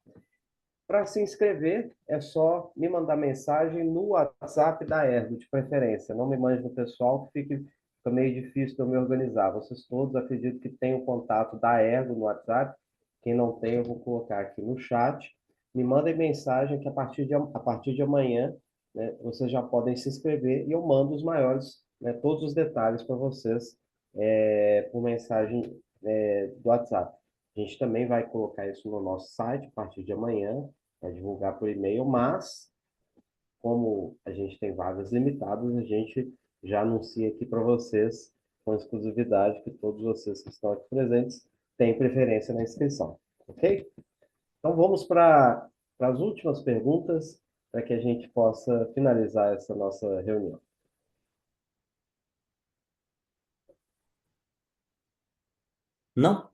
Para se inscrever, é só me mandar mensagem no WhatsApp da Ergo, de preferência. Não me mande no pessoal, que fica meio difícil de eu me organizar. Vocês todos, acredito que têm o contato da Ergo no WhatsApp. Quem não tem, eu vou colocar aqui no chat. Me mandem mensagem que a partir de amanhã, né, vocês já podem se inscrever e eu mando os maiores, né, todos os detalhes para vocês por mensagem do WhatsApp. A gente também vai colocar isso no nosso site a partir de amanhã, vai divulgar por e-mail, mas como a gente tem vagas limitadas, a gente já anuncia aqui para vocês, com exclusividade, que todos vocês que estão aqui presentes têm preferência na inscrição, ok? Então vamos para as últimas perguntas, para que a gente possa finalizar essa nossa reunião. Não?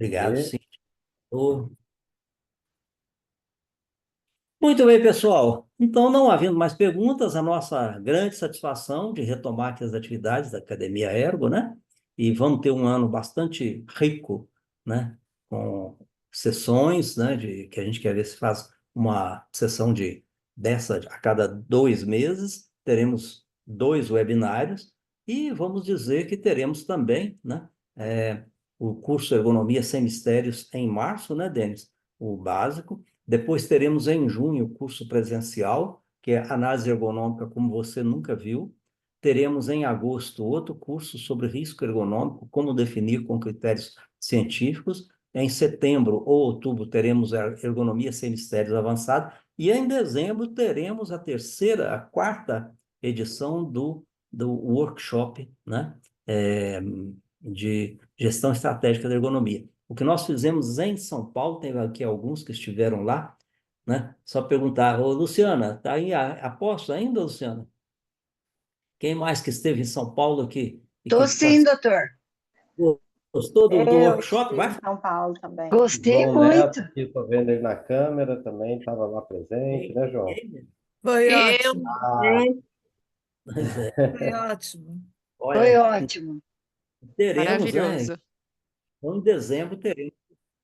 Obrigado, sim. Muito bem, pessoal. Então, não havendo mais perguntas, a nossa grande satisfação de retomar aqui as atividades da Academia Ergo, né? E vamos ter um ano bastante rico, né? Com sessões, né? Que a gente quer ver se faz uma sessão dessa a cada 2 meses. Teremos 2 webinários e vamos dizer que teremos também, né? O curso Ergonomia Sem Mistérios em março, né, Denis? O básico. Depois teremos em junho o curso presencial, que é Análise Ergonômica como você nunca viu. Teremos em agosto outro curso sobre risco ergonômico, como definir com critérios científicos. Em setembro ou outubro teremos a Ergonomia Sem Mistérios avançado. E em dezembro teremos a 4ª edição do workshop, né? De gestão estratégica da ergonomia. O que nós fizemos em São Paulo, tem aqui alguns que estiveram lá, né? Só perguntar, ô Luciana, está aí a posto ainda, Luciana? Quem mais que esteve emÃo Paulo aqui? Estou sim, doutor. Gostou do workshop? Vai? São Paulo também. Gostei João muito. Neto, que estou vendo ele na câmera, também estava lá presente, né, João? Foi ótimo. Foi ótimo. Olha, Foi ótimo. Teremos, Maravilhoso. né? Em dezembro teremos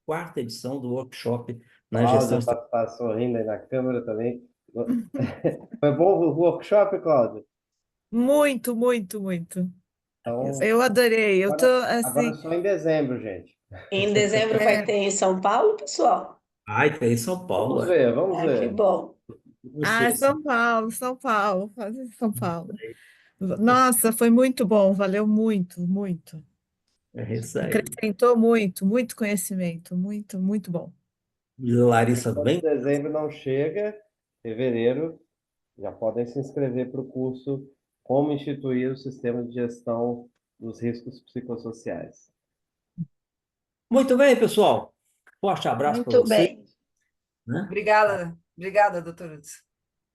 a 4ª edição do workshop na Cláudia gestão. está sorrindo aí na câmera também. Foi bom o workshop, Cláudia? Muito, muito, muito. Então, Eu adorei. Eu tô agora assim. só em dezembro, gente. Em dezembro vai ter em São Paulo, pessoal? Ai, tem em São Paulo. Vamos ver, vamos Que ver. bom. São Paulo, São Paulo, fazer São Paulo. Nossa, foi muito bom, valeu muito, muito. É isso aí. Acrescentou muito, muito conhecimento, muito, muito bom. Larissa, Enquanto bem. dezembro não chega, fevereiro, já podem se inscrever para o curso Como Instituir o Sistema de Gestão dos Riscos Psicossociais. Muito bem, pessoal. Forte abraço para Muito vocês. bem. Né? Obrigada, doutor.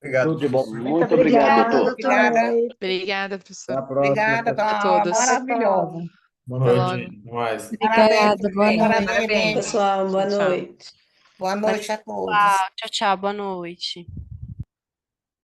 Obrigado. Tudo de bom. Muito obrigado, doutor. Obrigada. Obrigada, Até professor. a próxima. Obrigada, A todos. maravilhosa. Boa Até noite. logo. Até mais. Obrigada, boa noite. Parabéns. Pessoal, boa Tchau. noite. Boa noite a todos. Tchau, tchau, boa noite.